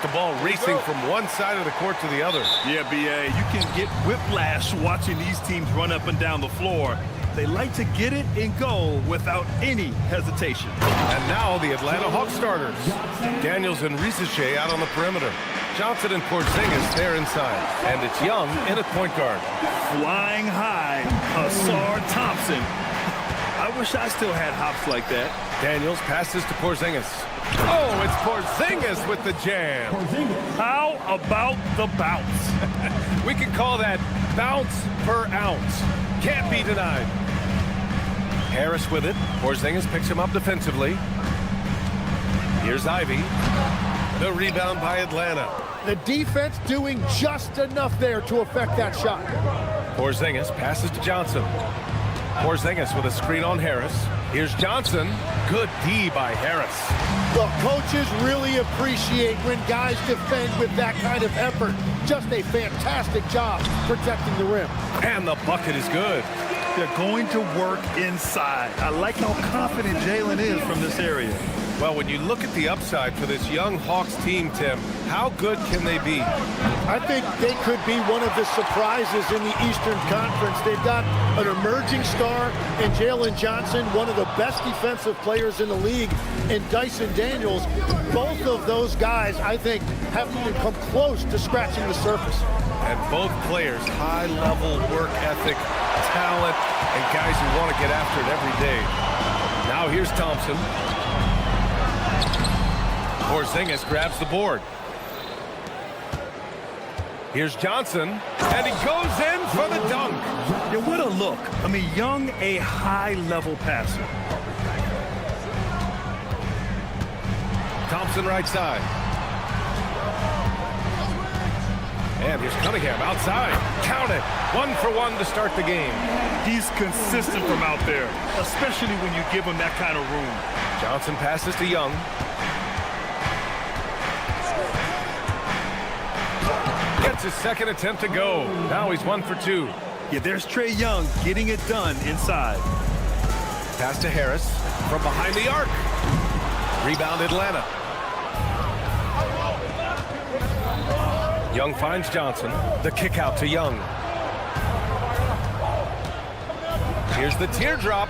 the ball racing from one side of the court to the other. Yeah, B.A., you can get whiplash watching these teams run up and down the floor. They like to get it and go without any hesitation. And now the Atlanta Hawks starters. Daniels and Risache out on the perimeter. Johnson and Porzingis there inside. And it's Young in at point guard. Flying high, Asar Thompson. I wish I still had hops like that. Daniels passes to Porzingis. Oh, it's Porzingis with the jam. How about the bounce? We can call that bounce per ounce. Can't be denied. Harris with it. Porzingis picks him up defensively. Here's Ivy. The rebound by Atlanta. The defense doing just enough there to affect that shot. Porzingis passes to Johnson. Porzingis with a screen on Harris. Here's Johnson. Good D by Harris. The coaches really appreciate when guys defend with that kind of effort. Just a fantastic job protecting the rim. And the bucket is good. They're going to work inside. I like how confident Jalen is from this area. Well, when you look at the upside for this young Hawks team, Tim, how good can they be? I think they could be one of the surprises in the Eastern Conference. They've got an emerging star in Jalen Johnson, one of the best defensive players in the league, and Dyson Daniels. Both of those guys, I think, haven't even come close to scratching the surface. And both players, high-level work ethic, talent, and guys who want to get after it every day. Now here's Thompson. Porzingis grabs the board. Here's Johnson, and he goes in for the dunk. Yeah, what a look. I mean, Young, a high-level passer. Thompson right side. And here's Cunningham outside. Count it. 1 for 1 to start the game. He's consistent from out there, especially when you give him that kind of room. Johnson passes to Young. Gets his second attempt to go. Now he's 1 for 2. Yeah, there's Trae Young getting it done inside. Pass to Harris from behind the arc. Rebound Atlanta. Young finds Johnson. The kick out to Young. Here's the teardrop,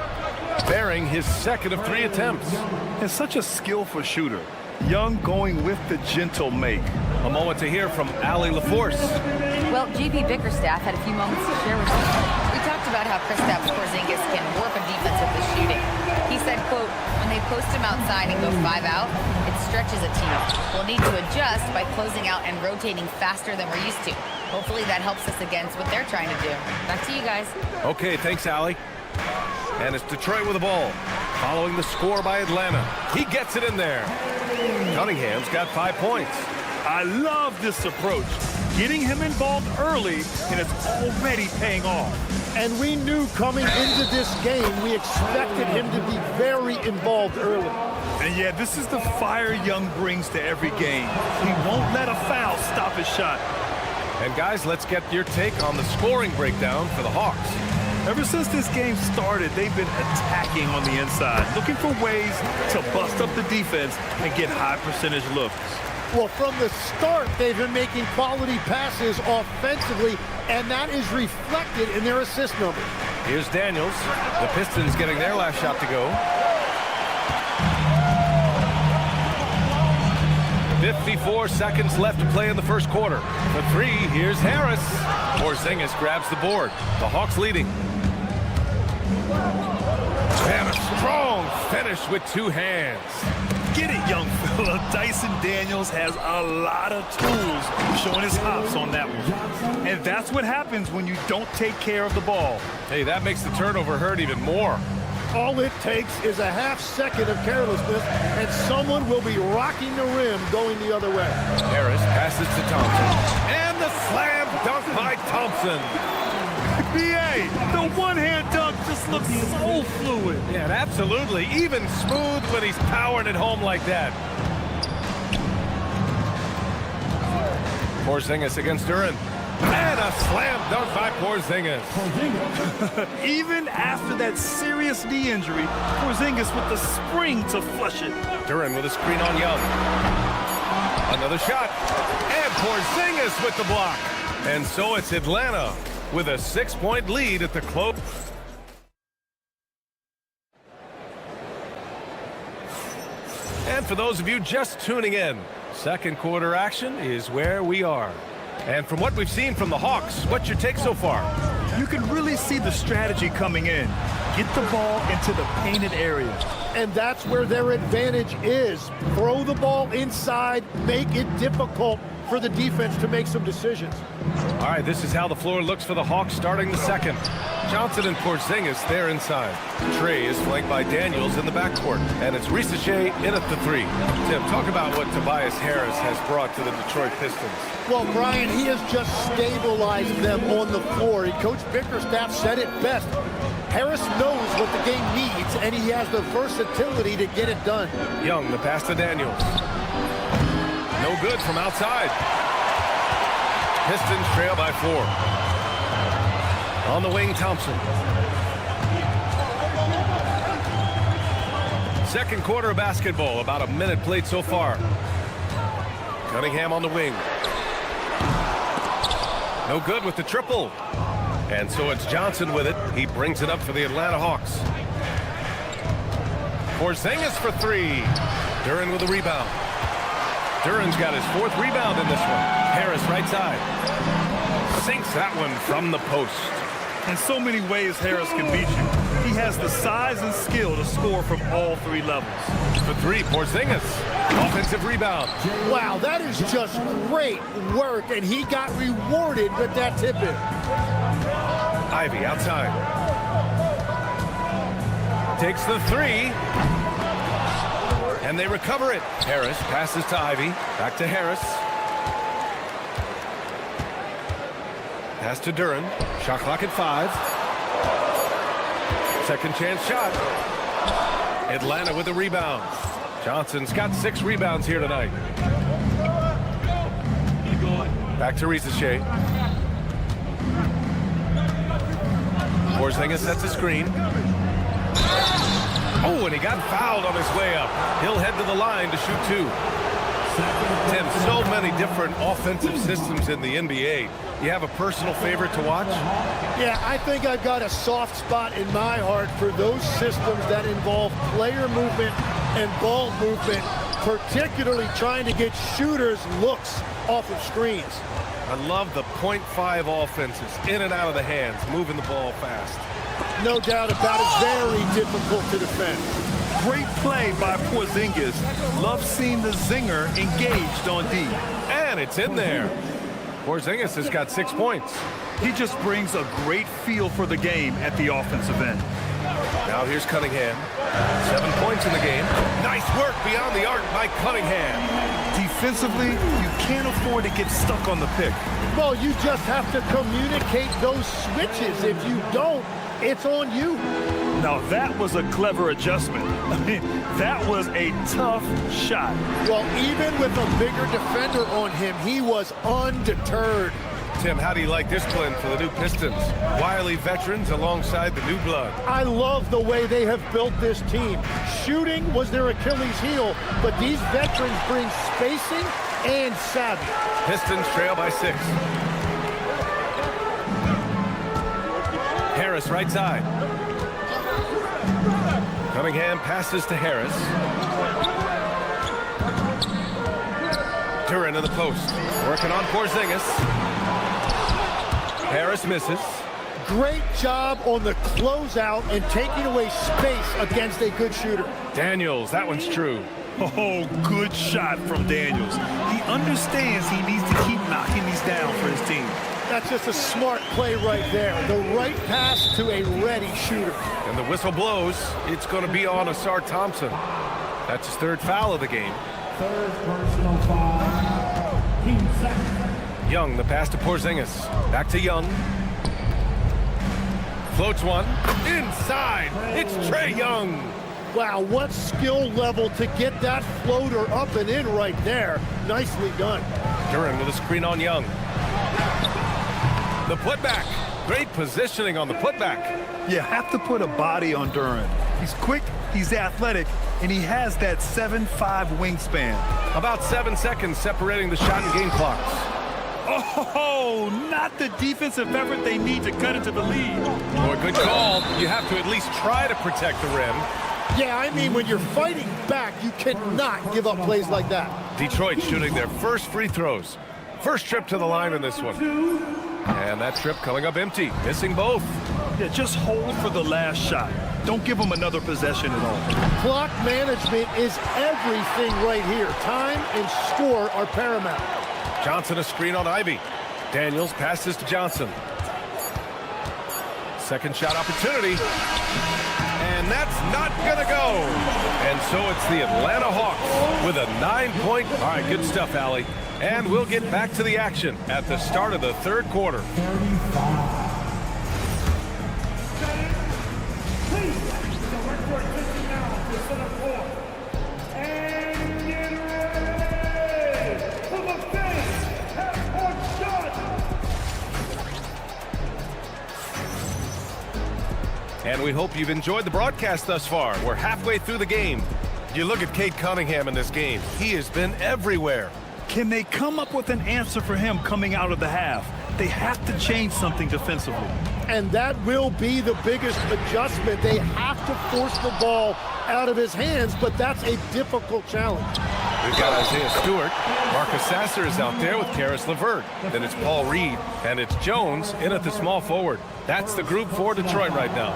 bearing his second of 3 attempts. And such a skillful shooter. Young going with the gentle make. A moment to hear from Allie LaForce. Well, JP Bickerstaff had a few moments to share with us. We talked about how Kristaps Porzingis can warp a defense with his shooting. He said, quote, when they post him outside and go 5 out, it stretches a team. We'll need to adjust by closing out and rotating faster than we're used to. Hopefully that helps us against what they're trying to do. Back to you guys. Okay, thanks, Allie. And it's Detroit with the ball. Following the score by Atlanta. He gets it in there. Cunningham's got 5 points. I love this approach. Getting him involved early, and it's already paying off. And we knew coming into this game, we expected him to be very involved early. And yeah, this is the fire Young brings to every game. He won't let a foul stop his shot. And guys, let's get your take on the scoring breakdown for the Hawks. Ever since this game started, they've been attacking on the inside, looking for ways to bust up the defense and get high percentage looks. Well, from the start, they've been making quality passes offensively, and that is reflected in their assist number. Here's Daniels. The Pistons getting their last shot to go. 54 seconds left to play in the first quarter. For 3, here's Harris. Porzingis grabs the board. The Hawks leading. And a strong finish with 2 hands. Get it, young fella. Dyson Daniels has a lot of tools, showing his hops on that one. And that's what happens when you don't take care of the ball. Hey, that makes the turnover hurt even more. All it takes is a half second of carelessness, and someone will be rocking the rim going the other way. Harris passes to Thompson. And the slam dunk by Thompson. B.A., the one-hand dunk just looks so fluid. Yeah, absolutely. Even smooth when he's powering it home like that. Porzingis against Duran. And a slam dunk by Porzingis. Even after that serious knee injury, Porzingis with the spring to flush it. Duran with a screen on Young. Another shot. And Porzingis with the block. And so it's Atlanta with a 6-point lead at the close. And for those of you just tuning in, second quarter action is where we are. And from what we've seen from the Hawks, what's your take so far? You can really see the strategy coming in. Get the ball into the painted area. And that's where their advantage is. Throw the ball inside, make it difficult for the defense to make some decisions. All right, this is how the floor looks for the Hawks starting the second. Johnson and Porzingis, they're inside. Trey is flanked by Daniels in the backcourt. And it's Ricochet in at the 3. Tim, talk about what Tobias Harris has brought to the Detroit Pistons. Well, Brian, he has just stabilized them on the floor. Coach Bickerstaff said it best. Harris knows what the game needs, and he has the versatility to get it done. Young, the pass to Daniels. No good from outside. Pistons trail by 4. On the wing, Thompson. Second quarter of basketball, about a minute played so far. Cunningham on the wing. No good with the triple. And so it's Johnson with it. He brings it up for the Atlanta Hawks. Porzingis for 3. Duren with a rebound. Duren's got his 4th rebound in this one. Harris right side. Sinks that one from the post. In so many ways, Harris can beat you. He has the size and skill to score from all 3 levels. For 3, Porzingis. Offensive rebound. Wow, that is just great work, and he got rewarded with that tip-in. Ivy outside. Takes the 3. And they recover it. Harris passes to Ivy. Back to Harris. Pass to Duren. Shot clock at 5. Second chance shot. Atlanta with a rebound. Johnson's got 6 rebounds here tonight. Back to Ricochet. Porzingis sets a screen. Oh, and he got fouled on his way up. He'll head to the line to shoot 2. Tim, so many different offensive systems in the NBA. You have a personal favorite to watch? Yeah, I think I've got a soft spot in my heart for those systems that involve player movement and ball movement, particularly trying to get shooters looks off of screens. I love the .5 offenses, in and out of the hands, moving the ball fast. No doubt about it, very difficult to defend. Great play by Porzingis. Love seeing the zinger engaged on D. And it's in there. Porzingis has got 6 points. He just brings a great feel for the game at the offensive end. Now here's Cunningham. 7 points in the game. Nice work beyond the arc by Cunningham. Defensively, you can't afford to get stuck on the pick. Well, you just have to communicate those switches. If you don't, it's on you. Now that was a clever adjustment. I mean, that was a tough shot. Well, even with a bigger defender on him, he was undeterred. Tim, how do you like this blend for the new Pistons? Wily veterans alongside the new blood. I love the way they have built this team. Shooting was their Achilles heel, but these veterans bring spacing and savvy. Pistons trail by 6. Harris right side. Cunningham passes to Harris. Duren in the post. Working on Porzingis. Harris misses. Great job on the closeout and taking away space against a good shooter. Daniels, that one's true. Oh, good shot from Daniels. He understands he needs to keep knocking these down for his team. That's just a smart play right there. The right pass to a ready shooter. And the whistle blows. It's going to be on Asar Thompson. That's his 3rd foul of the game. 3rd personal foul. Team second. Young, the pass to Porzingis. Back to Young. Floats one. Inside. It's Trae Young. Wow, what skill level to get that floater up and in right there. Nicely done. Duren with a screen on Young. The putback. Great positioning on the putback. You have to put a body on Duren. He's quick, he's athletic, and he has that 7'5" wingspan. About 7 seconds separating the shot and game clocks. Oh, not the defensive effort they need to cut into the lead. Boy, good call. You have to at least try to protect the rim. Yeah, I mean, when you're fighting back, you cannot give up plays like that. Detroit shooting their first free throws. First trip to the line in this one. And that trip coming up empty, missing both. Yeah, just hold for the last shot. Don't give them another possession at all. Clock management is everything right here. Time and score are paramount. Johnson a screen on Ivy. Daniels passes to Johnson. Second shot opportunity. And that's not gonna go. And so it's the Atlanta Hawks with a 9-point. All right, good stuff, Allie. And we'll get back to the action at the start of the third quarter. 35. Please, direct your attention now to center court. And get ready for the fifth half-court shot. And we hope you've enjoyed the broadcast thus far. We're halfway through the game. You look at Cade Cunningham in this game. He has been everywhere. Can they come up with an answer for him coming out of the half? They have to change something defensively. And that will be the biggest adjustment. They have to force the ball out of his hands, but that's a difficult challenge. We've got Isaiah Stewart. Marcus Sasser is out there with Karis LeVert. Then it's Paul Reed, and it's Jones in at the small forward. That's the group for Detroit right now.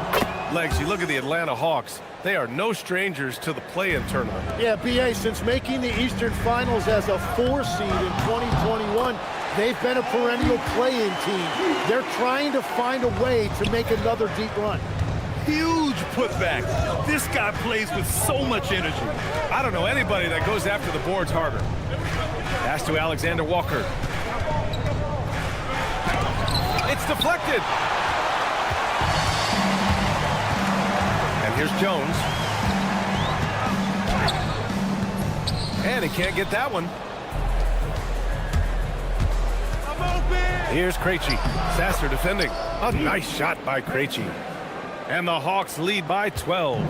Legs, you look at the Atlanta Hawks. They are no strangers to the play-in tournament. Yeah, BA, since making the Eastern Finals as a 4 seed in 2021, they've been a perennial play-in team. They're trying to find a way to make another deep run. Huge putback. This guy plays with so much energy. I don't know anybody that goes after the boards harder. Pass to Alexander Walker. It's deflected. And here's Jones. And he can't get that one. Here's Krejci. Sasser defending. A nice shot by Krejci. And the Hawks lead by 12.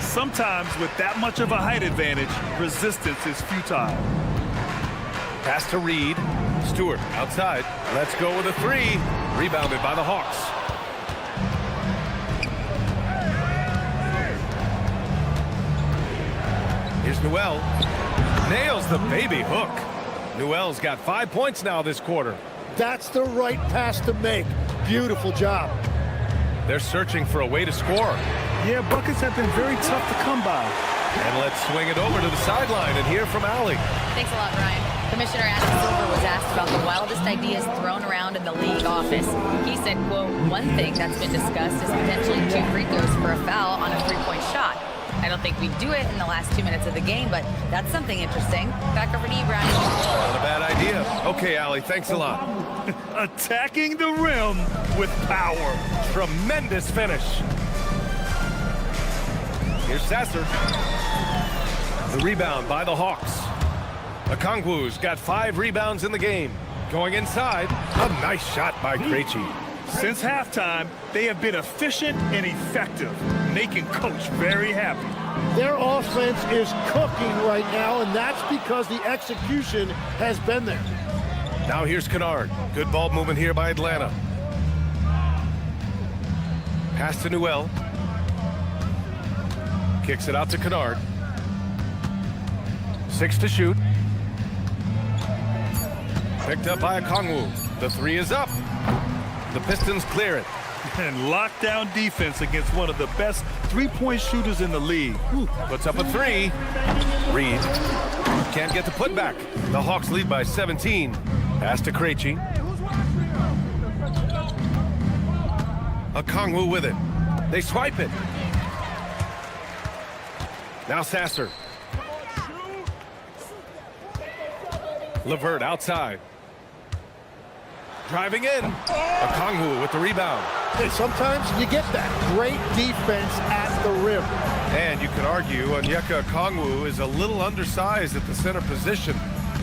Sometimes with that much of a height advantage, resistance is futile. Pass to Reed. Stewart outside. Let's go with a 3. Rebounded by the Hawks. Here's Newell. Nails the baby hook. Newell's got 5 points now this quarter. That's the right pass to make. Beautiful job. They're searching for a way to score. Yeah, buckets have been very tough to come by. And let's swing it over to the sideline and hear from Allie. Thanks a lot, Ryan. Commissioner Adam Silver was asked about the wildest ideas thrown around in the league office. He said, quote, one thing that's been discussed is potentially 2 free throws for a foul on a 3-point shot. I don't think we do it in the last 2 minutes of the game, but that's something interesting. Back over to you, Brian. Not a bad idea. Okay, Allie, thanks a lot. Attacking the rim with power. Tremendous finish. Here's Sasser. The rebound by the Hawks. Okongwu's got 5 rebounds in the game. Going inside, a nice shot by Krejci. Since halftime, they have been efficient and effective, making Coach very happy. Their offense is cooking right now, and that's because the execution has been there. Now here's Kennard. Good ball movement here by Atlanta. Pass to Newell. Kicks it out to Kennard. 6 to shoot. Picked up by Okongwu. The 3 is up. The Pistons clear it. And lockdown defense against one of the best 3-point shooters in the league. Puts up a 3. Reed can't get the putback. The Hawks lead by 17. Pass to Krejci. Okongwu with it. They swipe it. Now Sasser. LeVert outside. Driving in. Okongwu with the rebound. And sometimes you get that great defense at the rim. And you could argue Onyeka Okongwu is a little undersized at the center position.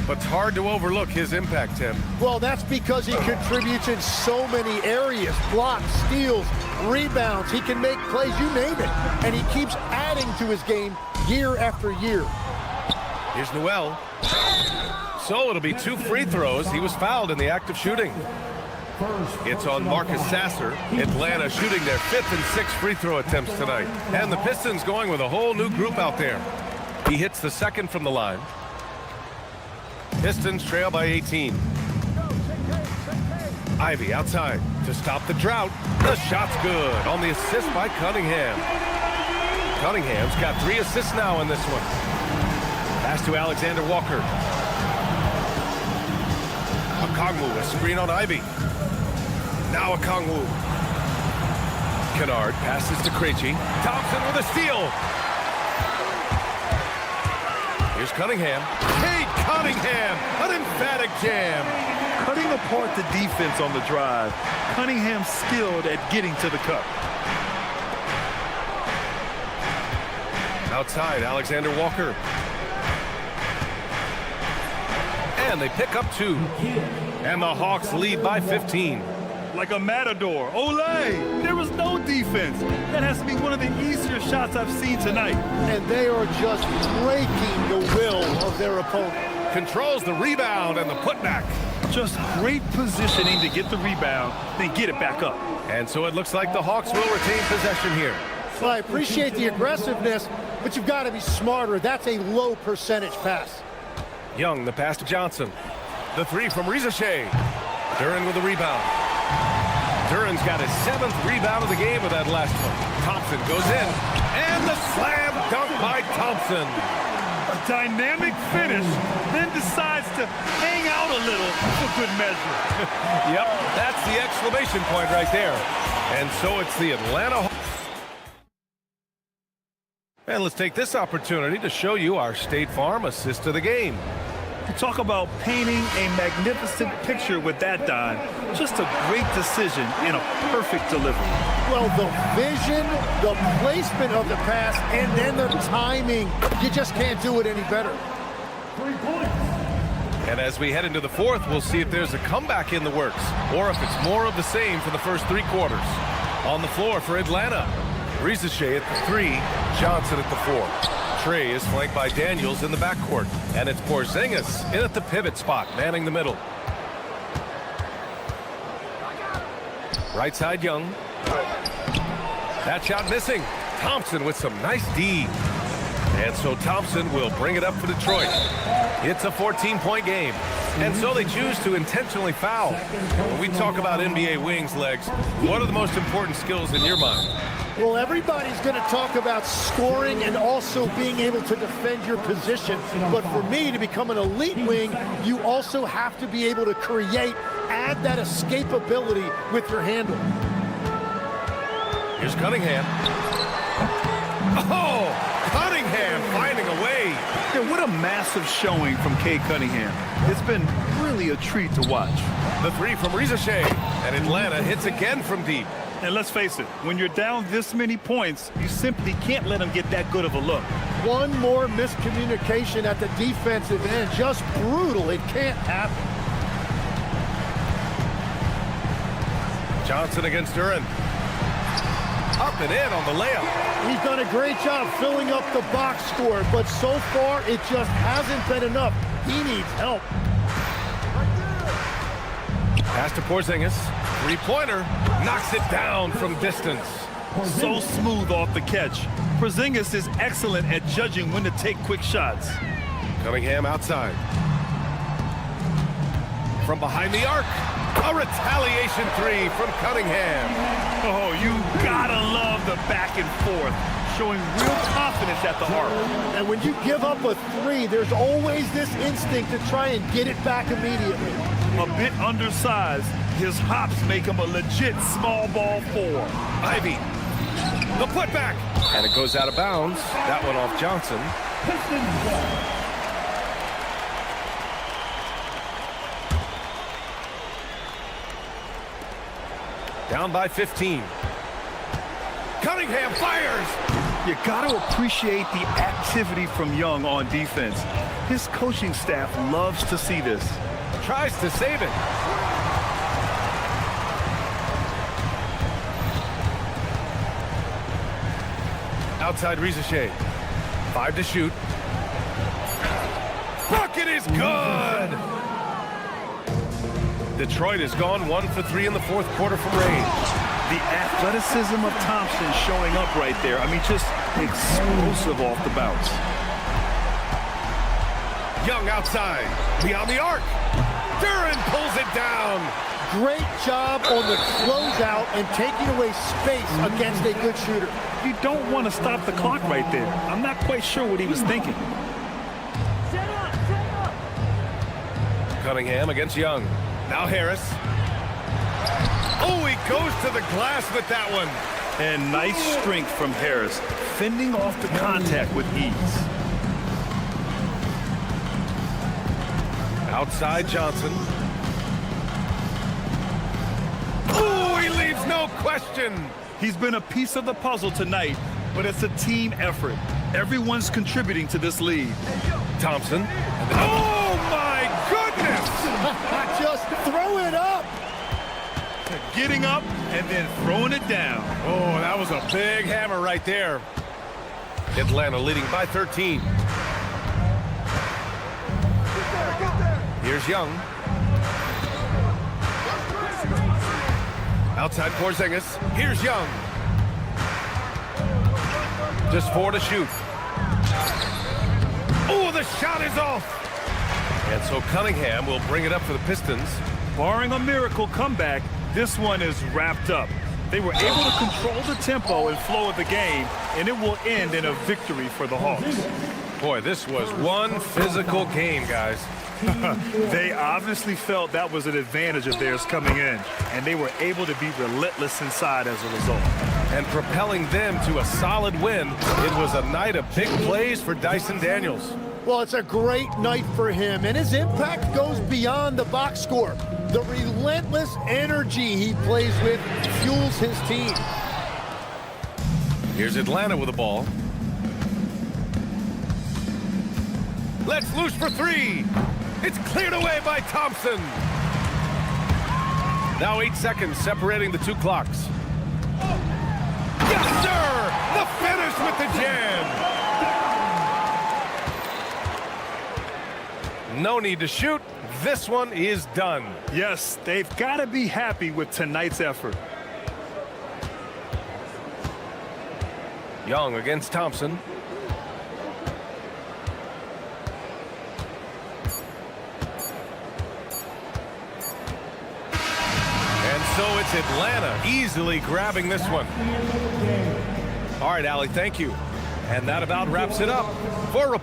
But it's hard to overlook his impact, Tim. Well, that's because he contributes in so many areas. Blocks, steals, rebounds. He can make plays, you name it. And he keeps adding to his game year after year. Here's Noel. So it'll be 2 free throws. He was fouled in the act of shooting. It's on Marcus Sasser. Atlanta shooting their 5th and 6th free throw attempts tonight. And the Pistons going with a whole new group out there. He hits the 2nd from the line. Pistons trail by 18. Ivy outside to stop the drought. The shot's good on the assist by Cunningham. Cunningham's got 3 assists now in this one. Pass to Alexander Walker. Okongwu, a screen on Ivy. Now Okongwu. Kennard passes to Krejci. Thompson with a steal. Here's Cunningham. Cade Cunningham, an emphatic jam. Cutting apart the defense on the drive. Cunningham skilled at getting to the cup. Outside, Alexander Walker. And they pick up 2. And the Hawks lead by 15. Like a matador. Olay! There was no defense. That has to be one of the easier shots I've seen tonight. And they are just breaking the will of their opponent. Controls the rebound and the putback. Just great positioning to get the rebound, then get it back up. And so it looks like the Hawks will retain possession here. Well, I appreciate the aggressiveness, but you've got to be smarter. That's a low percentage pass. Young, the pass to Johnson. The 3 from Rizashay. Duran with the rebound. Duran's got his 7th rebound of the game with that last one. Thompson goes in. And the slam dunk by Thompson. A dynamic finish, then decides to hang out a little for good measure. Yep, that's the exclamation point right there. And so it's the Atlanta Hawks. And let's take this opportunity to show you our State Farm assist of the game. You talk about painting a magnificent picture with that dime. Just a great decision and a perfect delivery. Well, the vision, the placement of the pass, and then the timing. You just can't do it any better. 3 points. And as we head into the 4th, we'll see if there's a comeback in the works or if it's more of the same for the first 3 quarters. On the floor for Atlanta, Rizashay at the 3, Johnson at the 4. Trey is flanked by Daniels in the backcourt, and it's Porzingis in at the pivot spot, manning the middle. Right side, Young. That shot missing. Thompson with some nice D. And so Thompson will bring it up for Detroit. It's a 14-point game. And so they choose to intentionally foul. When we talk about NBA wings, Legs, what are the most important skills in your mind? Well, everybody's going to talk about scoring and also being able to defend your position. But for me, to become an elite wing, you also have to be able to create, add that escapability with your handle. Here's Cunningham. Oh, Cunningham finding a way. Yeah, what a massive showing from Cade Cunningham. It's been really a treat to watch. The 3 from Rizashay, and Atlanta hits again from deep. And let's face it, when you're down this many points, you simply can't let them get that good of a look. One more miscommunication at the defensive end. Just brutal. It can't happen. Johnson against Duran. Up and in on the layup. He's done a great job filling up the box score, but so far it just hasn't been enough. He needs help. Pass to Porzingis. 3-pointer. Knocks it down from distance. So smooth off the catch. Porzingis is excellent at judging when to take quick shots. Cunningham outside. From behind the arc. A retaliation 3 from Cunningham. Oh, you gotta love the back and forth. Showing real confidence at the arc. And when you give up a 3, there's always this instinct to try and get it back immediately. A bit undersized, his hops make him a legit small ball 4. Ivy. The putback. And it goes out of bounds. That one off Johnson. Pistons ball. Down by 15. Cunningham fires. You got to appreciate the activity from Young on defense. His coaching staff loves to see this. Tries to save it. Outside Rizachet. 5 to shoot. Bucket is good! Detroit has gone 1 for 3 in the fourth quarter from range. The athleticism of Thompson showing up right there. I mean, just explosive off the bounce. Young outside. Beyond the arc. Duran pulls it down. Great job on the closeout and taking away space against a good shooter. You don't want to stop the clock right there. I'm not quite sure what he was thinking. Cunningham against Young. Now Harris. Oh, he goes to the glass with that one. And nice strength from Harris, fending off the contact with ease. Outside Johnson. Oh, he leaves no question. He's been a piece of the puzzle tonight, but it's a team effort. Everyone's contributing to this lead. Thompson. Oh, my goodness! Just throw it up. Getting up and then throwing it down. Oh, that was a big hammer right there. Atlanta leading by 13. Here's Young. Outside Porzingis. Here's Young. Just 4 to shoot. Oh, the shot is off. And so Cunningham will bring it up for the Pistons. Barring a miracle comeback, this one is wrapped up. They were able to control the tempo and flow of the game, and it will end in a victory for the Hawks. Boy, this was one physical game, guys. They obviously felt that was an advantage of theirs coming in, and they were able to be relentless inside as a result. And propelling them to a solid win, it was a night of big plays for Dyson Daniels. Well, it's a great night for him, and his impact goes beyond the box score. The relentless energy he plays with fuels his team. Here's Atlanta with the ball. Let's loose for 3. It's cleared away by Thompson. Now 8 seconds separating the two clocks. Yes, sir! The finish with the jam. No need to shoot. This one is done. Yes, they've got to be happy with tonight's effort. Young against Thompson. And so it's Atlanta easily grabbing this one. All right, Allie, thank you. And that about wraps it up for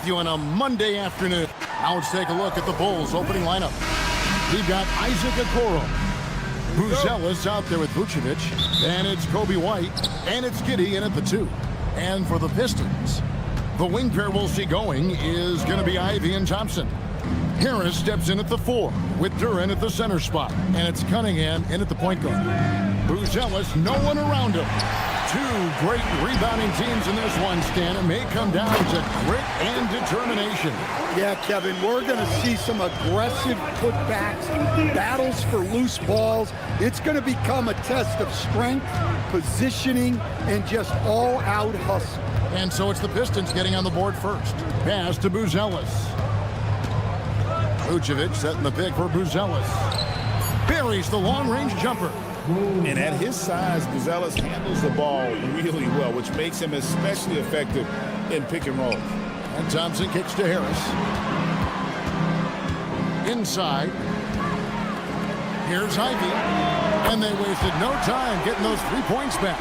you on a Monday afternoon. Now let's take a look at the Bulls' opening lineup. We've got Isaac Okoro. Buzelis out there with Vucevic. And it's Kobe White. And it's Giddey in at the 2. And for the Pistons, the wing pair we'll see going is going to be Ivy and Thompson. Harris steps in at the 4 with Duran at the center spot. And it's Cunningham in at the point guard. Buzelis, no one around him. Two great rebounding teams in this one, Stan. It may come down to grit and determination. Yeah, Kevin, we're going to see some aggressive putbacks, battles for loose balls. It's going to become a test of strength, positioning, and just all-out hustle. And so it's the Pistons getting on the board first. Pass to Buzelis. Vucevic setting the pick for Buzelis. Buries the long-range jumper. And at his size, Buzelis handles the ball really well, which makes him especially effective in pick and roll. And Thompson kicks to Harris. Inside. Here's Ivy. And they wasted no time getting those 3 points back.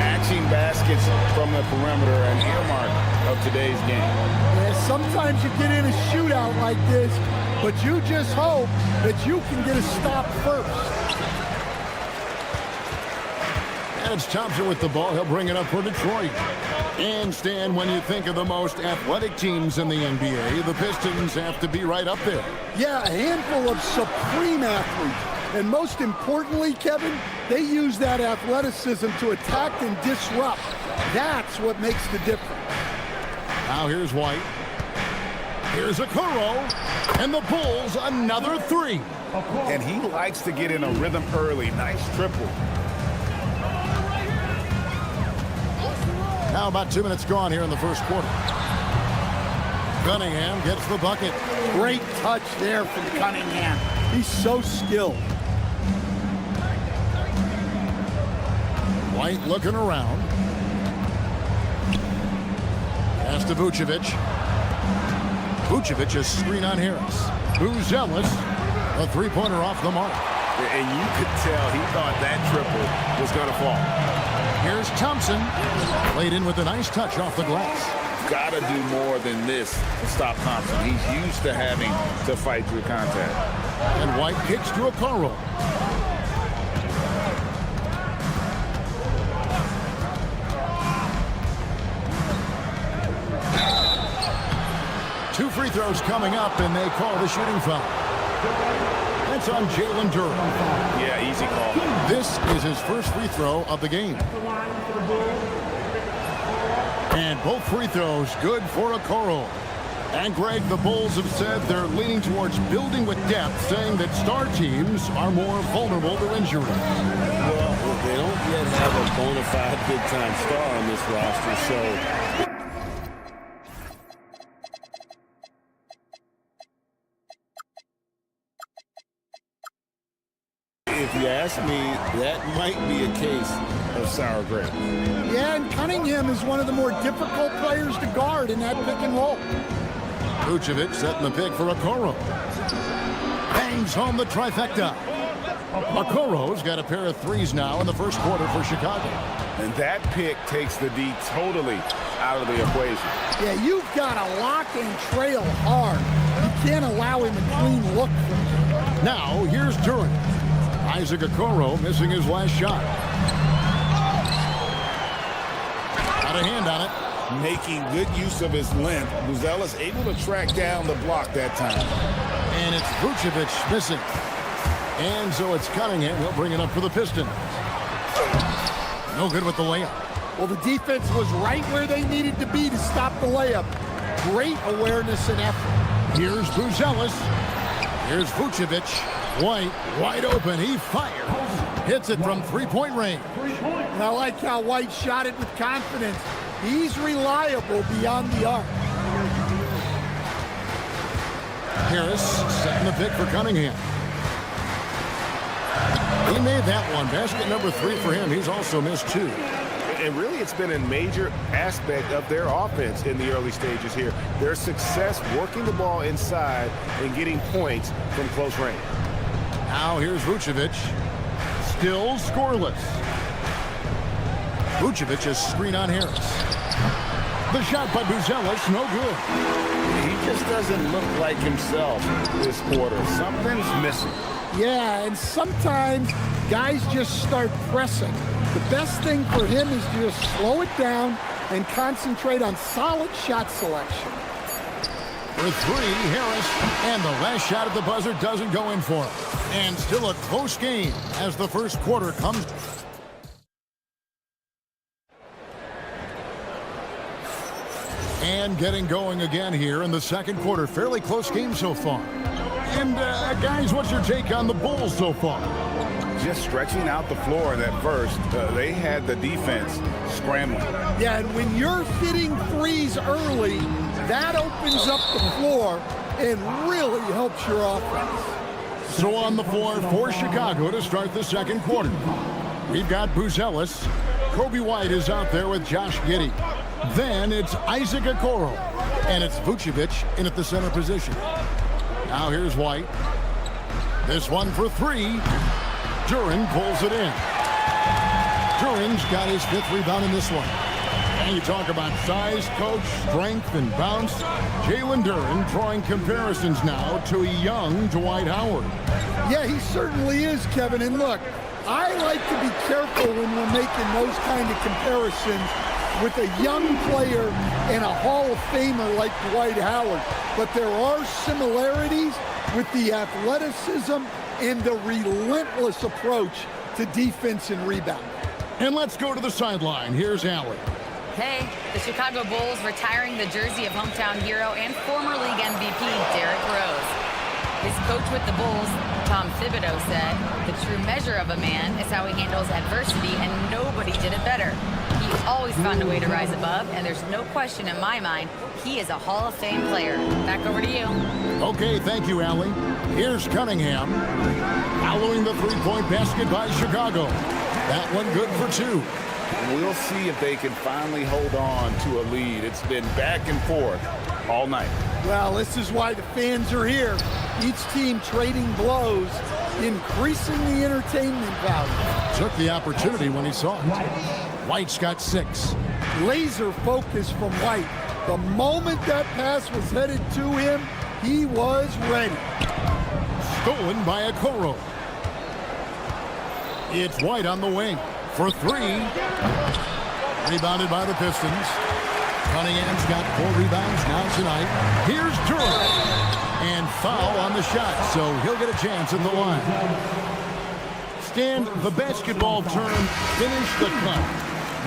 Matching baskets from the perimeter, an earmark of today's game. Yeah, sometimes you get in a shootout like this, but you just hope that you can get a stop first. And it's Thompson with the ball. He'll bring it up for Detroit. And Stan, when you think of the most athletic teams in the NBA, the Pistons have to be right up there. Yeah, a handful of supreme athletes. And most importantly, Kevin, they use that athleticism to attack and disrupt. That's what makes the difference. Now here's White. Here's Okoro. And the Bulls, another 3. And he likes to get in a rhythm early. Nice triple. Now about 2 minutes gone here in the first quarter. Cunningham gets the bucket. Great touch there from Cunningham. He's so skilled. White looking around. Pass to Vucevic. Vucevic is screen on Harris. Buzelis, a 3-pointer off the mark. And you could tell he thought that triple was going to fall. Here's Thompson. Played in with a nice touch off the glass. Got to do more than this to stop Thompson. He's used to having to fight through contact. And White kicks to Okoro. Two free throws coming up, and they call the shooting foul. That's on Jalen Duran. Yeah, easy call. This is his first free throw of the game. And both free throws good for Okoro. And Greg, the Bulls have said they're leaning towards building with depth, saying that star teams are more vulnerable to injury. Well, they don't yet have a bona fide big-time star on this roster, so... If you ask me, that might be a case of sour grapes. Yeah, and Cunningham is one of the more difficult players to guard in that pick and roll. Vucevic setting the pick for Okoro. Bangs home the trifecta. Okoro's got a pair of threes now in the first quarter for Chicago. And that pick takes the D totally out of the equation. Yeah, you've got to lock and trail hard. You can't allow him a clean look from you. Now, here's Duran. Isaac Okoro missing his last shot. Got a hand on it. Making good use of his length. Buzelis able to track down the block that time. And it's Vucevic missing. And so it's Cunningham. He'll bring it up for the Pistons. No good with the layup. Well, the defense was right where they needed to be to stop the layup. Great awareness and effort. Here's Buzelis. Here's Vucevic. White, wide open. He fires. Hits it from three-point range. And I like how White shot it with confidence. He's reliable beyond the arc. Harris setting the pick for Cunningham. He made that one. Basket number 3 for him. He's also missed 2. And really, it's been a major aspect of their offense in the early stages here. Their success working the ball inside and getting points from close range. Now here's Vucevic. Still scoreless. Vucevic is screen on Harris. The shot by Buzelis, no good. He just doesn't look like himself this quarter. Something's missing. Yeah, and sometimes guys just start pressing. The best thing for him is to just slow it down and concentrate on solid shot selection. For three, Harris, and the last shot at the buzzer doesn't go in for him. And still a close game as the first quarter comes. And getting going again here in the second quarter. Fairly close game so far. And guys, what's your take on the Bulls so far? Just stretching out the floor in that first. They had the defense scrambling. Yeah, and when you're hitting threes early, that opens up the floor and really helps your offense. So on the floor for Chicago to start the second quarter. We've got Buzelis. Kobe White is out there with Josh Giddey. Then it's Isaac Okoro. And it's Vucevic in at the center position. Now here's White. This one for three. Duren pulls it in. Duren's got his 5th rebound in this one. And you talk about size, coach, strength, and bounce. Jalen Duren drawing comparisons now to a young Dwight Howard. Yeah, he certainly is, Kevin. And look, I like to be careful when we're making those kind of comparisons with a young player and a Hall of Famer like Dwight Howard. But there are similarities with the athleticism and the relentless approach to defense and rebound. And let's go to the sideline. Here's Allen. Hey, the Chicago Bulls retiring the jersey of hometown hero and former league MVP Derrick Rose. His coach with the Bulls, Tom Thibodeau, said, "The true measure of a man is how he handles adversity, and nobody did it better. He always found a way to rise above, and there's no question in my mind he is a Hall of Fame player." Back over to you. Okay, thank you, Allie. Here's Cunningham. Following the three-point basket by Chicago. That one good for 2. We'll see if they can finally hold on to a lead. It's been back and forth all night. Well, this is why the fans are here. Each team trading blows, increasing the entertainment value. Took the opportunity when he saw it. White's got 6. Laser focus from White. The moment that pass was headed to him, he was ready. Stolen by Okoro. It's White on the wing for 3. Rebounded by the Pistons. Cunningham's got 4 rebounds now tonight. Here's Duren. And foul on the shot, so he'll get a chance at the line. Stan, the basketball term, finish the cut.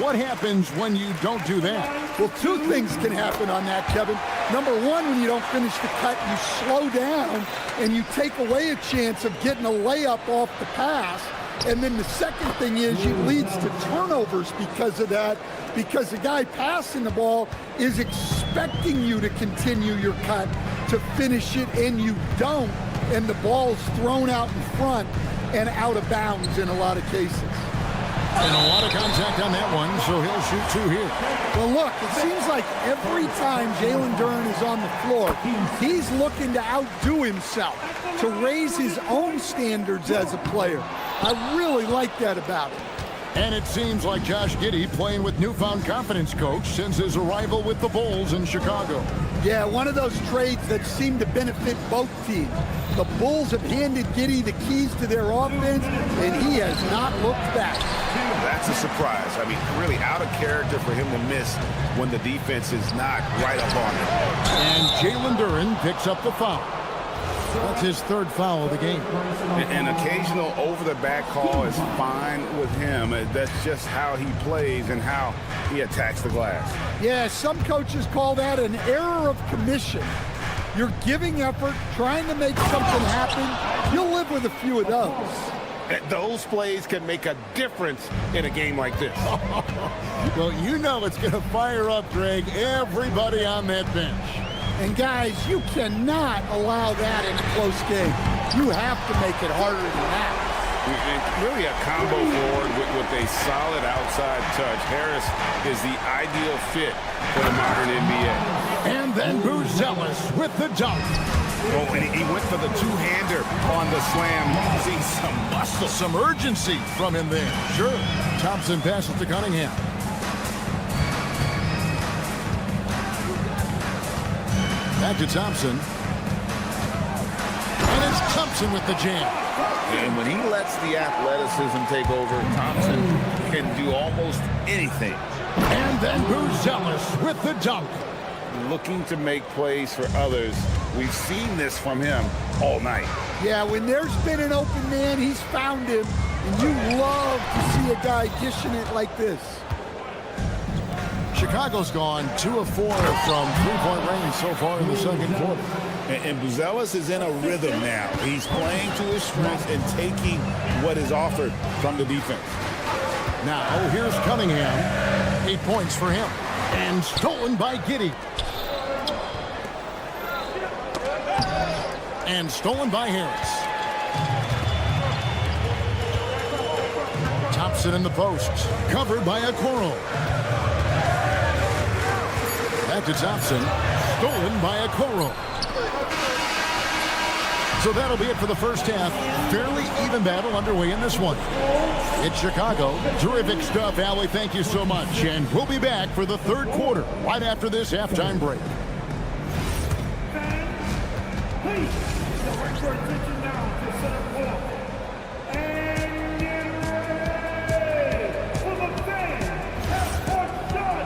What happens when you don't do that? Well, 2 things can happen on that, Kevin. Number 1, when you don't finish the cut, you slow down and you take away a chance of getting a layup off the pass. And then the second thing is it leads to turnovers because of that, because the guy passing the ball is expecting you to continue your cut, to finish it, and you don't, and the ball is thrown out in front and out of bounds in a lot of cases. And a lot of contact on that one, so he'll shoot 2 here. Well, look, it seems like every time Jalen Duren is on the floor, he's looking to outdo himself, to raise his own standards as a player. I really like that about him. And it seems like Josh Giddey playing with newfound confidence, coach, since his arrival with the Bulls in Chicago. Yeah, one of those trades that seem to benefit both teams. The Bulls have handed Giddey the keys to their offense, and he has not looked back. That's a surprise. I mean, really out of character for him to miss when the defense is not right up on him. And Jalen Duren picks up the foul. That's his 3rd foul of the game. An occasional over-the-back call is fine with him. That's just how he plays and how he attacks the glass. Yeah, some coaches call that an error of commission. You're giving effort, trying to make something happen. You'll live with a few of those. Those plays can make a difference in a game like this. Well, you know it's going to fire up, Greg, everybody on that bench. And guys, you cannot allow that in a close game. You have to make it harder than that. Really a combo forward with a solid outside touch. Harris is the ideal fit for the modern NBA. And then Buzelis with the dunk. Oh, and he went for the two-hander on the slam. See some muscle. Some urgency from him there. Sure. Thompson passes to Cunningham. Back to Thompson. And it's Thompson with the jam. And when he lets the athleticism take over, Thompson can do almost anything. And then Buzelis with the dunk. Looking to make plays for others. We've seen this from him all night. Yeah, when there's been an open man, he's found him. And you love to see a guy dishing it like this. Chicago's gone 2 of 4 from three-point range so far in the second quarter. And Buzelis is in a rhythm now. He's playing to his strengths and taking what is offered from the defense. Now, here's Cunningham. 8 points for him. And stolen by Giddey. And stolen by Harris. Thompson in the post. Covered by Okoro. Back to Thompson. Stolen by Okoro. So that'll be it for the first half. Fairly even battle underway in this one. It's Chicago. Terrific stuff, Allie. Thank you so much. And we'll be back for the third quarter right after this halftime break. Please, direct your attention now to center court. And get ready for the fans half-court shot.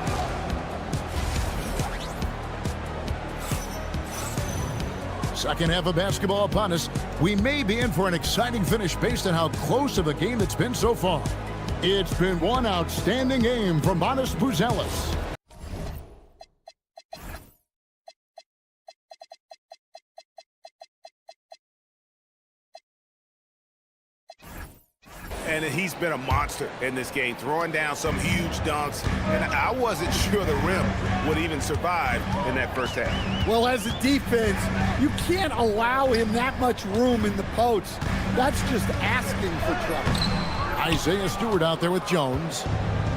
Second half of basketball upon us. We may be in for an exciting finish based on how close of a game it's been so far. It's been one outstanding game from Matas Buzelis. And he's been a monster in this game, throwing down some huge dunks. And I wasn't sure the rim would even survive in that first half. Well, as a defense, you can't allow him that much room in the post. That's just asking for trouble. Isaiah Stewart out there with Jones.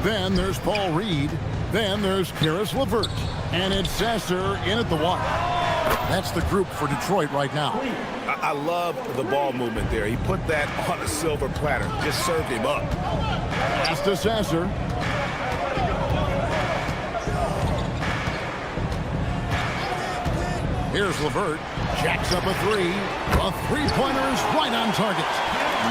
Then there's Paul Reed. Then there's Karis LeVert. And it's Sasser in at the one. That's the group for Detroit right now. I love the ball movement there. He put that on a silver platter. Just served him up. Pass to Sasser. Here's LeVert. Jacks up a three. A three-pointer is right on target.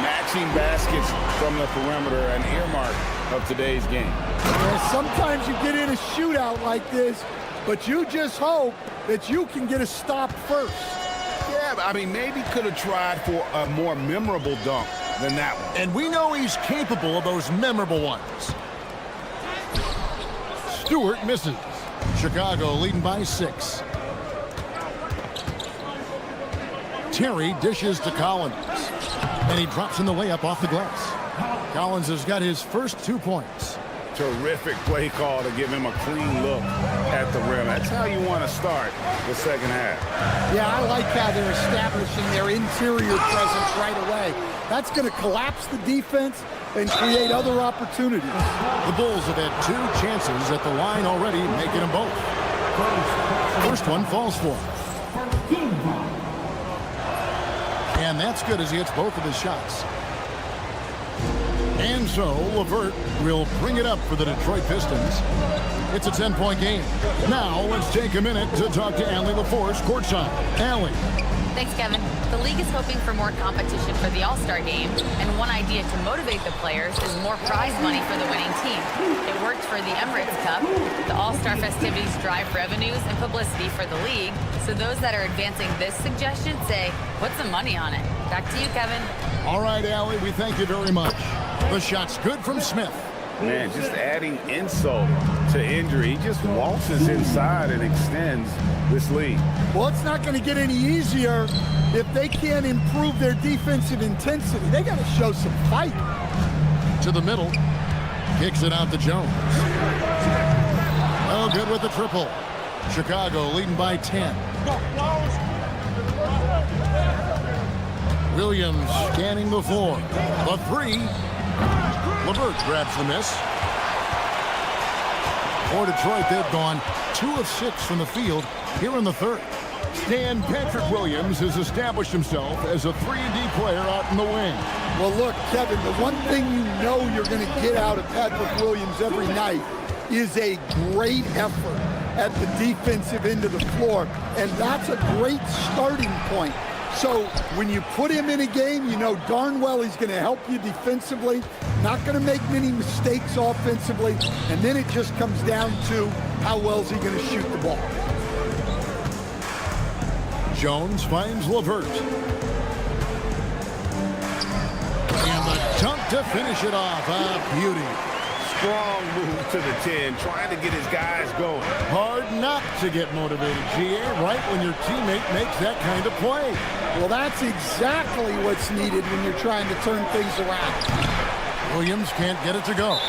Matching baskets from the perimeter, an earmark of today's game. Yeah, sometimes you get in a shootout like this, but you just hope that you can get a stop first. Yeah, I mean, maybe could have tried for a more memorable dunk than that one. And we know he's capable of those memorable ones. Stewart misses. Chicago leading by 6. Terry dishes to Collins. And he drops in the layup off the glass. Collins has got his first 2 points. Terrific play call to give him a clean look at the rim. That's how you want to start the second half. Yeah, I like how they're establishing their interior presence right away. That's going to collapse the defense and create other opportunities. The Bulls have had 2 chances at the line already, making them both. First one falls for him. And that's good as he hits both of his shots. And so LeVert will bring it up for the Detroit Pistons. It's a 10-point game. Now let's take a minute to talk to Allie LaForce courtside. Allie. Thanks, Kevin. The league is hoping for more competition for the All-Star game, and one idea to motivate the players is more prize money for the winning team. It worked for the Emirates Cup. The All-Star festivities drive revenues and publicity for the league, so those that are advancing this suggestion say, put some money on it. Back to you, Kevin. All right, Allie, we thank you very much. The shot's good from Smith. Man, just adding insult to injury. He just waltzes inside and extends this lead. Well, it's not going to get any easier if they can't improve their defensive intensity. They got to show some fight. To the middle. Kicks it out to Jones. Oh, good with the triple. Chicago leading by 10. Williams scanning the floor. The three. LeVert grabs the miss. For Detroit, they've gone 2 of 6 from the field here in the third. Stan Patrick Williams has established himself as a 3-and-D player out in the wing. Well, look, Kevin, the one thing you know you're going to get out of Patrick Williams every night is a great effort. at the defensive end of the floor, and that's a great starting point. So when you put him in a game, you know darn well he's going to help you defensively, not going to make many mistakes offensively, and then it just comes down to how well is he going to shoot the ball. Jones finds LeVert. And the dunk to finish it off. A beauty. Strong move to the 10, trying to get his guys going. Hard not to get motivated, GA, right when your teammate makes that kind of play. Well, that's exactly what's needed when you're trying to turn things around. Williams can't get it to go.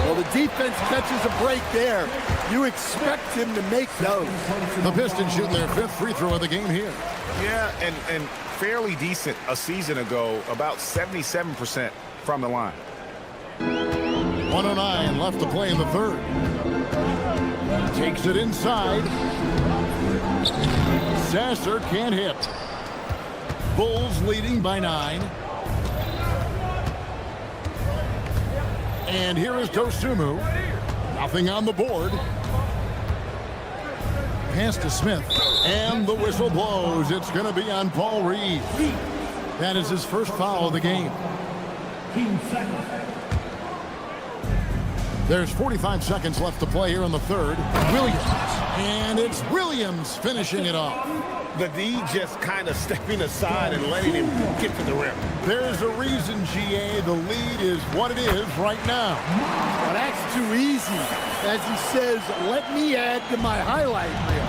Well, the defense catches a break there. You expect him to make those. The Pistons shoot their 5th free throw of the game here. Yeah, and fairly decent a season ago, about 77% from the line. 1:09 left to play in the 3rd. Takes it inside. Sasser can't hit. Bulls leading by 9. And here is Dosunmu. Nothing on the board. Pass to Smith. And the whistle blows. It's going to be on Paul Reed. That is his first foul of the game. There's 45 seconds left to play here in the 3rd. Williams. And it's Williams finishing it off. The D just kind of stepping aside and letting him get to the rim. There's a reason, GA. The lead is what it is right now. Well, that's too easy. As he says, let me add to my highlight reel.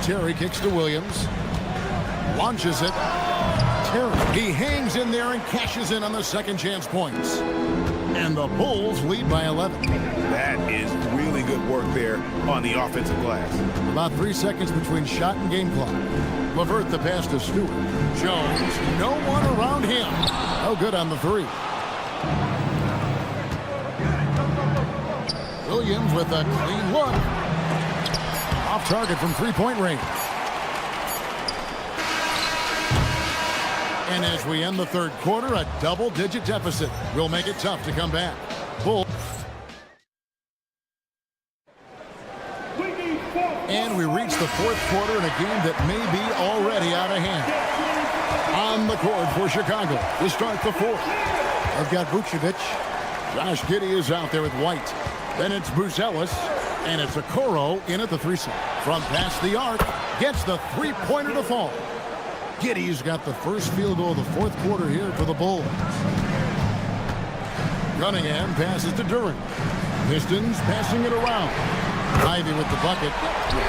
Terry kicks to Williams. Launches it. Terry. He hangs in there and cashes in on the second chance points. And the Bulls lead by 11. That is really good work there on the offensive glass. About 3 seconds between shot and game clock. LeVert the pass to Stewart. Jones, no one around him. No good on the 3. Williams with a clean look. Off target from three-point range. And as we end the 3rd quarter, a double-digit deficit will make it tough to come back. Bull. And we reach the 4th quarter in a game that may be already out of hand. On the court for Chicago to start the 4th. They've got Vucevic. Josh Giddey is out there with White. Then it's Buzelis. And it's Okoro in at the 3-seam. From past the arc, gets the three-pointer to fall. Giddey's got the first field goal of the 4th quarter here for the Bulls. Cunningham passes to Duran. Pistons passing it around. Ivy with the bucket.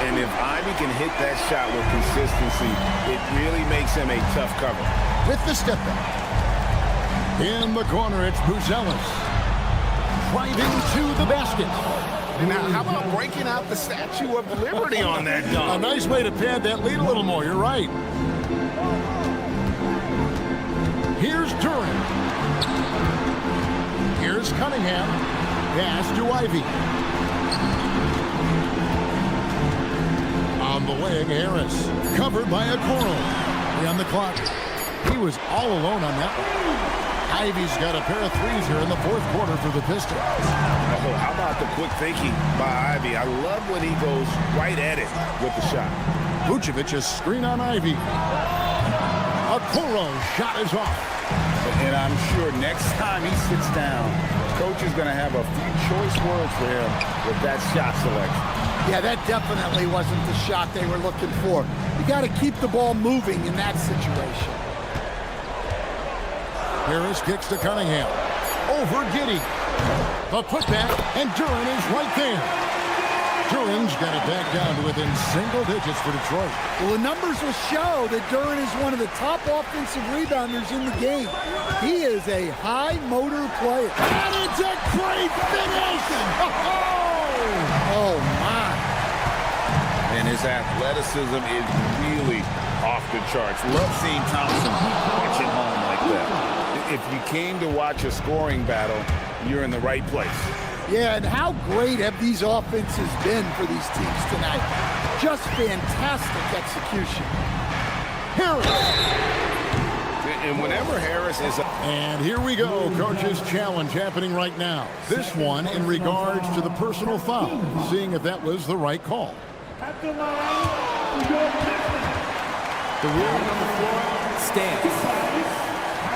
And if Ivy can hit that shot with consistency, it really makes him a tough cover. With the step back. In the corner, it's Buzelis. Driving to the basket. Now, how about breaking out the Statue of Liberty on that dunk? A nice way to pad that lead a little more. You're right. Here's Duran. Here's Cunningham. Pass to Ivy. On the wing, Harris. Covered by Okoro. On the clock. He was all alone on that one. Ivy's got a pair of threes here in the 4th quarter for the Pistons. Oh, how about the quick thinking by Ivy? I love when he goes right at it with the shot. Vucevic is screen on Ivy. Okoro shot is off. And I'm sure next time he sits down, coach is going to have a few choice words for him with that shot selection. Yeah, that definitely wasn't the shot they were looking for. You got to keep the ball moving in that situation. Harris kicks to Cunningham. Over Giddey. The putback, and Duran is right there. Duran's got it back down to within single digits for Detroit. Well, the numbers will show that Duran is one of the top offensive rebounders in the game. He is a high motor player. And it's a great finish! Oh, my. And his athleticism is really off the charts. Love seeing Thompson punch it home like that. If you came to watch a scoring battle, you're in the right place. Yeah, and how great have these offenses been for these teams tonight? Just fantastic execution. Harris. And whenever Harris is... And here we go, coach's challenge happening right now. This one in regards to the personal foul, seeing if that was the right call. At the line, your Pistons. The ruling on the floor stands.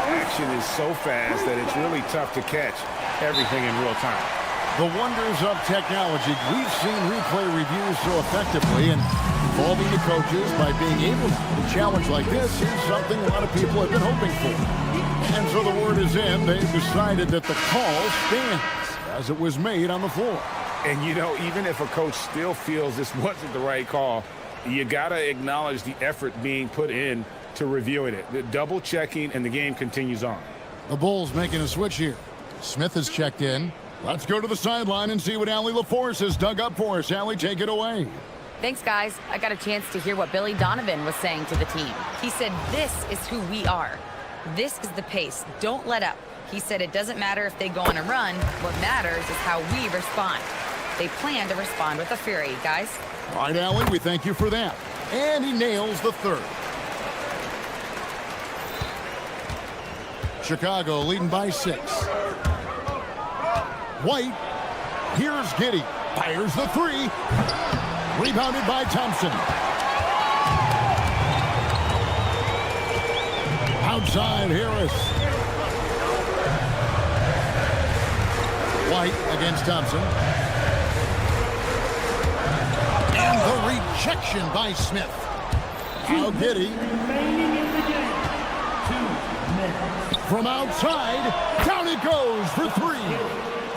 Action is so fast that it's really tough to catch everything in real time. The wonders of technology. We've seen replay reviews so effectively, and involving the coaches by being able to challenge like this is something a lot of people have been hoping for. And so the word is in. They've decided that the call stands as it was made on the floor. And, you know, even if a coach still feels this wasn't the right call, you got to acknowledge the effort being put in to reviewing it. The double checking, and the game continues on. The Bulls making a switch here. Smith has checked in. Let's go to the sideline and see what Allie LaForce has dug up for us. Allie, take it away. Thanks, guys. I got a chance to hear what Billy Donovan was saying to the team. He said, this is who we are. This is the pace. Don't let up. He said it doesn't matter if they go on a run. What matters is how we respond. They plan to respond with a fury, guys. All right, Allie, we thank you for that. And he nails the third. Chicago leading by 6. White, here's Giddey. Fires the 3. Rebounded by Thompson. Outside, Harris. White against Thompson. And the rejection by Smith. Now Giddey. Remaining in the game. 2 minutes. From outside, down it goes for 3.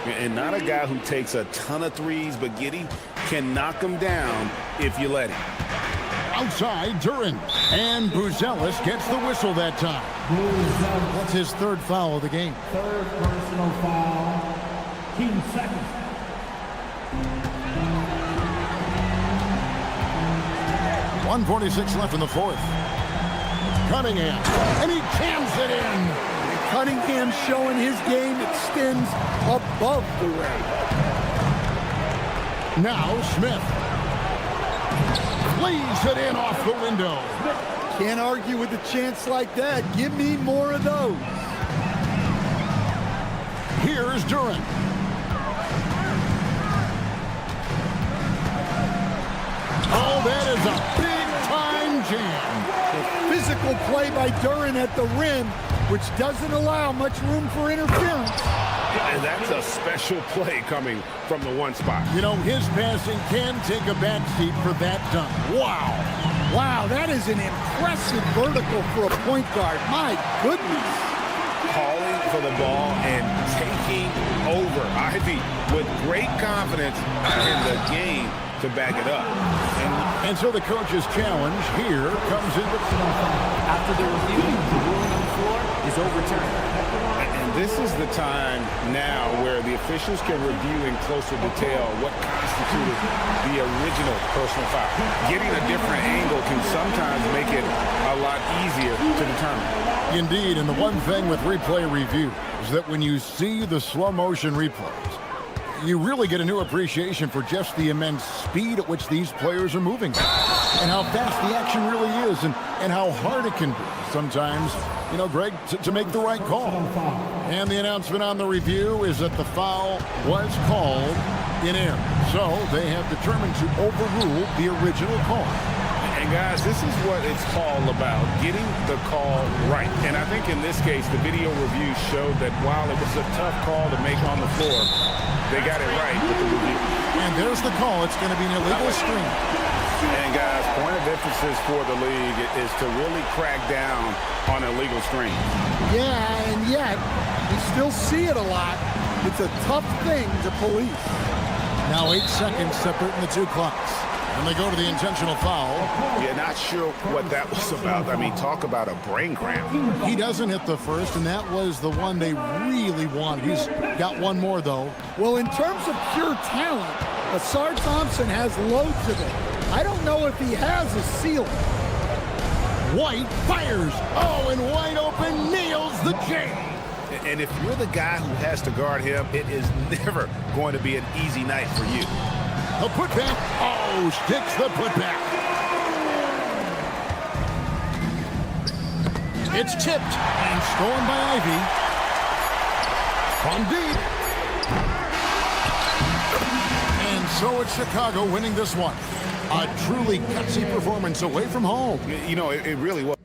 And not a guy who takes a ton of threes, but Giddey can knock them down if you let him. Outside, Duran. And Buzelis gets the whistle that time. That's his third foul of the game. Third personal foul. Team second. 1:46 left in the fourth. Cunningham. And he jams it in. Cunningham showing his game extends above the rim. Now Smith. Lays it in off the window. Can't argue with a chance like that. Give me more of those. Here's Duran. Oh, that is a big-time jam. The physical play by Duran at the rim, which doesn't allow much room for interference. And that's a special play coming from the one spot. You know, his passing can take a back seat for that dunk. Wow. Wow, that is an impressive vertical for a point guard. My goodness. Calling for the ball and taking over. Ivy with great confidence in the game to back it up. And so the coach's challenge here comes in. After the review, the ruling on the floor is overturned. And this is the time now where the officials can review in closer detail what constituted the original personal foul. Getting a different angle can sometimes make it a lot easier to determine. Indeed, and the one thing with replay review is that when you see the slow motion replays, you really get a new appreciation for just the immense speed at which these players are moving and how fast the action really is and how hard it can be sometimes, you know, Greg, to make the right call. And the announcement on the review is that the foul was called in error. So they have determined to overrule the original call. And guys, this is what it's all about, getting the call right. And I think in this case, the video review showed that while it was a tough call to make on the floor, they got it right with the review. And there's the call. It's going to be an illegal screen. And guys, point of emphasis for the league is to really crack down on illegal screens. Yeah, and yet we still see it a lot. It's a tough thing to police. Now 8 seconds separating the two clocks. And they go to the intentional foul. Yeah, not sure what that was about. I mean, talk about a brain cramp. He doesn't hit the first, and that was the one they really want. He's got one more, though. Well, in terms of pure talent, Asar Thompson has loads of it. I don't know if he has a ceiling. White fires. Oh, and wide open nails the J. And if you're the guy who has to guard him, it is never going to be an easy night for you. A putback. Oh, sticks the putback. It's tipped and stolen by Ivy. From deep. And so it's Chicago winning this one. A truly gutsy performance away from home. You know, it really was.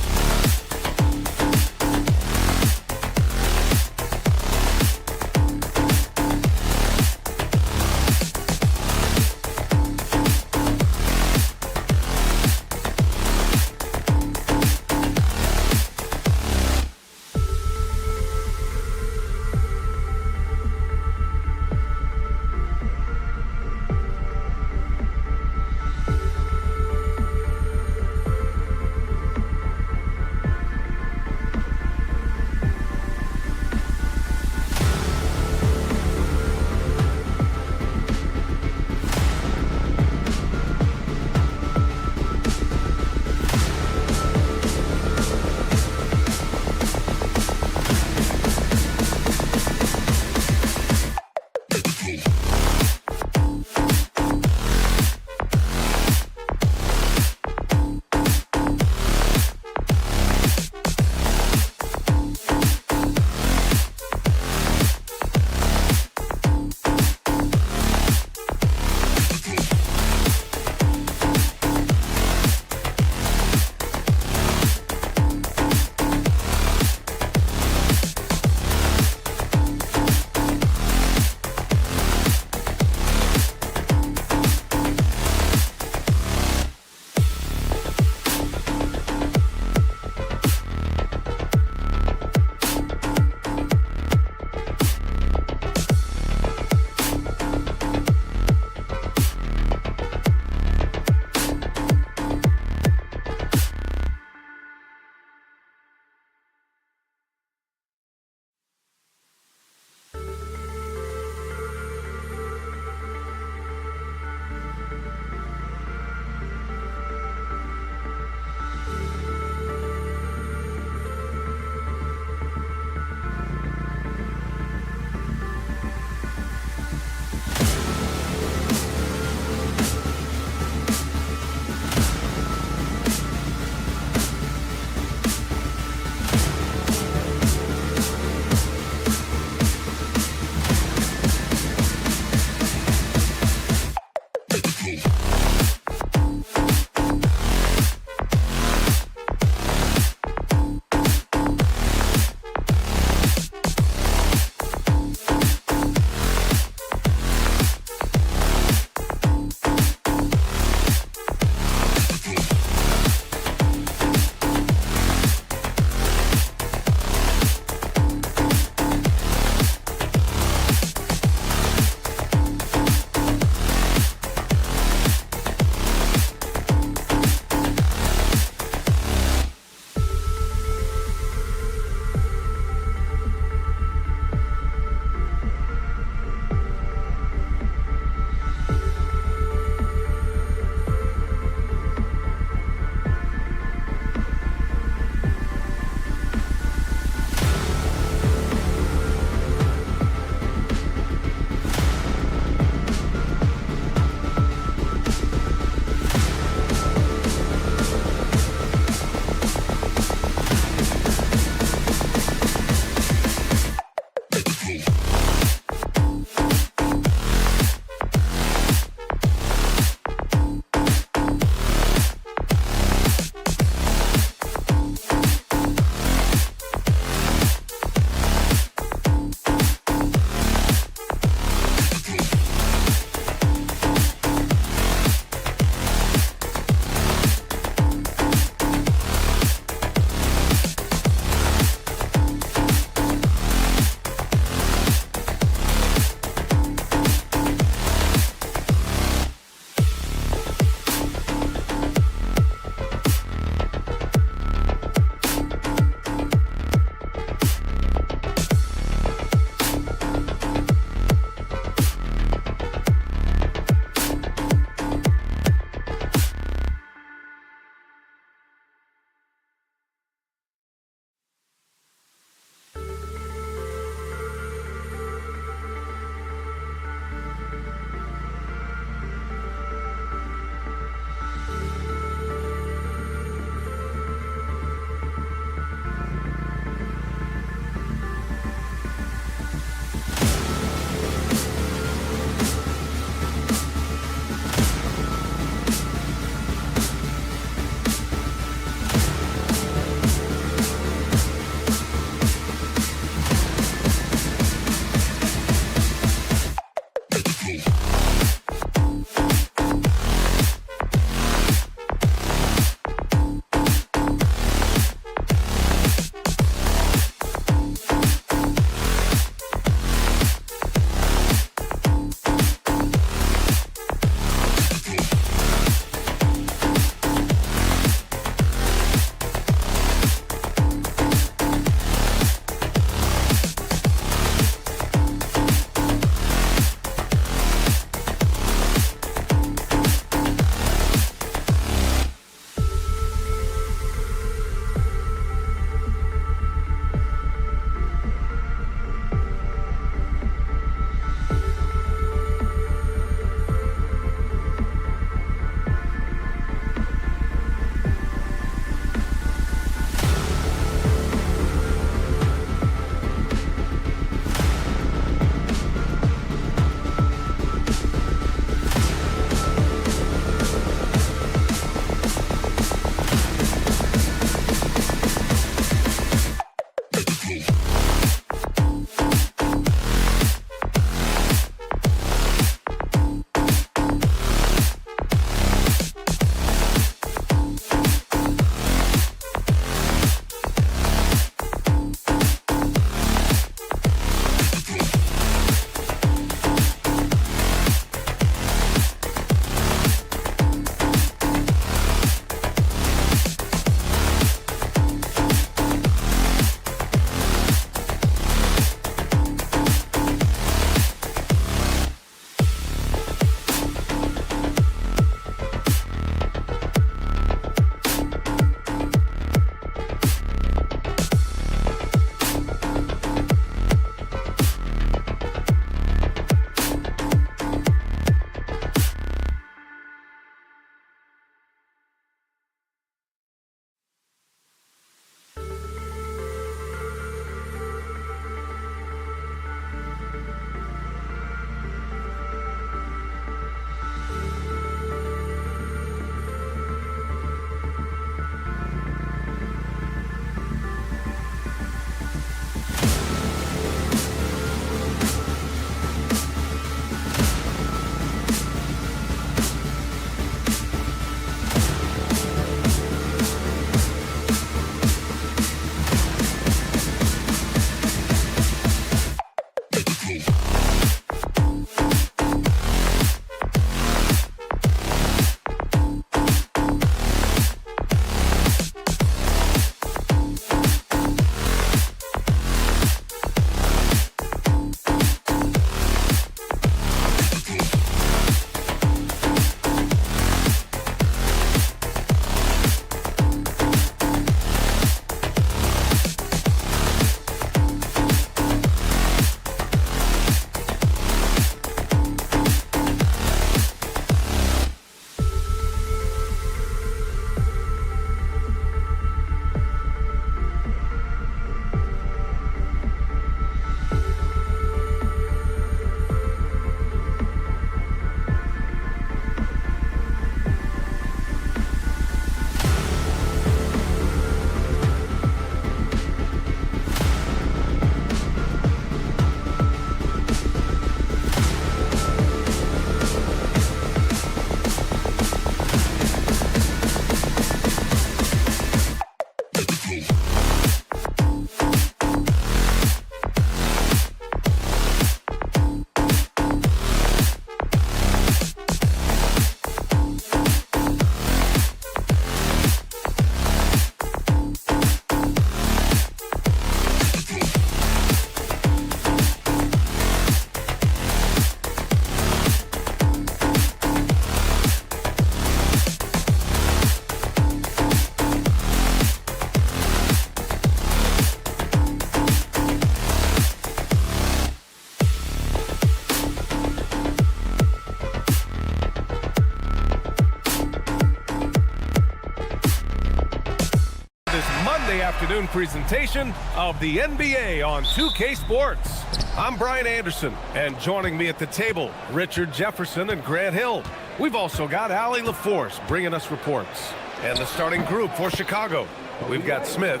afternoon presentation of the NBA on 2K Sports. I'm Brian Anderson, and joining me at the table, Richard Jefferson and Grant Hill. We've also got Allie LaForce bringing us reports. And the starting group for Chicago, we've got Smith,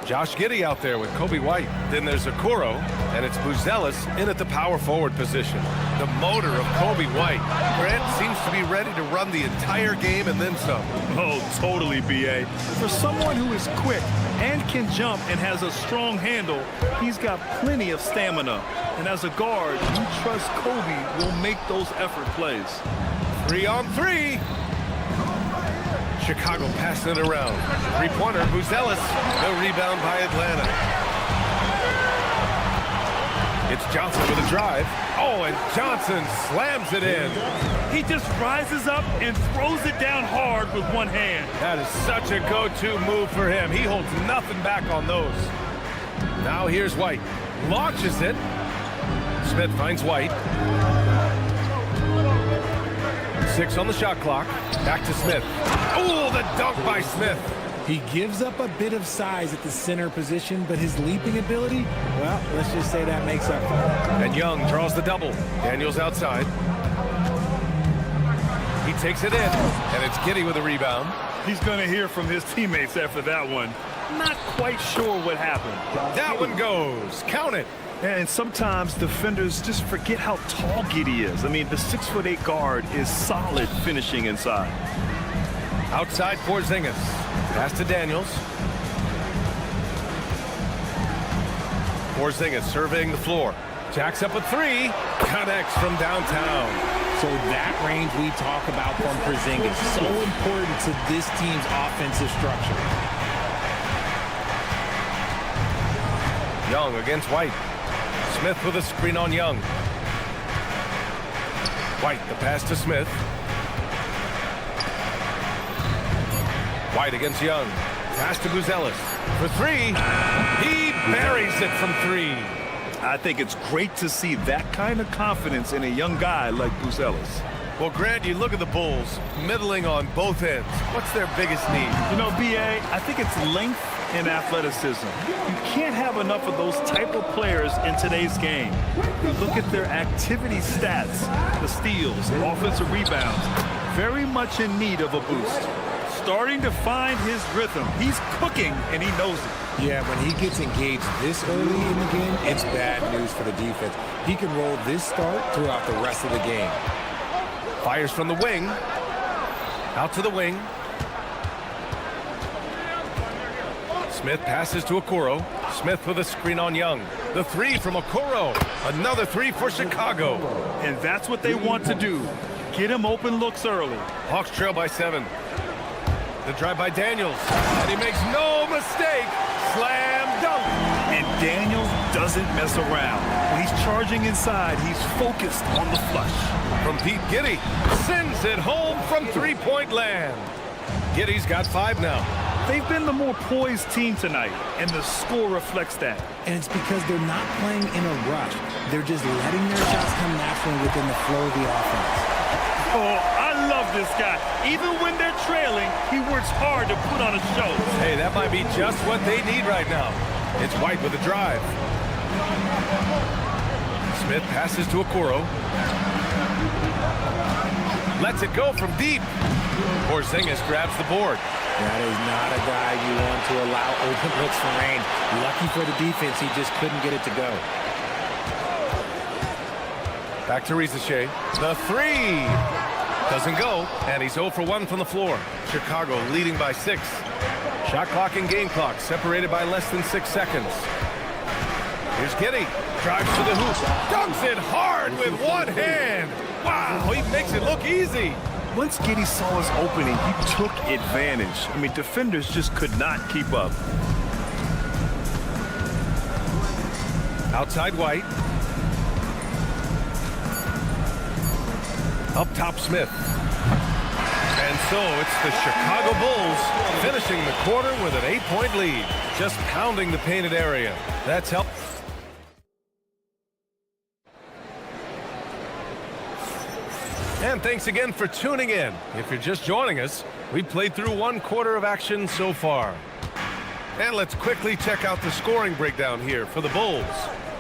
Josh Giddey out there with Kobe White. Then there's Okoro, and it's Buzelis in at the power forward position. The motor of Kobe White. Grant seems to be ready to run the entire game and then some. Oh, totally, B.A. For someone who is quick and can jump and has a strong handle, he's got plenty of stamina. And as a guard, you trust Kobe will make those effort plays. 3-on-3. Chicago passing it around. Three-pointer, Buzelis. No rebound by Atlanta. It's Johnson with a drive. Oh, and Johnson slams it in. He just rises up and throws it down hard with one hand. That is such a go-to move for him. He holds nothing back on those. Now here's White. Launches it. Smith finds White. 6 on the shot clock. Back to Smith. Oh, the dunk by Smith. He gives up a bit of size at the center position, but his leaping ability, well, let's just say that makes up for it. And Young draws the double. Daniels outside. He takes it in, and it's Giddey with a rebound. He's going to hear from his teammates after that one. Not quite sure what happened. That one goes. Count it. And sometimes defenders just forget how tall Giddey is. I mean, the 6'8" guard is solid finishing inside. Outside Porzingis. Pass to Daniels. Porzingis surveying the floor. Jacks up a three. Connects from downtown. So that range we talk about from Porzingis, so important to this team's offensive structure. Young against White. Smith with a screen on Young. White, the pass to Smith. White against Young. Pass to Buzelis. For three. He buries it from three. I think it's great to see that kind of confidence in a young guy like Buzelis. Well, Grant, you look at the Bulls, middling on both ends. What's their biggest need? You know, B.A., I think it's length and athleticism. You can't have enough of those type of players in today's game. You look at their activity stats, the steals, offensive rebounds, very much in need of a boost. Starting to find his rhythm. He's cooking, and he knows it. Yeah, when he gets engaged this early in the game, it's bad news for the defense. He can roll this start throughout the rest of the game. Fires from the wing. Out to the wing. Smith passes to Okoro. Smith with a screen on Young. The three from Okoro. Another three for Chicago. And that's what they want to do. Get him open looks early. Hawks trail by 7. The drive by Daniels. And he makes no mistake. Slam dunk. And Daniels doesn't mess around. When he's charging inside, he's focused on the flush. From Pete Giddey. Sends it home from three-point land. Giddey's got 5 now. They've been the more poised team tonight, and the score reflects that. And it's because they're not playing in a rush. They're just letting their shots come naturally within the flow of the offense. Oh, I love this guy. Even when they're trailing, he works hard to put on a show. Hey, that might be just what they need right now. It's White with a drive. Smith passes to Okoro. Lets it go from deep. Porzingis grabs the board. That is not a guy you want to allow open looks from range. Lucky for the defense, he just couldn't get it to go. Back to Rizachet. The three. Doesn't go, and he's 0 for 1 from the floor. Chicago leading by 6. Shot clock and game clock separated by less than 6 seconds. Here's Giddey. Drives to the hoop. Dunks it hard with one hand. Wow, he makes it look easy. Once Giddey saw his opening, he took advantage. I mean, defenders just could not keep up. Outside White. Up top Smith. And so it's the Chicago Bulls finishing the quarter with an 8-point lead. Just pounding the painted area. That's helped. And thanks again for tuning in. If you're just joining us, we played through 1 quarter of action so far. And let's quickly check out the scoring breakdown here for the Bulls.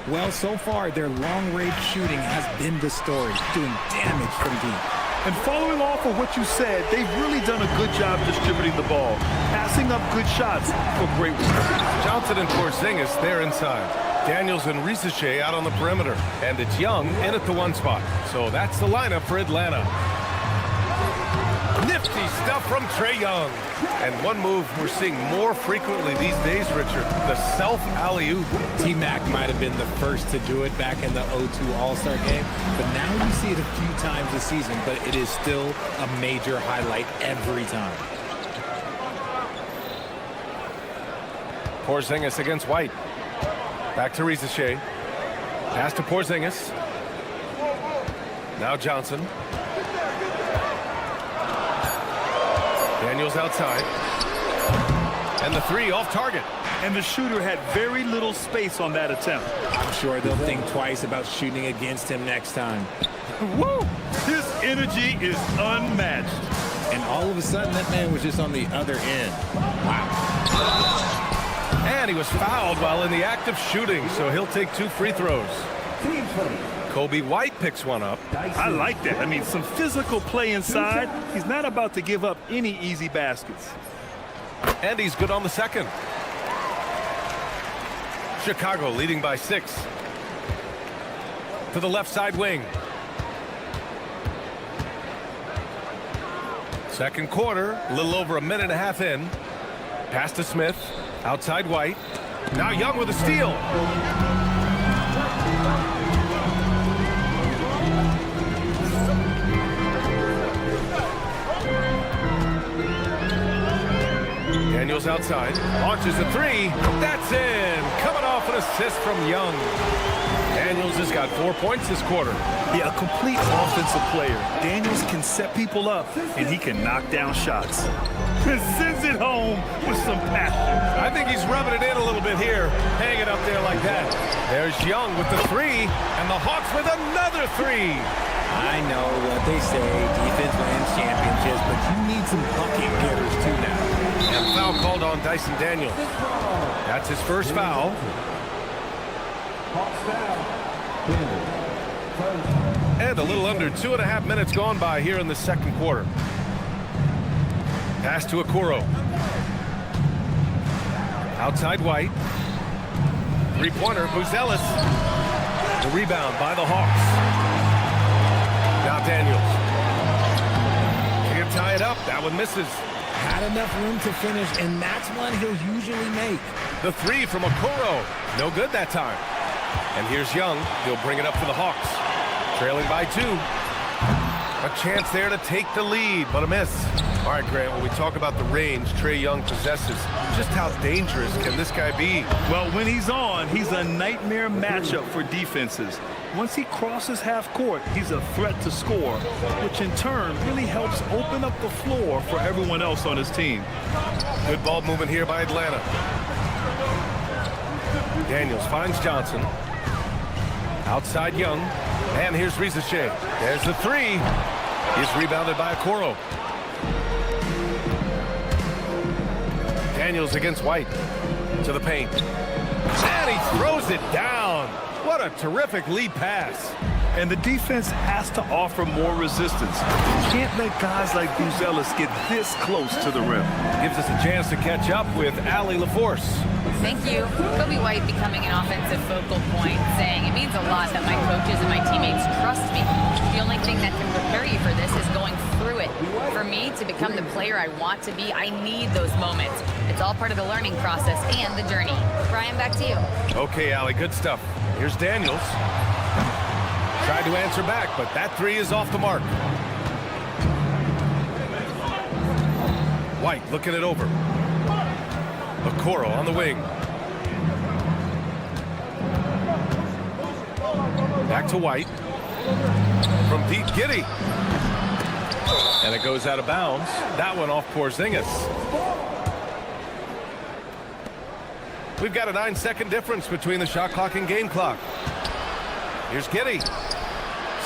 Well, so far, their long-range shooting has been the story, doing damage from deep. And following off of what you said, they've really done a good job distributing the ball, passing up good shots for great ones. Johnson and Porzingis, they're inside. Daniels and Risache out on the perimeter. And it's Young in at the 1 spot. So that's the lineup for Atlanta. Nifty stuff from Trae Young. And one move we're seeing more frequently these days, Richard, the self-alley-oop. T-Mac might have been the first to do it back in the 0-2 All-Star game, but now you see it a few times this season, but it is still a major highlight every time. Porzingis against White. Back to Risache. Pass to Porzingis. Now Johnson. Daniels outside. And the 3 off target. And the shooter had very little space on that attempt. I'm sure they'll think twice about shooting against him next time. Woo! His energy is unmatched. And all of a sudden, that man was just on the other end. Wow. And he was fouled while in the act of shooting, so he'll take 2 free throws. Kobe White picks one up. I like that. I mean, some physical play inside. He's not about to give up any easy baskets. And he's good on the second. Chicago leading by 6. To the left side wing. Second quarter, a little over a minute and a half in. Pass to Smith. Outside White. Now Young with a steal. Daniels outside. Launches a 3. That's in. Coming off an assist from Young. Daniels has got 4 points this quarter. Yeah, a complete offensive player. Daniels can set people up, and he can knock down shots. Sends it home with some passion. I think he's rubbing it in a little bit here. Hang it up there like that. There's Young with the 3, and the Hawks with another 3. I know what they say, defense wins championships, but you need some bucket getters too now. And foul called on Dyson Daniels. That's his first foul. And a little under 2.5 minutes gone by here in the second quarter. Pass to Okoro. Outside White. 3-pointer, Buzelis. The rebound by the Hawks. Now Daniels. Can't tie it up. That one misses. Had enough room to finish, and that's one he'll usually make. The 3 from Okoro. No good that time. And here's Young. He'll bring it up for the Hawks. Trailing by 2. A chance there to take the lead, but a miss. All right, Grant, when we talk about the range Trae Young possesses, just how dangerous can this guy be? Well, when he's on, he's a nightmare matchup for defenses. Once he crosses half court, he's a threat to score, which in turn really helps open up the floor for everyone else on his team. Good ball movement here by Atlanta. Daniels finds Johnson. Outside Young. And here's Risache. There's the 3. He's rebounded by Okoro. Daniels against White. To the paint. And he throws it down. What a terrific lead pass. And the defense has to offer more resistance. You can't let guys like Buzelis get this close to the rim. Gives us a chance to catch up with Allie LaForce. Thank you. Kobe White becoming an offensive focal point, saying it means a lot that my coaches and my teammates trust me. The only thing that can prepare you for this is going through it. For me to become the player I want to be, I need those moments. It's all part of the learning process and the journey. Brian, back to you. Okay, Allie, good stuff. Here's Daniels. Tried to answer back, but that 3 is off the mark. White looking it over. Okoro on the wing. Back to White. From deep, Giddey. And it goes out of bounds. That one off Porzingis. We've got a 9-second difference between the shot clock and game clock. Here's Giddey.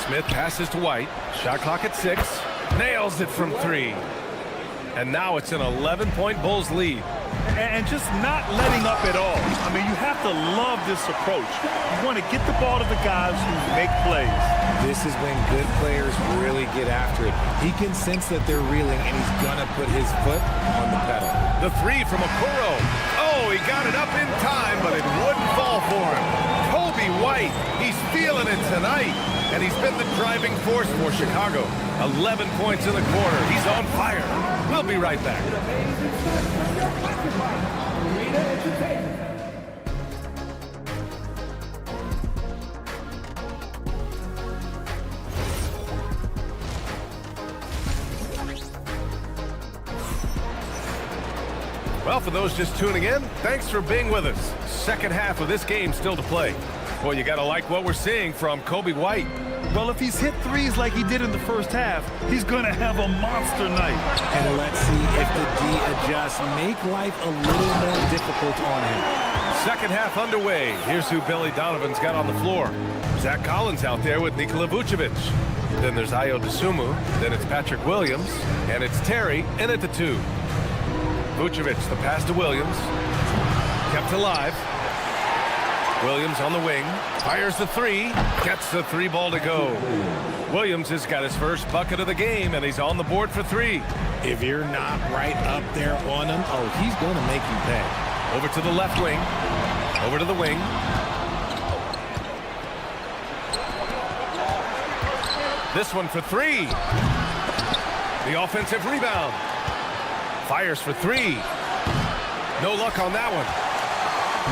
Smith passes to White. Shot clock at 6. Nails it from 3. And now it's an 11-point Bulls lead. and just not letting up at all. I mean, you have to love this approach. You want to get the ball to the guys who make plays. This is when good players really get after it. He can sense that they're reeling, and he's going to put his foot on the pedal. The three from Okoro. Oh, he got it up in time, but it wouldn't fall for him. Kobe White, he's feeling it tonight, and he's been the driving force for Chicago. 11 points in the quarter. He's on fire. We'll be right back. Well, for those just tuning in, thanks for being with us. Second half of this game still to play. Boy, you gotta like what we're seeing from Kobe White. Well, if he's hit threes like he did in the first half, he's going to have a monster night. And let's see if the D adjusts, make life a little more difficult on him. Second half underway. Here's who Billy Donovan's got on the floor. Zach Collins out there with Nikola Vucevic. Then there's Ayo Dosunmu. Then it's Patrick Williams. And it's Terry in at the 2. Vucevic, the pass to Williams. Kept alive. Williams on the wing. Fires the 3. Gets the 3 ball to go. Williams has got his first bucket of the game, and he's on the board for 3. If you're not right up there on him, oh, he's going to make you pay. Over to the left wing. Over to the wing. This one for 3. The offensive rebound. Fires for 3. No luck on that one.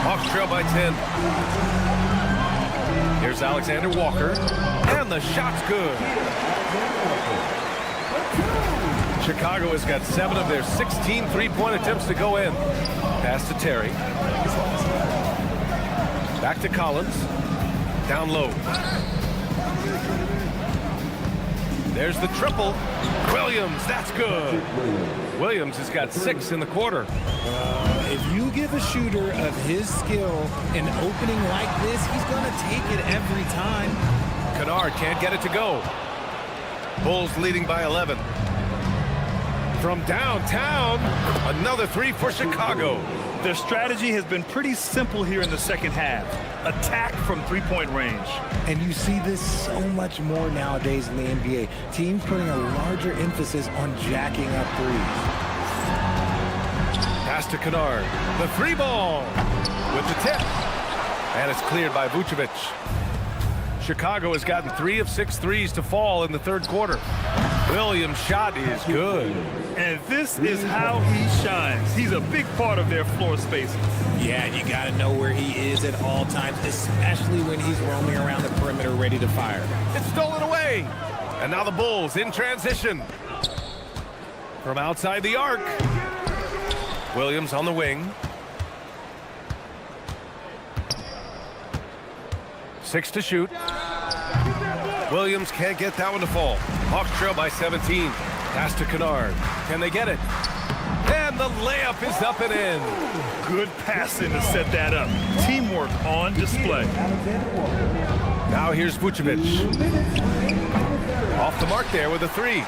Hawks trail by 10. Here's Alexander Walker. And the shot's good. Chicago has got 7 of their 16 three-point attempts to go in. Pass to Terry. Back to Collins. Down low. There's the triple. Williams, that's good. Williams has got 6 in the quarter. If you give a shooter of his skill an opening like this, he's going to take it every time. Kennard can't get it to go. Bulls leading by 11. From downtown, another 3 for Chicago. Their strategy has been pretty simple here in the second half. Attack from three-point range. And you see this so much more nowadays in the NBA. Teams putting a larger emphasis on jacking up threes. Pass to Kennard. The 3 ball with the tip. And it's cleared by Vucevic. Chicago has gotten 3 of 6 threes to fall in the third quarter. Williams' shot is good. And this is how he shines. He's a big part of their floor spaces. Yeah, you got to know where he is at all times, especially when he's roaming around the perimeter ready to fire. It's stolen away. And now the Bulls in transition. From outside the arc. Williams on the wing. 6 to shoot. Williams can't get that one to fall. Hawks trail by 17. Pass to Kennard. Can they get it? And the layup is up and in. Good passing to set that up. Teamwork on display. Now here's Vucevic. Off the mark there with a 3.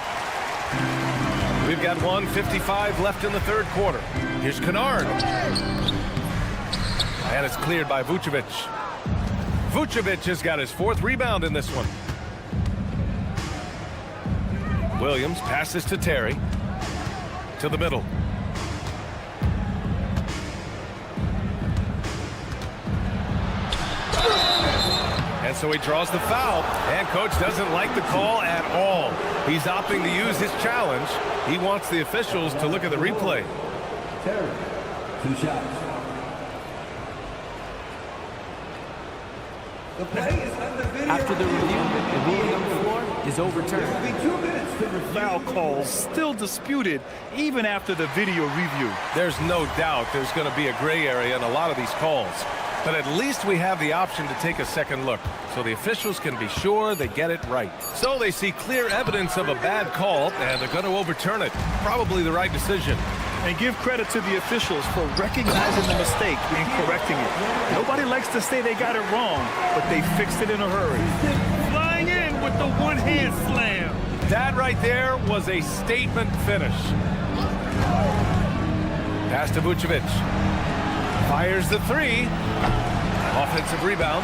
We've got 1:55 left in the third quarter. Here's Kennard. And it's cleared by Vucevic. Vucevic has got his 4th rebound in this one. Williams passes to Terry. To the middle. And so he draws the foul. And coach doesn't like the call at all. He's opting to use his challenge. He wants the officials to look at the replay. Terry, 2 shots. The play is under video. After the review, the ruling on the floor is overturned. Foul calls still disputed even after the video review. There's no doubt there's going to be a gray area in a lot of these calls. But at least we have the option to take a second look, so the officials can be sure they get it right. So they see clear evidence of a bad call, and they're going to overturn it. Probably the right decision. And give credit to the officials for recognizing the mistake and correcting it. Nobody likes to say they got it wrong, but they fixed it in a hurry. Flying in with the one-hand slam. That right there was a statement finish. Pass to Vucevic. Fires the three. Offensive rebound.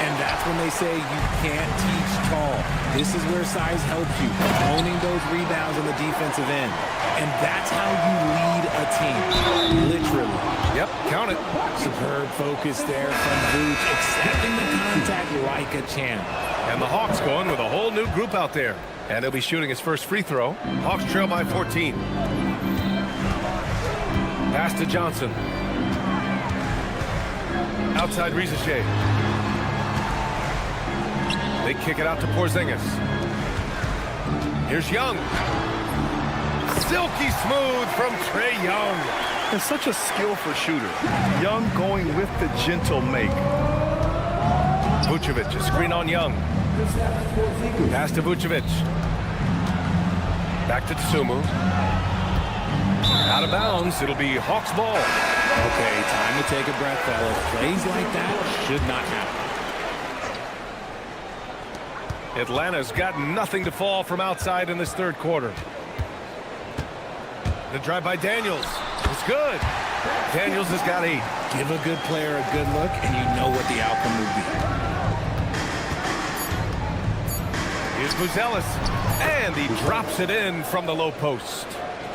And that's when they say you can't teach tall. This is where size helps you, owning those rebounds on the defensive end. And that's how you lead a team, literally. Yep, count it. Superb focus there from Vooch, accepting the contact like a champ. And the Hawks going with a whole new group out there. And he'll be shooting his first free throw. Hawks trail by 14. Pass to Johnson. Outside Rizachet. They kick it out to Porzingis. Here's Young. Silky smooth from Trae Young. It's such a skillful shooter. Young going with the gentle make. Vucevic, a screen on Young. Pass to Vucevic. Back to Tsumu. Out of bounds. It'll be Hawks ball. Okay, time to take a breath, fellas. Plays like that should not happen. Atlanta's got nothing to fall from outside in this third quarter. The drive by Daniels. It's good. Daniels has got 8. Give a good player a good look, and you know what the outcome will be. Here's Buzelis. And he drops it in from the low post.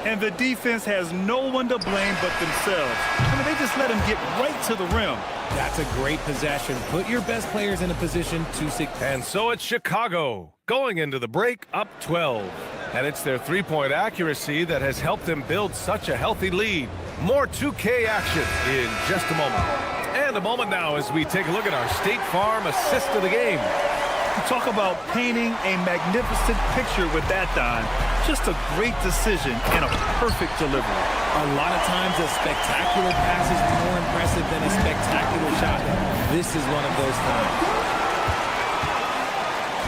And the defense has no one to blame but themselves. I mean, they just let him get right to the rim. That's a great possession. Put your best players in a position to succeed. And so it's Chicago going into the break up 12. And it's their three-point accuracy that has helped them build such a healthy lead. More 2K action in just a moment. And a moment now as we take a look at our State Farm assist of the game. Talk about painting a magnificent picture with that, Don. Just a great decision and a perfect delivery. A lot of times a spectacular pass is more impressive than a spectacular shot. This is one of those times.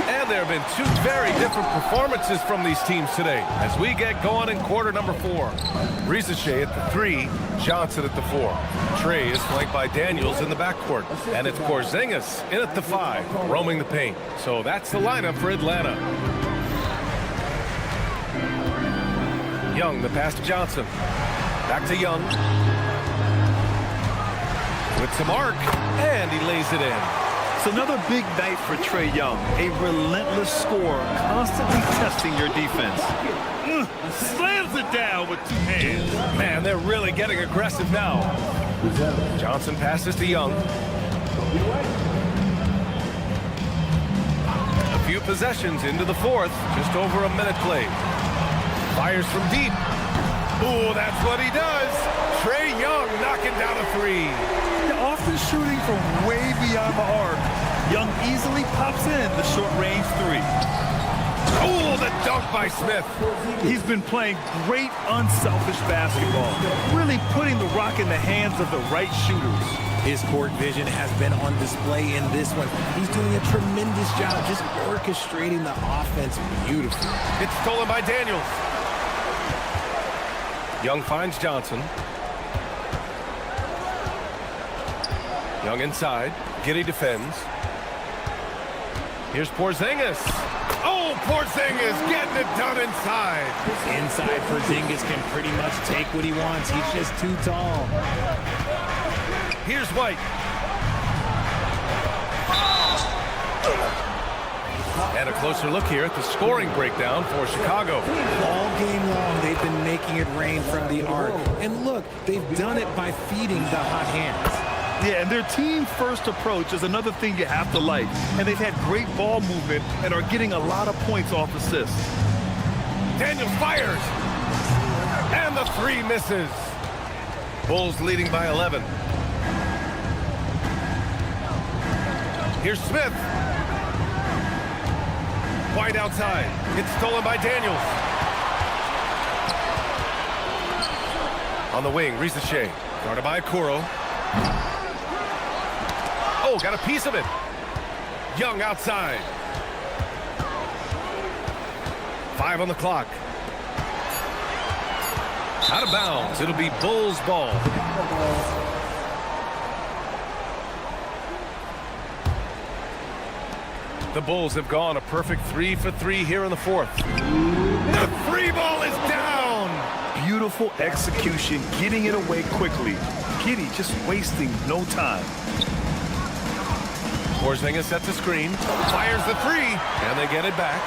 And there have been 2 very different performances from these teams today as we get going in quarter number 4. Rizachet at the 3, Johnson at the 4. Trae is flanked by Daniels in the backcourt. And it's Porzingis in at the 5, roaming the paint. So that's the lineup for Atlanta. Young, the pass to Johnson. Back to Young. With some arc, and he lays it in. It's another big night for Trae Young. A relentless scorer, constantly testing your defense. Slams it down with 2 hands. Man, they're really getting aggressive now. Johnson passes to Young. A few possessions into the 4th, just over a minute played. Fires from deep. Ooh, that's what he does. Trae Young knocking down a 3. Often shooting from way beyond the arc. Young easily pops in the short-range 3. Oh, the dunk by Smith. He's been playing great, unselfish basketball, really putting the rock in the hands of the right shooters. His court vision has been on display in this one. He's doing a tremendous job just orchestrating the offense beautifully. It's stolen by Daniels. Young finds Johnson. Young inside. Giddey defends. Here's Porzingis. Oh, Porzingis getting it done inside. Inside, Porzingis can pretty much take what he wants. He's just too tall. Here's White. And a closer look here at the scoring breakdown for Chicago. All game long, they've been making it rain from the arc. And look, they've done it by feeding the hot hands. Yeah, and their team-first approach is another thing you have to like. And they've had great ball movement and are getting a lot of points off assists. Daniels fires. And the 3 misses. Bulls leading by 11. Here's Smith. White outside. It's stolen by Daniels. On the wing, Rizachet. Guarded by Okoro. Oh, got a piece of it. Young outside. 5 on the clock. Out of bounds. It'll be Bulls ball. The Bulls have gone a perfect 3 for 3 here in the 4th. The 3 ball is down. Beautiful beautiful execution, getting it away quickly. Giddy just wasting no time. Porzingis sets a screen, fires the three, and they get it back.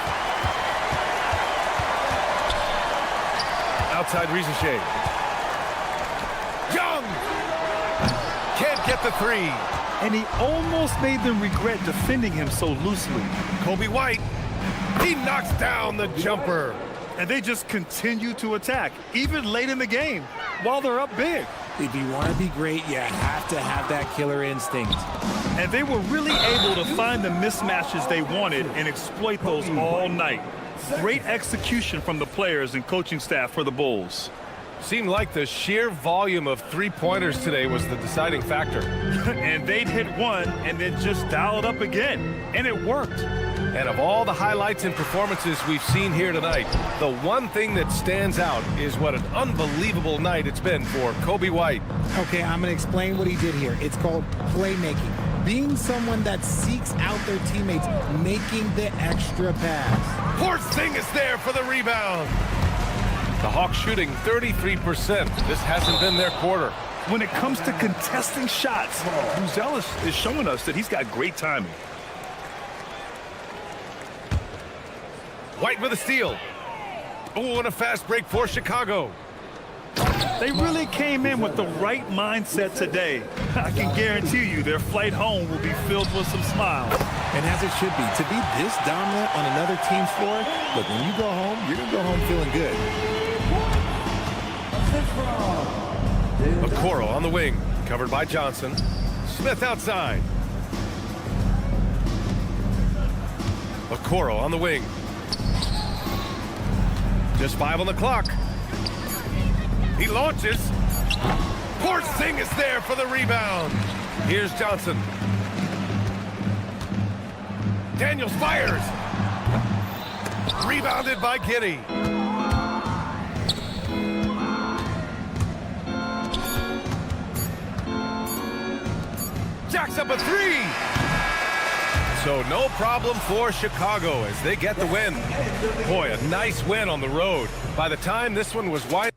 Outside Rizachet. Young! Can't get the three. And he almost made them regret defending him so loosely. Kobe White, he knocks down the jumper. And they just continue to attack, even late in the game, while they're up big. If you want to be great, you have to have that killer instinct. And they were really able to find the mismatches they wanted and exploit those all night. Great execution from the players and coaching staff for the Bulls. Seemed like the sheer volume of three-pointers today was the deciding factor. And they'd hit one and then just dial it up again. And it worked. And of all the highlights and performances we've seen here tonight, the one thing that stands out is what an unbelievable night it's been for Kobe White. Okay, I'm going to explain what he did here. It's called playmaking. Being someone that seeks out their teammates, making the extra pass. Porzingis there for the rebound. The Hawks shooting 33%. This hasn't been their quarter. When it comes to contesting shots, Buzelis is showing us that he's got great timing. White with a steal. Oh, and a fast break for Chicago. They really came in with the right mindset today. I can guarantee you their flight home will be filled with some smiles. And as it should be, to be this dominant on another team's floor, look, when you go home, you're going to go home feeling good. Okoro on the wing, covered by Johnson. Smith outside. Okoro on the wing. Just 5 on the clock. He launches. Porzingis there for the rebound. Here's Johnson. Daniels fires. Rebounded by Giddy. Jacks up a three. So no problem for Chicago as they get the win. Boy, a nice win on the road. By the time this one was wide.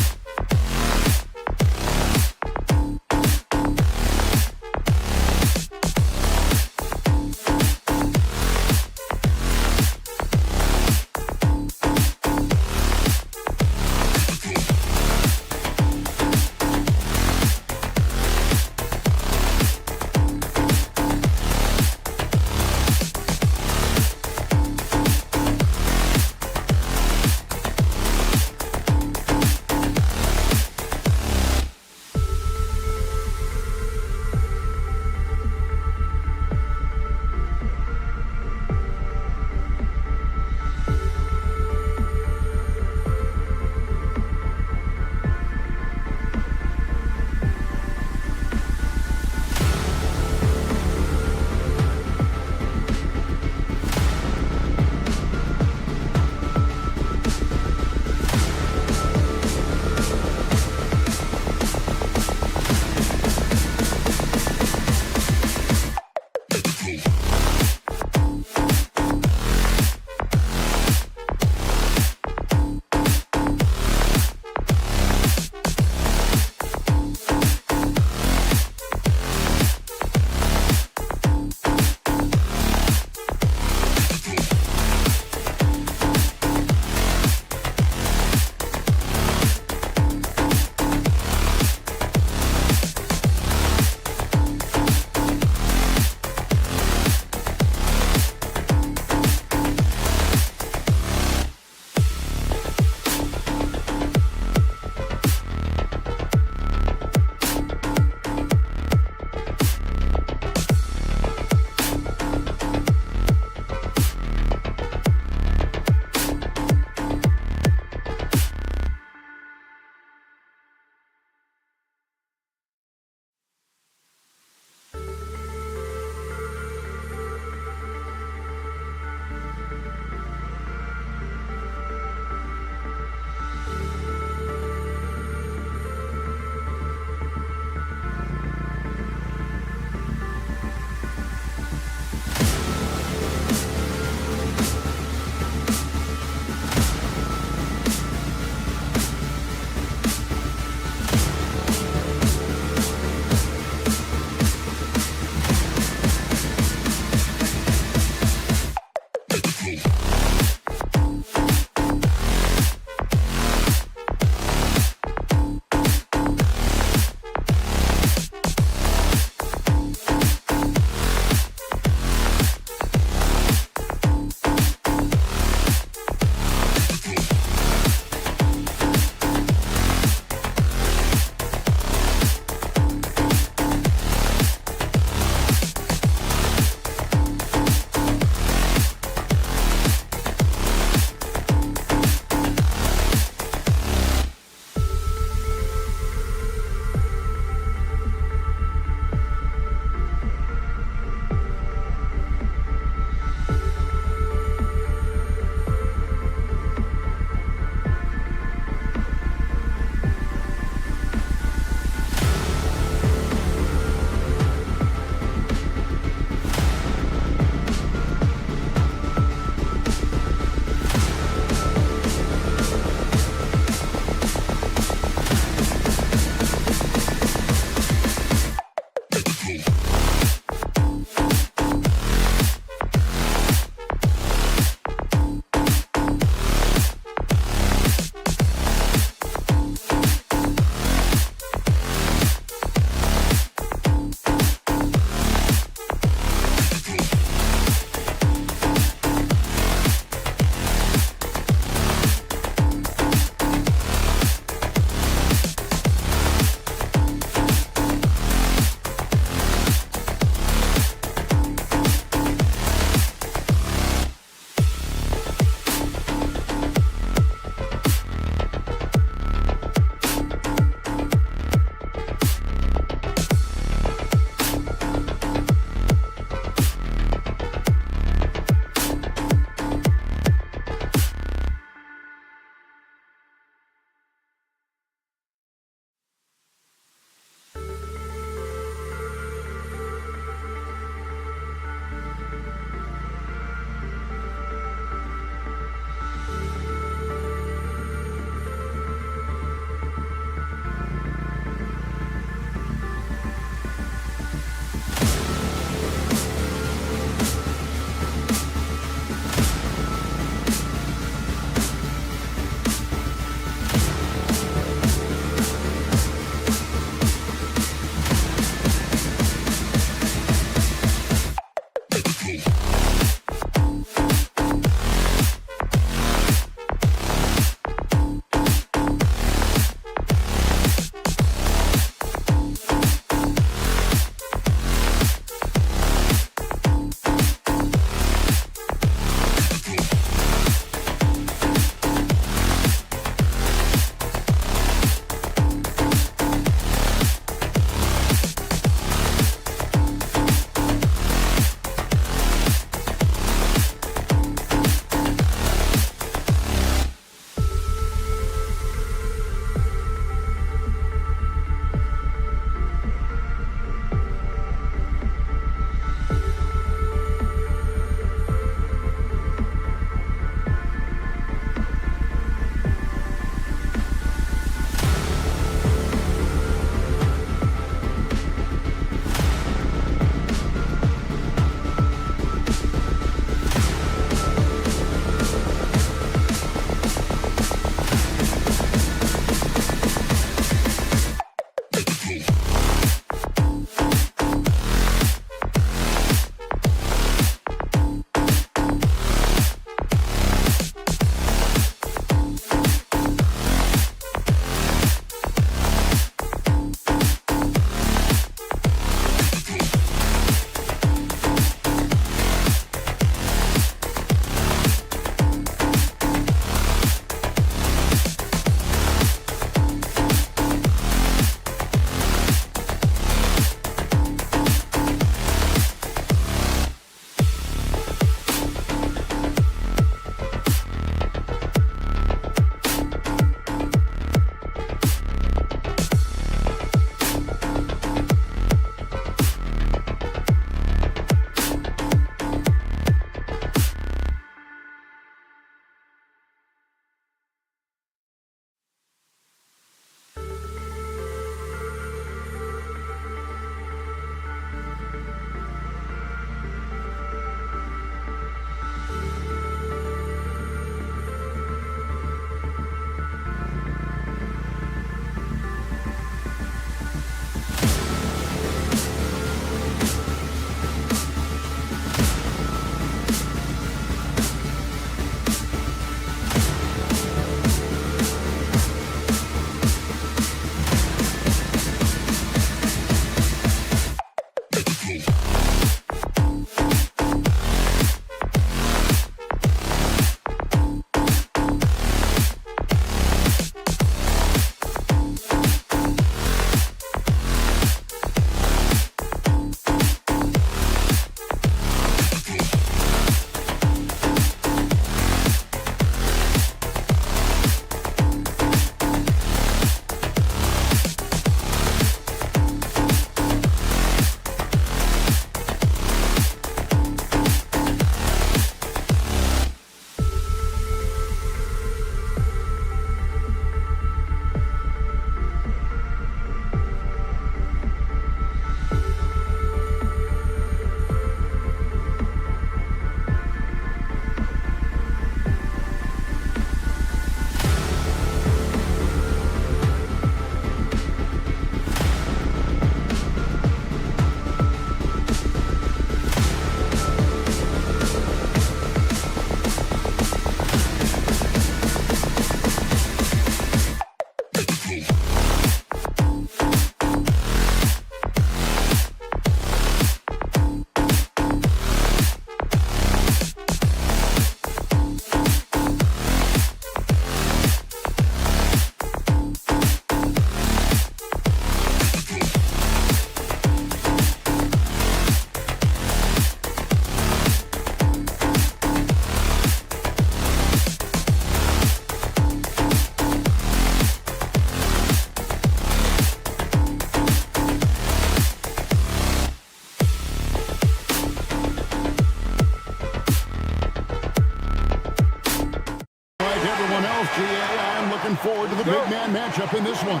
Everyone looking forward to the big man matchup in this one.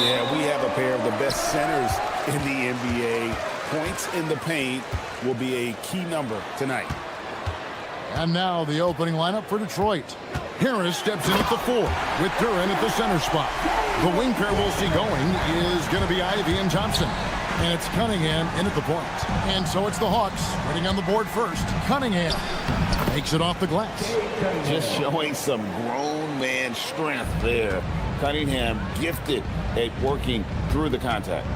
Yeah, we have a pair of the best centers in the NBA. Points in the paint will be a key number tonight. And now the opening lineup for Detroit. Harris steps in at the 4 with Duran at the center spot. The wing pair we'll see going is going to be Ivy and Thompson. And it's Cunningham in at the point. And so it's the Hawks waiting on the board first. Cunningham makes it off the glass. Just showing some grown man strength there. Cunningham gifted at working through the contact.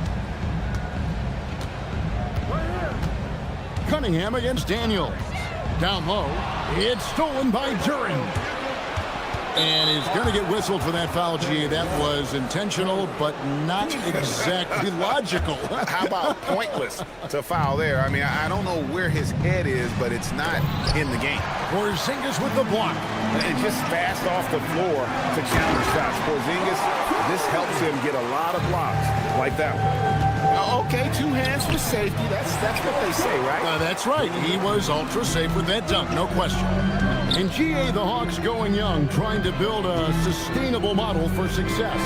Cunningham against Daniels. Down low, it's stolen by Duran. And he's going to get whistled for that foul, G. That was intentional, but not exactly logical. How about pointless to foul there? I mean, I don't know where his head is, but it's not in the game. Porzingis with the block. And just fast off the floor to counter shots. Porzingis, this helps him get a lot of blocks like that one. Okay, 2 hands for safety. That's what they say, right? That's right. He was ultra safe with that dunk, no question. In GA, the Hawks going young, trying to build a sustainable model for success.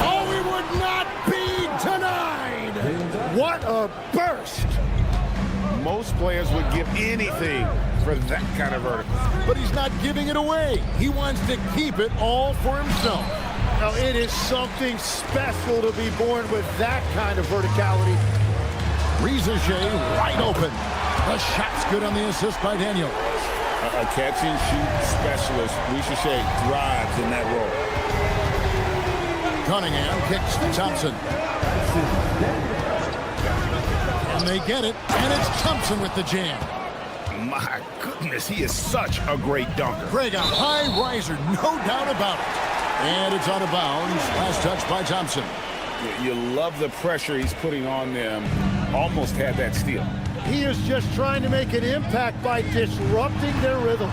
Oh, he would not be denied! What a burst! Most players would give anything for that kind of vertical. But he's not giving it away. He wants to keep it all for himself. Now, it is something special to be born with that kind of verticality. Rizachet wide open. The shot's good on the assist by Daniel. A catch-and-shoot specialist. Rizachet thrives in that role. Cunningham kicks to Thompson. And they get it, and it's Thompson with the jam. My goodness, he is such a great dunker. Craig, a high riser, no doubt about it. And it's out of bounds. Last touch by Thompson. You love the pressure he's putting on them. Almost had that steal. He is just trying to make an impact by disrupting their rhythm.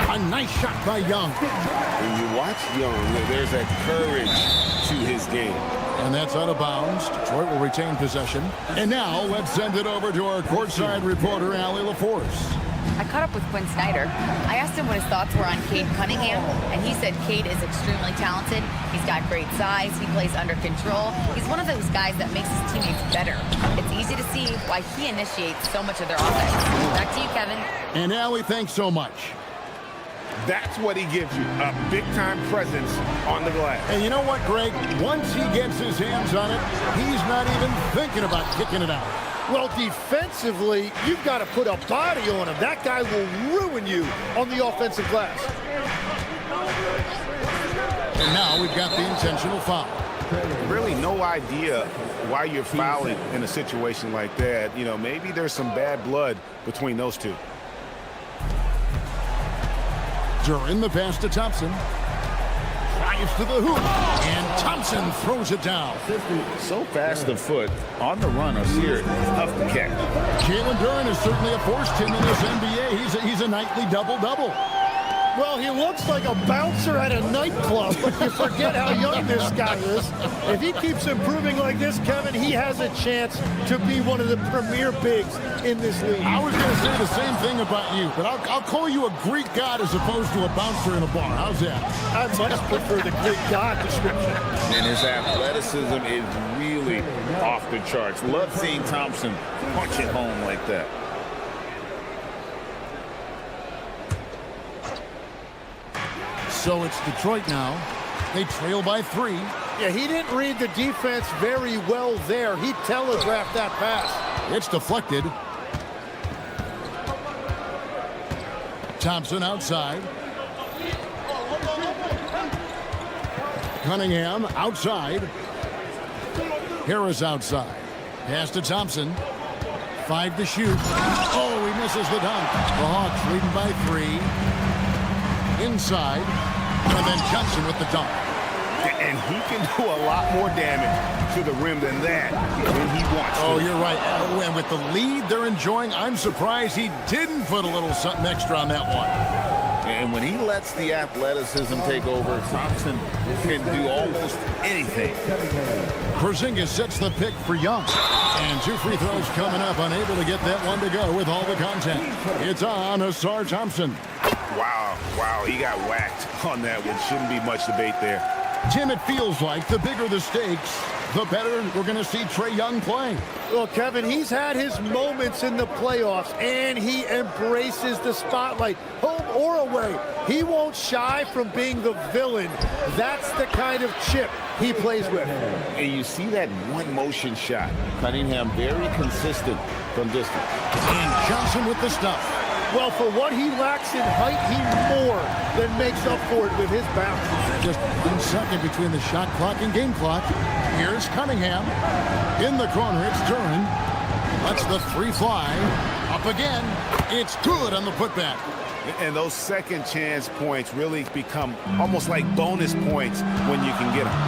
A nice shot by Young. When you watch Young, there's that courage to his game. And that's out of bounds. Detroit will retain possession. And now let's send it over to our courtside reporter, Allie LaForce. I caught up with Quinn Snyder. I asked him what his thoughts were on Cade Cunningham, and he said Cade is extremely talented. He's got great size. He plays under control. He's one of those guys that makes his teammates better. It's easy to see why he initiates so much of their offense. Back to you, Kevin. And Allie, thanks so much. That's what he gives you, a big-time presence on the glass. And you know what, Greg? Once he gets his hands on it, he's not even thinking about kicking it out. Well, defensively, you've got to put a body on him. That guy will ruin you on the offensive glass. And now we've got the intentional foul. Really no idea why you're fouling in a situation like that. You know, maybe there's some bad blood between those two. Duran the pass to Thompson. Drives to the hoop. And Thompson throws it down. So fast of foot on the run of here. Tough to catch. Jalen Duran is certainly a force team in this NBA. He's a nightly double-double. Well, he looks like a bouncer at a nightclub, but you forget how young this guy is. If he keeps improving like this, Kevin, he has a chance to be one of the premier bigs in this league. I was going to say the same thing about you, but I'll call you a Greek god as opposed to a bouncer in a bar. How's that? I much prefer the Greek god description. And his athleticism is really off the charts. Love seeing Thompson punch it home like that. So it's Detroit now. They trail by 3. Yeah, he didn't read the defense very well there. He telegraphed that pass. It's deflected. Thompson outside. Cunningham outside. Harris outside. Pass to Thompson. 5 to shoot. Oh, he misses the dunk. The Hawks leading by 3. Inside. And then Johnson with the dunk. And he can do a lot more damage to the rim than that when he wants to. Oh, you're right. And with the lead they're enjoying, I'm surprised he didn't put a little something extra on that one. And when he lets the athleticism take over, Thompson can do almost anything. Porzingis sets the pick for Young. And 2 free throws coming up, unable to get that one to go with all the contact. It's on Asar Thompson. Wow, he got whacked on that one. Shouldn't be much debate there. Tim, it feels like the bigger the stakes, the better we're going to see Trae Young play. Well, Kevin, he's had his moments in the playoffs, and he embraces the spotlight, home or away. He won't shy from being the villain. That's the kind of chip he plays with. And you see that one motion shot. Cunningham very consistent from distance. And Johnson with the stuff. Well, for what he lacks in height, he more than makes up for it with his bounce. Just 1 second between the shot clock and game clock. Here's Cunningham. In the corner, it's Duran. Lets the three fly. Up again. It's good on the putback. And those second chance points really become almost like bonus points when you can get them.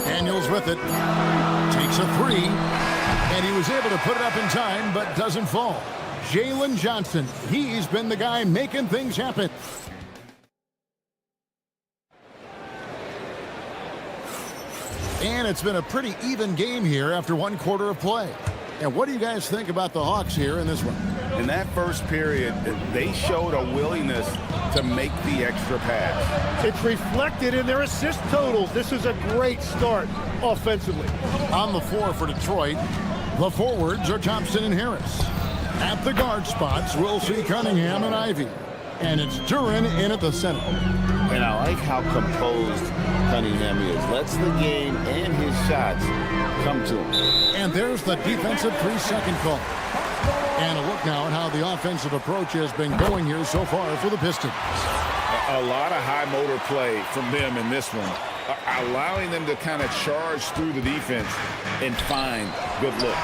Daniels with it. Takes a three. And he was able to put it up in time, but doesn't fall. Jalen Johnson, he's been the guy making things happen. And it's been a pretty even game here after 1 quarter of play. And what do you guys think about the Hawks here in this one? In that first period, they showed a willingness to make the extra pass. It's reflected in their assist totals. This is a great start offensively. On the floor for Detroit, the forwards are Thompson and Harris. At the guard spots, we'll see Cunningham and Ivy. And it's Duran in at the center. And I like how composed Cunningham is. Lets the game and his shots come to him. And there's the defensive 3-second call. And a look now at how the offensive approach has been going here so far for the Pistons. A lot of high motor play from them in this one, allowing them to kind of charge through the defense and find good looks.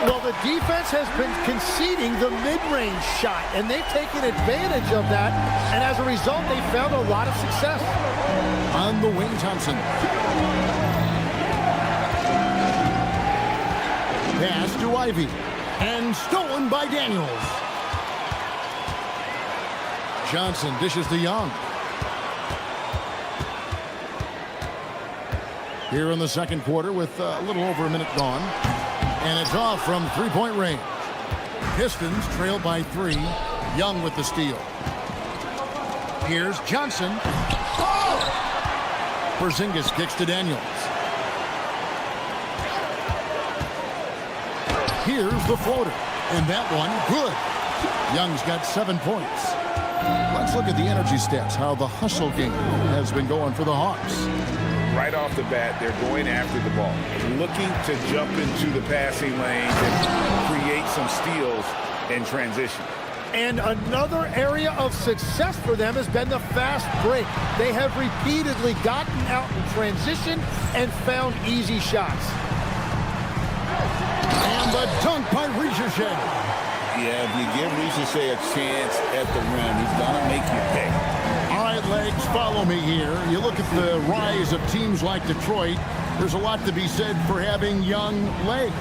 Well, the defense has been conceding the mid-range shot, and they've taken advantage of that, and as a result, they found a lot of success. On the wing, Thompson. Pass to Ivy. And stolen by Daniels. Johnson dishes to Young. Here in the second quarter with a little over a minute gone. And it's off from three-point range. Pistons trail by 3. Young with the steal. Here's Johnson. Porzingis kicks to Daniels. Here's the floater. And that one, good. Young's got 7 points. Let's look at the energy stats, how the hustle game has been going for the Hawks. Right off the bat, they're going after the ball, looking to jump into the passing lanes and create some steals in transition. And another area of success for them has been the fast break. They have repeatedly gotten out in transition and found easy shots. And the dunk by Ricochet. Yeah, if you give Ricochet a chance at the rim, he's going to make you pay. All right, legs, follow me here. You look at the rise of teams like Detroit. There's a lot to be said for having young legs.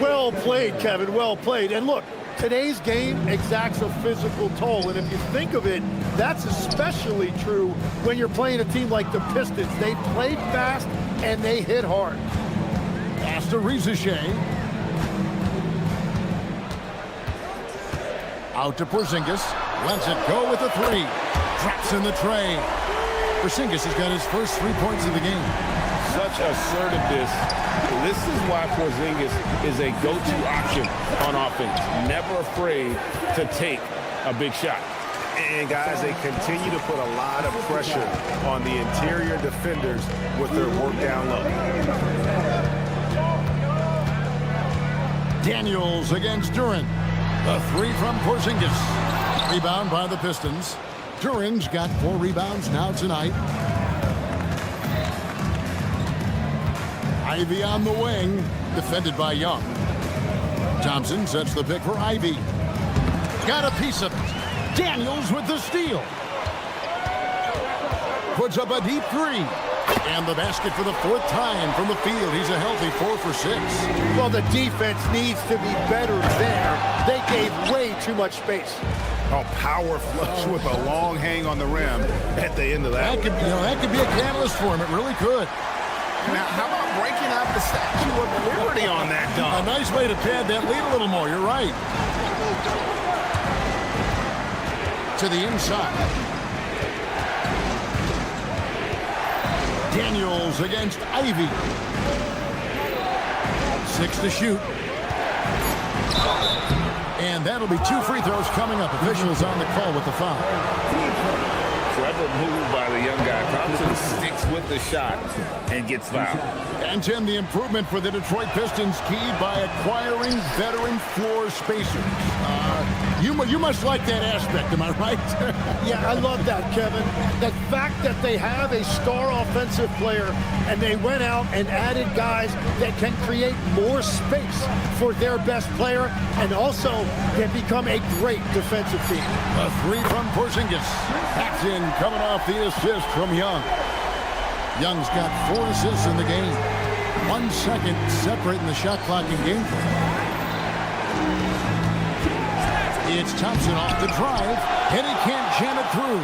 Well played, Kevin, well played. And look, today's game exacts a physical toll. And if you think of it, that's especially true when you're playing a team like the Pistons. They play fast and they hit hard. Pass to Ricochet. Out to Porzingis. Lets it go with a 3. Drops in the tray. Porzingis has got his first 3 points of the game. Such assertiveness. This is why Porzingis is a go-to option on offense. Never afraid to take a big shot. And guys, they continue to put a lot of pressure on the interior defenders with their work down low. Daniels against Duran. The 3 from Porzingis. Rebound by the Pistons. Duran's got 4 rebounds now tonight. Ivy on the wing. Defended by Young. Thompson sets the pick for Ivy. Got a piece of it. Daniels with the steal. Puts up a deep 3. And the basket for the 4th time from the field. He's a healthy 4 for 6. Well, the defense needs to be better there. They gave way too much space. A power flush with a long hang on the rim at the end of that. That could be a catalyst for him. It really could. Now, how about breaking out the Statue of Liberty on that A dunk. nice way to pad that lead a little more. You're right. To the inside. Daniels against Ivy. 6 to shoot. And that'll be 2 free throws coming up. Officials on the call with the foul. Clever move by the young guy. Thompson sticks with the shot and gets fouled. And Tim, the improvement for the Detroit Pistons keyed by acquiring veteran floor spacers. You must like that aspect, am I right? Yeah, I love that, Kevin. The fact that they have a star offensive player and they went out and added guys that can create more space for their best player and also can become a great defensive team. A 3 from Porzingis. That's in, coming off the assist from Young. Young's got 4 assists in the game. 1 second separating the shot clock and game play. It's Thompson off the drive, and he can't jam it through.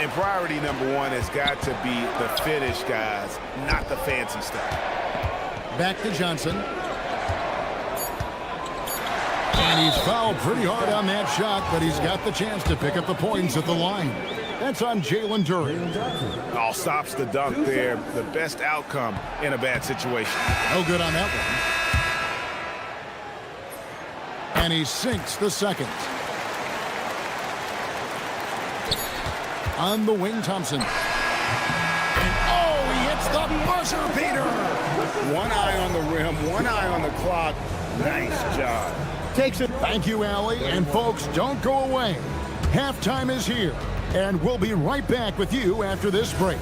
And priority number 1 has got to be the finish, guys, not the fancy stuff. Back to Johnson. And he's fouled pretty hard on that shot, but he's got the chance to pick up the points at the line. That's on Jalen Duren. All stops the dunk there. The best outcome in a bad situation. No good on that one. And he sinks the second. On the wing, Thompson. And oh, he hits the buzzer beater. One eye on the rim, one eye on the clock. Nice job. Takes it. Thank you, Allie. And folks, don't go away. Halftime is here. And we'll be right back with you after this break.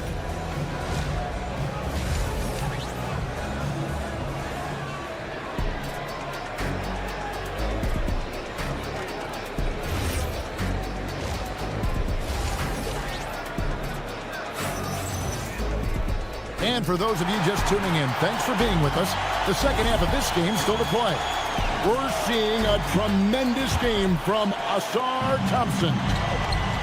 And for those of you just tuning in, thanks for being with us. The second half of this game still to play. We're seeing a tremendous game from Asar Thompson.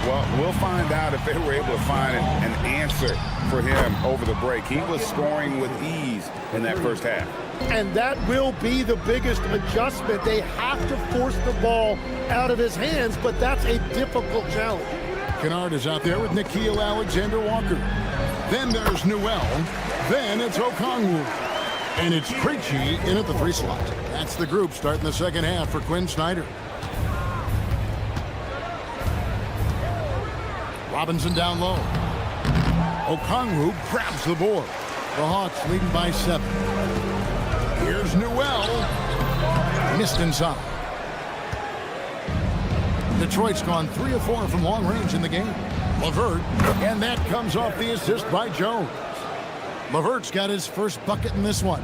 Well, we'll find out if they were able to find an answer for him over the break. He was scoring with ease in that first half. And that will be the biggest adjustment. They have to force the ball out of his hands, but that's a difficult challenge. Kennard is out there with Nickeil Alexander-Walker. Then there's Newell. Then it's Okongwu. And it's Krejci in at the 3 slot. That's the group starting the second half for Quinn Snyder. Robinson down low. Okongwu grabs the board. The Hawks leading by 7. Here's Newell. Missed inside. Detroit's gone 3 of 4 from long range in the game. LeVert, and that comes off the assist by Jones. LeVert's got his first bucket in this one.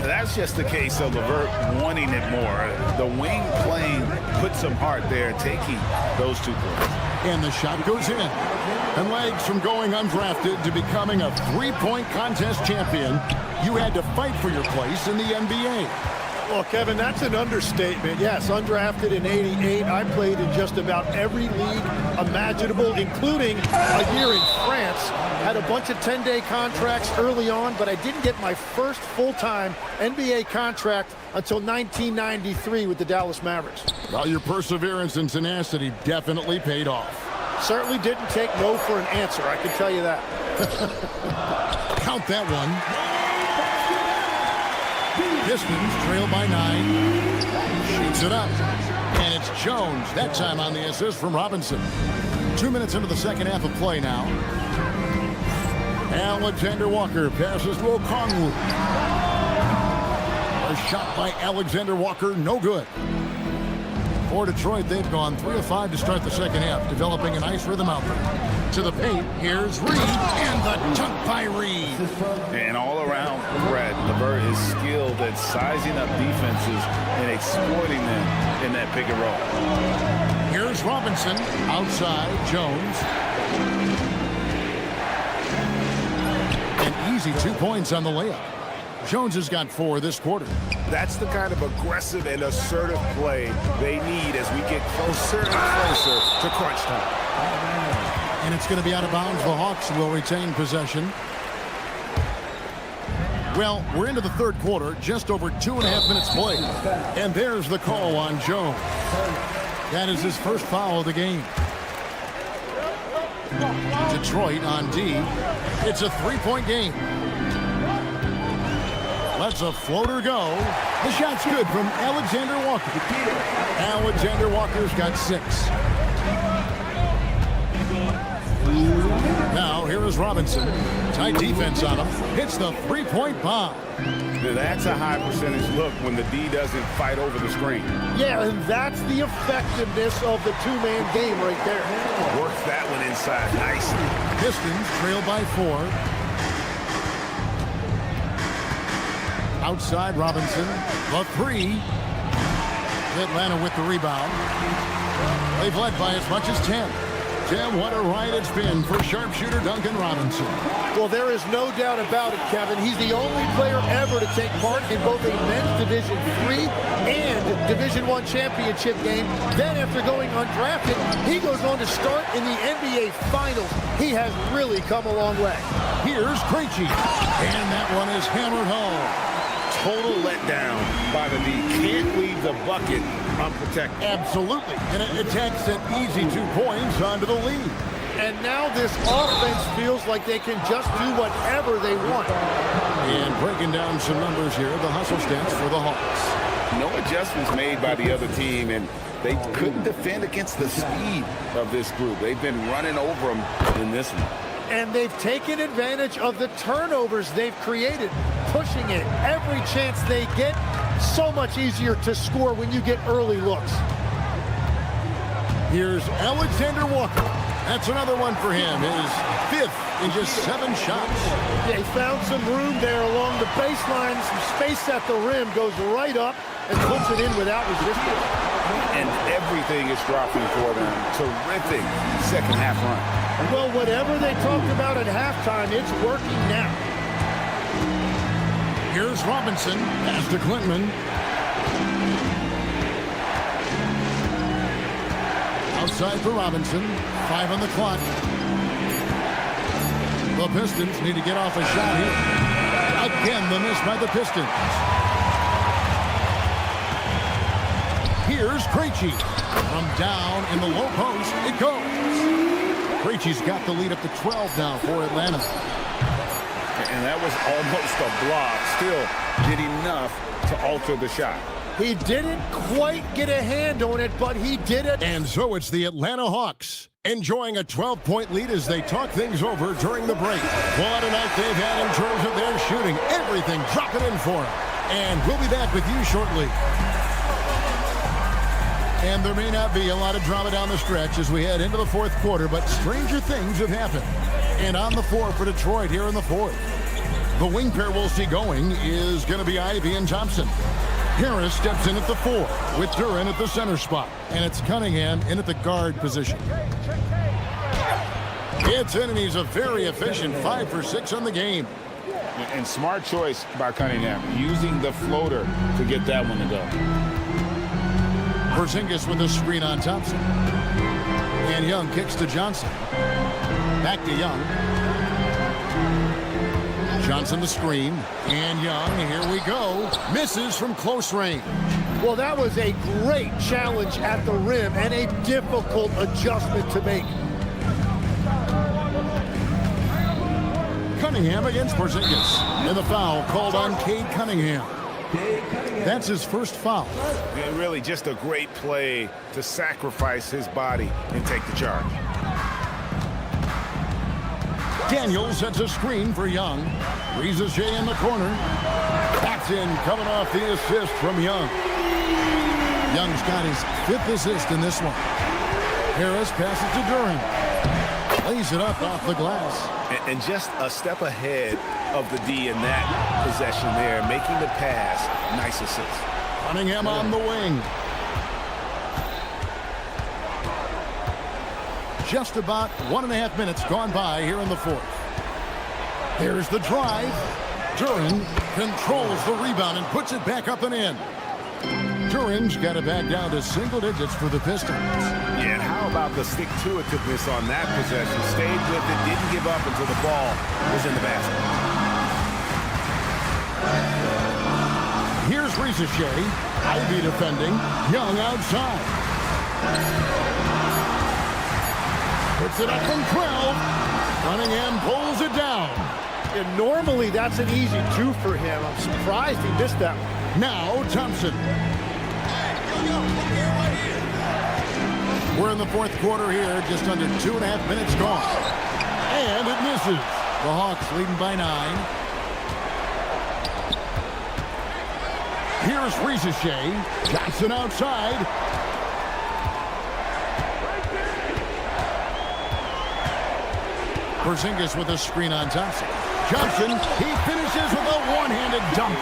That's just the case of LeVert wanting it more. The wing playing put some heart there, taking those 2 points. And the shot goes in. And legs from going undrafted to becoming a 3-point contest champion, you had to fight for your place in the NBA. Well, Kevin, that's an understatement. Yes, undrafted in '88. I played in just about every league imaginable, including a year in France. Had a bunch of 10-day contracts early on, but I didn't get my first full-time NBA contract until 1993 with the Dallas Mavericks. Well, your perseverance and tenacity definitely paid off. Certainly didn't take no for an answer, I can tell you that. Count that one. Pistons trail by 9. Shoots it up. And it's Jones, that time on the assist from Robinson. 2 minutes into the second half of play now. Alexander Walker passes to Okongwu. A shot by Alexander Walker, no good. For Detroit, they've gone 3 of 5 to start the second half, developing a nice rhythm out there. To the paint, here's Reed, and the dunk by Reed. And all around threat, LeVert is skilled at sizing up defenses and exploiting them in that pick and roll. Here's Robinson, outside, Jones. An easy 2 points on the layup. Jones has got 4 this quarter. That's the kind of aggressive and assertive play they need as we get closer and closer to crunch time. And it's going to be out of bounds. The Hawks will retain possession. Well, we're into the third quarter, just over 2.5 minutes played. And there's the call on Jones. That is his first foul of the game. Detroit on D. It's a three-point game. Lets a floater go. The shot's good from Alexander Walker. Alexander Walker's got 6. Now, here is Robinson. Tight defense on him. Hits the three-point bomb. That's a high percentage look when the D doesn't fight over the screen. Yeah, and that's the effectiveness of the two-man game right there. Works that one inside nicely. Pistons trail by 4. Outside Robinson. The 3. Atlanta with the rebound. They've led by as much as 10. Tim, what a ride it's been for sharpshooter Duncan Robinson. Well, there is no doubt about it, Kevin. He's the only player ever to take part in both a men's Division III and Division I championship game. Then, after going undrafted, he goes on to start in the NBA Finals. He has really come a long way. Here's Krejci, and that one is hammered home. Total letdown by the D. Can't leave the bucket unprotected. Absolutely. And it takes an easy 2 points onto the lead. And now this offense feels like they can just do whatever they want. And breaking down some numbers here, the hustle stats for the Hawks. No adjustments made by the other team, and they couldn't defend against the speed of this group. They've been running over them in this one. And they've taken advantage of the turnovers they've created, pushing it every chance they get. So much easier to score when you get early looks. Here's Alexander Walker. That's another one for him. His 5th in just 7 shots. Yeah, he found some room there along the baseline. Some space at the rim, goes right up and puts it in without resistance. And everything is dropping for them. Terrific second half run. Well, whatever they talked about at halftime, it's working now. Here's Robinson. Pass to Clinton. Outside for Robinson. 5 on the clock. The Pistons need to get off a shot here. Again, the miss by the Pistons. Here's Krejci. From down in the low post, it goes. Krejci's got the lead up to 12 now for Atlanta. And that was almost a block. Still did enough to alter the shot. He didn't quite get a hand on it, but he did it. And so it's the Atlanta Hawks enjoying a 12-point lead as they talk things over during the break. What a night they've had in terms of their shooting. Everything dropping in for them. And we'll be back with you shortly. And there may not be a lot of drama down the stretch as we head into the fourth quarter, but stranger things have happened. And on the floor for Detroit here in the fourth. The wing pair we'll see going is going to be Ivy and Thompson. Harris steps in at the 4 with Duran at the center spot. And it's Cunningham in at the guard position. It's in, and he's a very efficient 5 for 6 on the game. And smart choice by Cunningham, using the floater to get that one to go. Porzingis with a screen on Thompson. And Young kicks to Johnson. Back to Young. Johnson the screen. And Young, here we go. Misses from close range. Well, that was a great challenge at the rim and a difficult adjustment to make. Cunningham against Porzingis. And the foul called on Cade Cunningham. That's his first foul. And really just a great play to sacrifice his body and take the charge. Daniels sets a screen for Young. Reeses J in the corner. That's in, coming off the assist from Young. Young's got his 5th assist in this one. Harris passes to Duran. Lays it up off the glass. And just a step ahead of the D in that possession there, making the pass. Nice assist. Cunningham on the wing. Just about 1.5 minutes gone by here in the fourth. There's the drive. Duran controls the rebound and puts it back up and in. Duran's got it back down to single digits for the Pistons. Yeah, and how about the stick-to-itiveness on that possession? Stayed with it, didn't give up until the ball was in the basket. Here's Ricochet. Ivy defending. Young outside. Puts it up from 12. Cunningham pulls it down. And normally that's an easy 2 for him. I'm surprised he missed that one. Now Thompson. We're in the fourth quarter here, just under 2.5 minutes gone. And it misses. The Hawks leading by 9. Here's Ricochet. Johnson outside. Porzingis with a screen on Thompson. Johnson, he finishes with a one-handed dunk.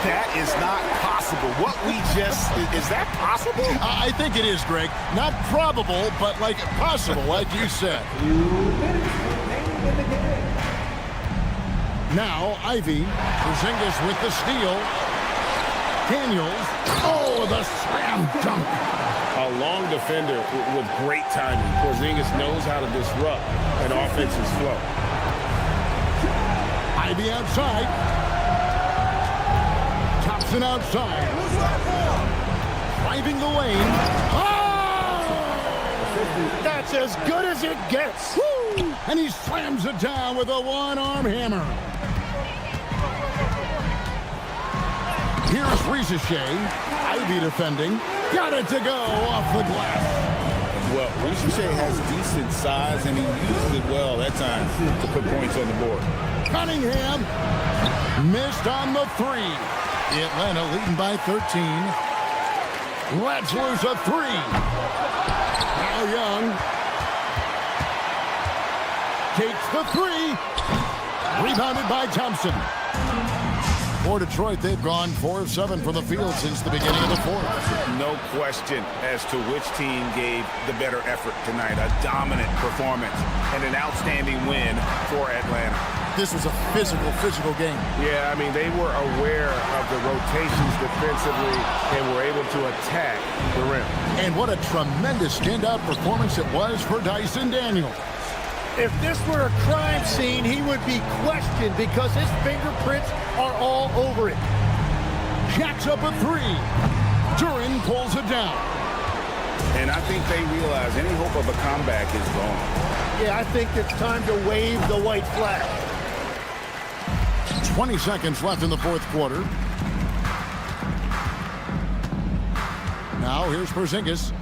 That is not possible. What we just, is that possible? I think it is, Greg. Not probable, but like possible, like you said. Now, Ivy. Porzingis with the steal. Daniels. Oh, the slam dunk. A long defender with great timing. Porzingis knows how to disrupt an offense's flow. Ivy outside. Thompson outside. Driving the lane. Oh! That's as good as it gets. Woo! And he slams it down with a one-arm hammer. Here's Ricochet. Ivy defending. Got it to go off the glass. Well, Ricochet has decent size, and he uses it well at times to put points on the board. Cunningham missed on the 3. Atlanta leading by 13. Let's lose a 3. Now Young takes the 3. Rebounded by Thompson. For Detroit, they've gone 4 of 7 from the field since the beginning of the fourth. No question as to which team gave the better effort tonight. A dominant performance and an outstanding win for Atlanta. This was a physical game. Yeah, I mean, they were aware of the rotations defensively and were able to attack the rim. And what a tremendous standout performance it was for Dyson Daniels. If this were a crime scene, he would be questioned because his fingerprints are all over it. Jacks up a 3. Duran pulls it down. And I think they realize any hope of a comeback is gone. Yeah, I think it's time to wave the white flag. 20 seconds left in the fourth quarter. Now here's Porzingis.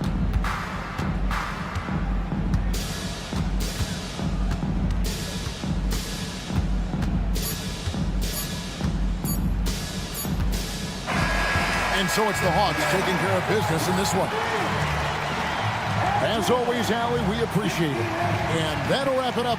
And so it's the Hawks taking care of business in this one. As always, Allie, we appreciate it. And that'll wrap it up.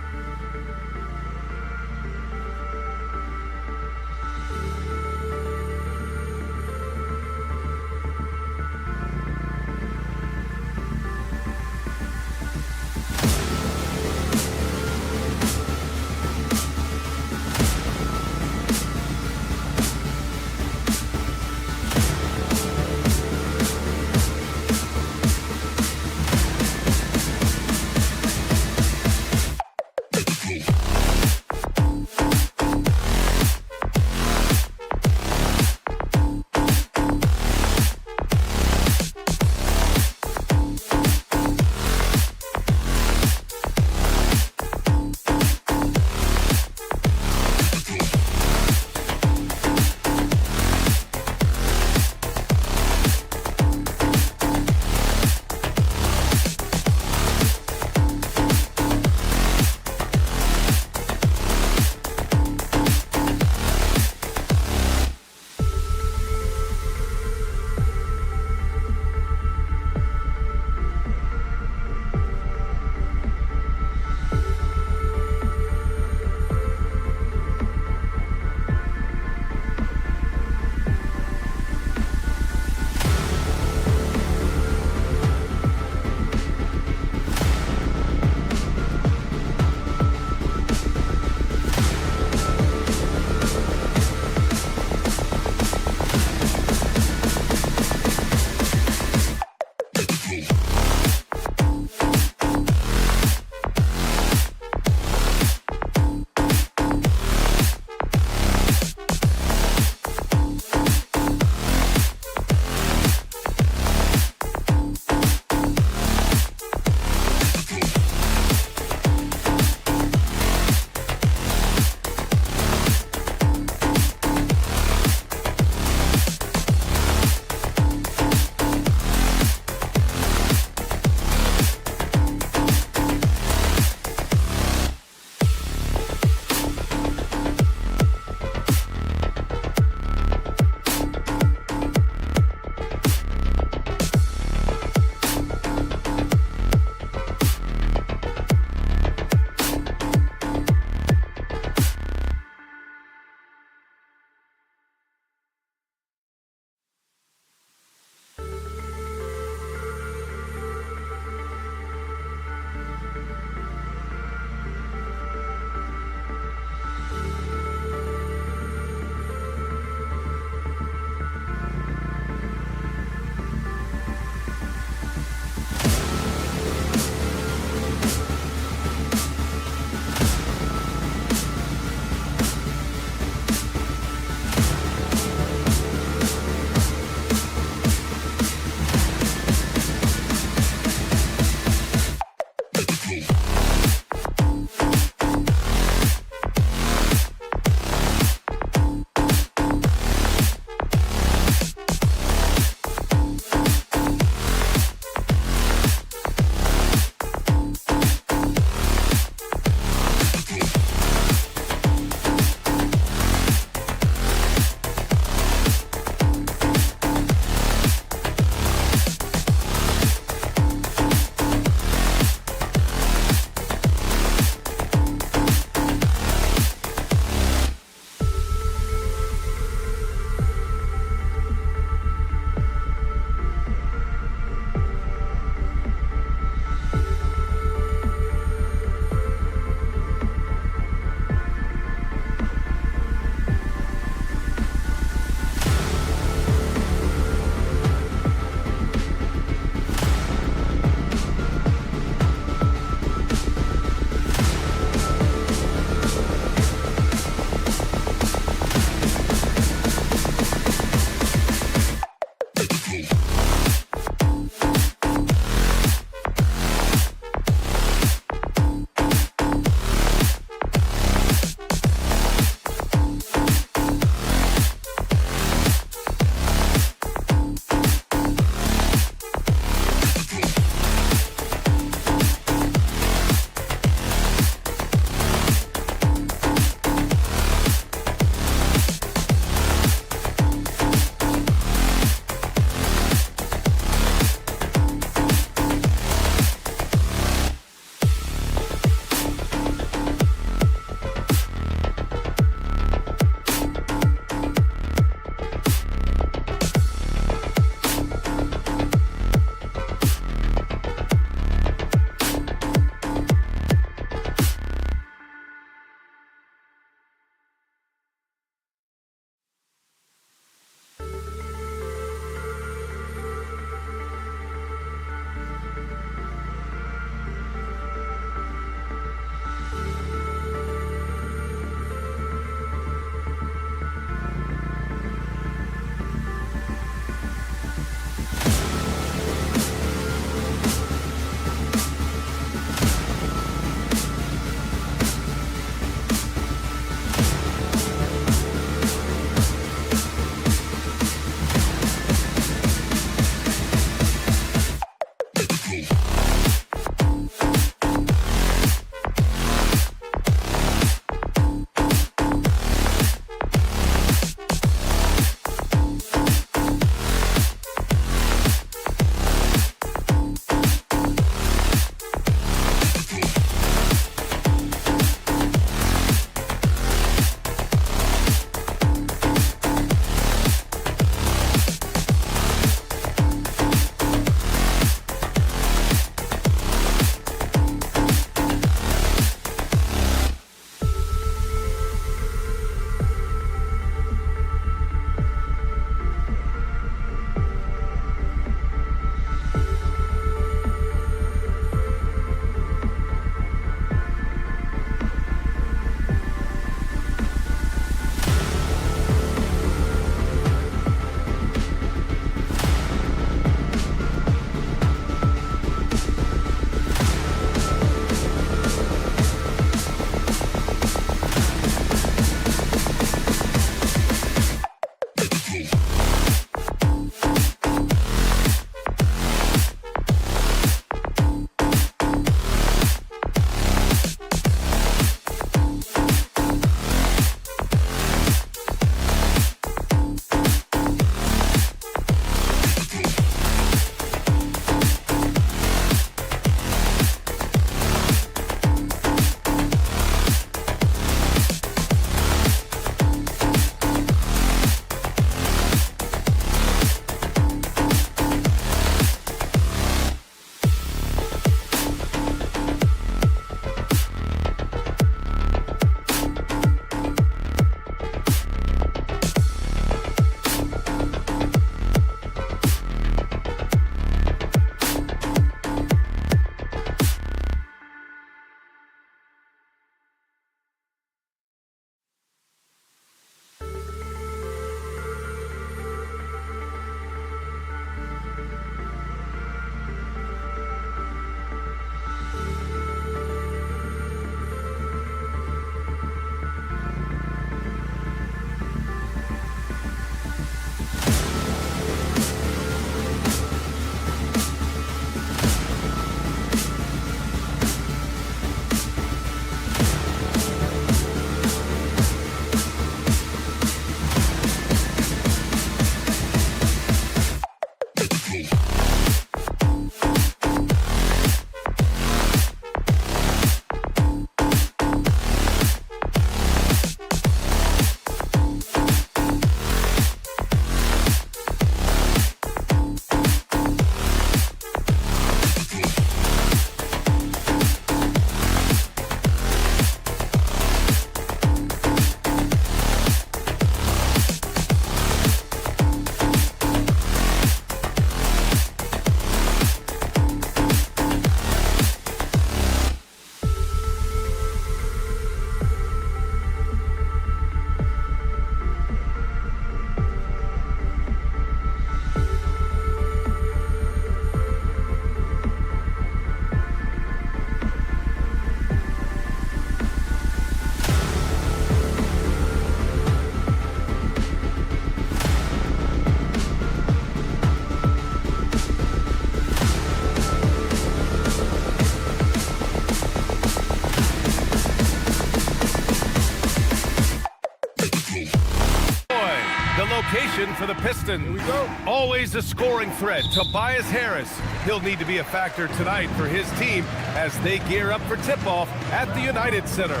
Pistons. Always a scoring threat. Tobias Harris. He'll need to be a factor tonight for his team as they gear up for tip-off at the United Center.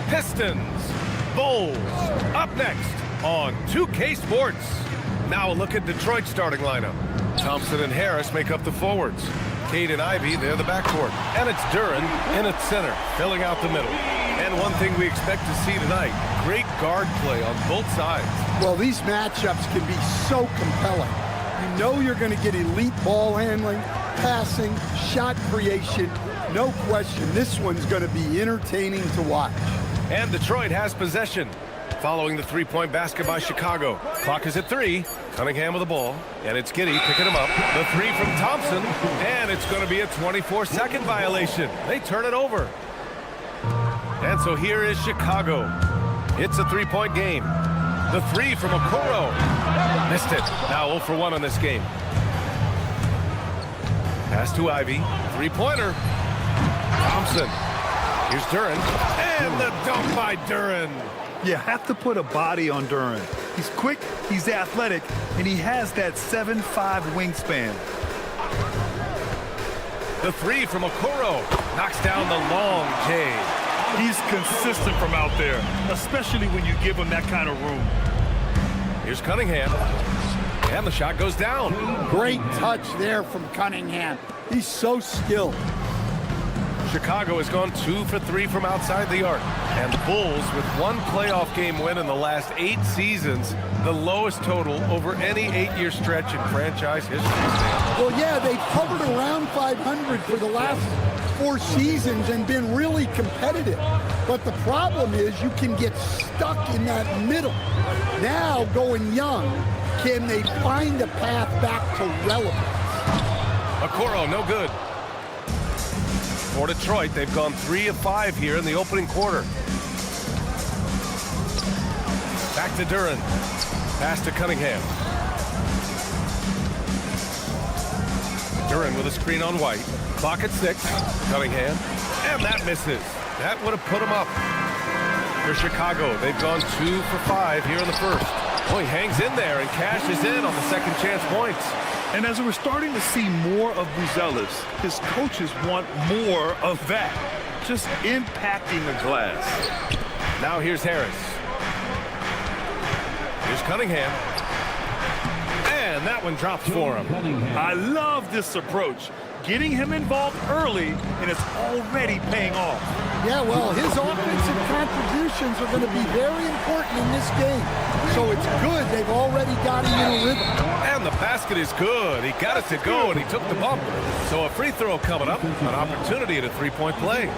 Pistons, Bulls, up next on 2K Sports. Now a look at Detroit's starting lineup. Thompson and Harris make up the forwards. Cade and Ivy, they're the backcourt. And it's Duren in at center, filling out the middle. And one thing we expect to see tonight, great guard play on both sides. Well, these matchups can be so compelling. You know you're going to get elite ball handling, passing, shot creation. No question, this one's going to be entertaining to watch. And Detroit has possession. Following the three-point basket by Chicago. Clock is at 3. Cunningham with the ball. And it's Giddey picking him up. The 3 from Thompson. And it's going to be a 24-second violation. They turn it over. And so here is Chicago. It's a 3-point game. The 3 from Okoro. Missed it. Now 0 for 1 on this game. Pass to Ivy. 3-pointer. Thompson. Here's Duren. And the dunk by Duren. You have to put a body on Duren. He's quick, he's athletic, and he has that 7'5" wingspan. The 3 from Okoro knocks down the long J. He's consistent from out there, especially when you give him that kind of room. Here's Cunningham. And the shot goes down. Great touch there from Cunningham. He's so skilled. Chicago has gone 2 for 3 from outside the arc. And the Bulls, with one playoff game win in the last 8 seasons, the lowest total over any 8-year stretch in franchise history. Well, yeah, they've hovered around 500 for the last 4 seasons and been really competitive. But the problem is you can get stuck in that middle. Now, going young, can they find a path back to relevance? Okoro, no good. For Detroit, they've gone 3 of 5 here in the opening quarter. Back to Duren. Pass to Cunningham. Duren with a screen on White. Clock at 6. Cunningham. And that misses. That would have put them up. For Chicago, they've gone 2 for 5 here in the first. Well, he hangs in there and cashes in on the second chance points. And as we're starting to see more of Buzelis, his coaches want more of that. Just impacting the glass. Now here's Harris. Here's Cunningham. And that one drops for him. I love this approach. Getting him involved early, and it's already paying off. Yeah, well, his offensive contributions are going to be very important in this game. So it's good they've already got him in a rhythm. And the basket is good. He got it to go, and he took the bump. So a free throw coming up, an opportunity at a three-point play.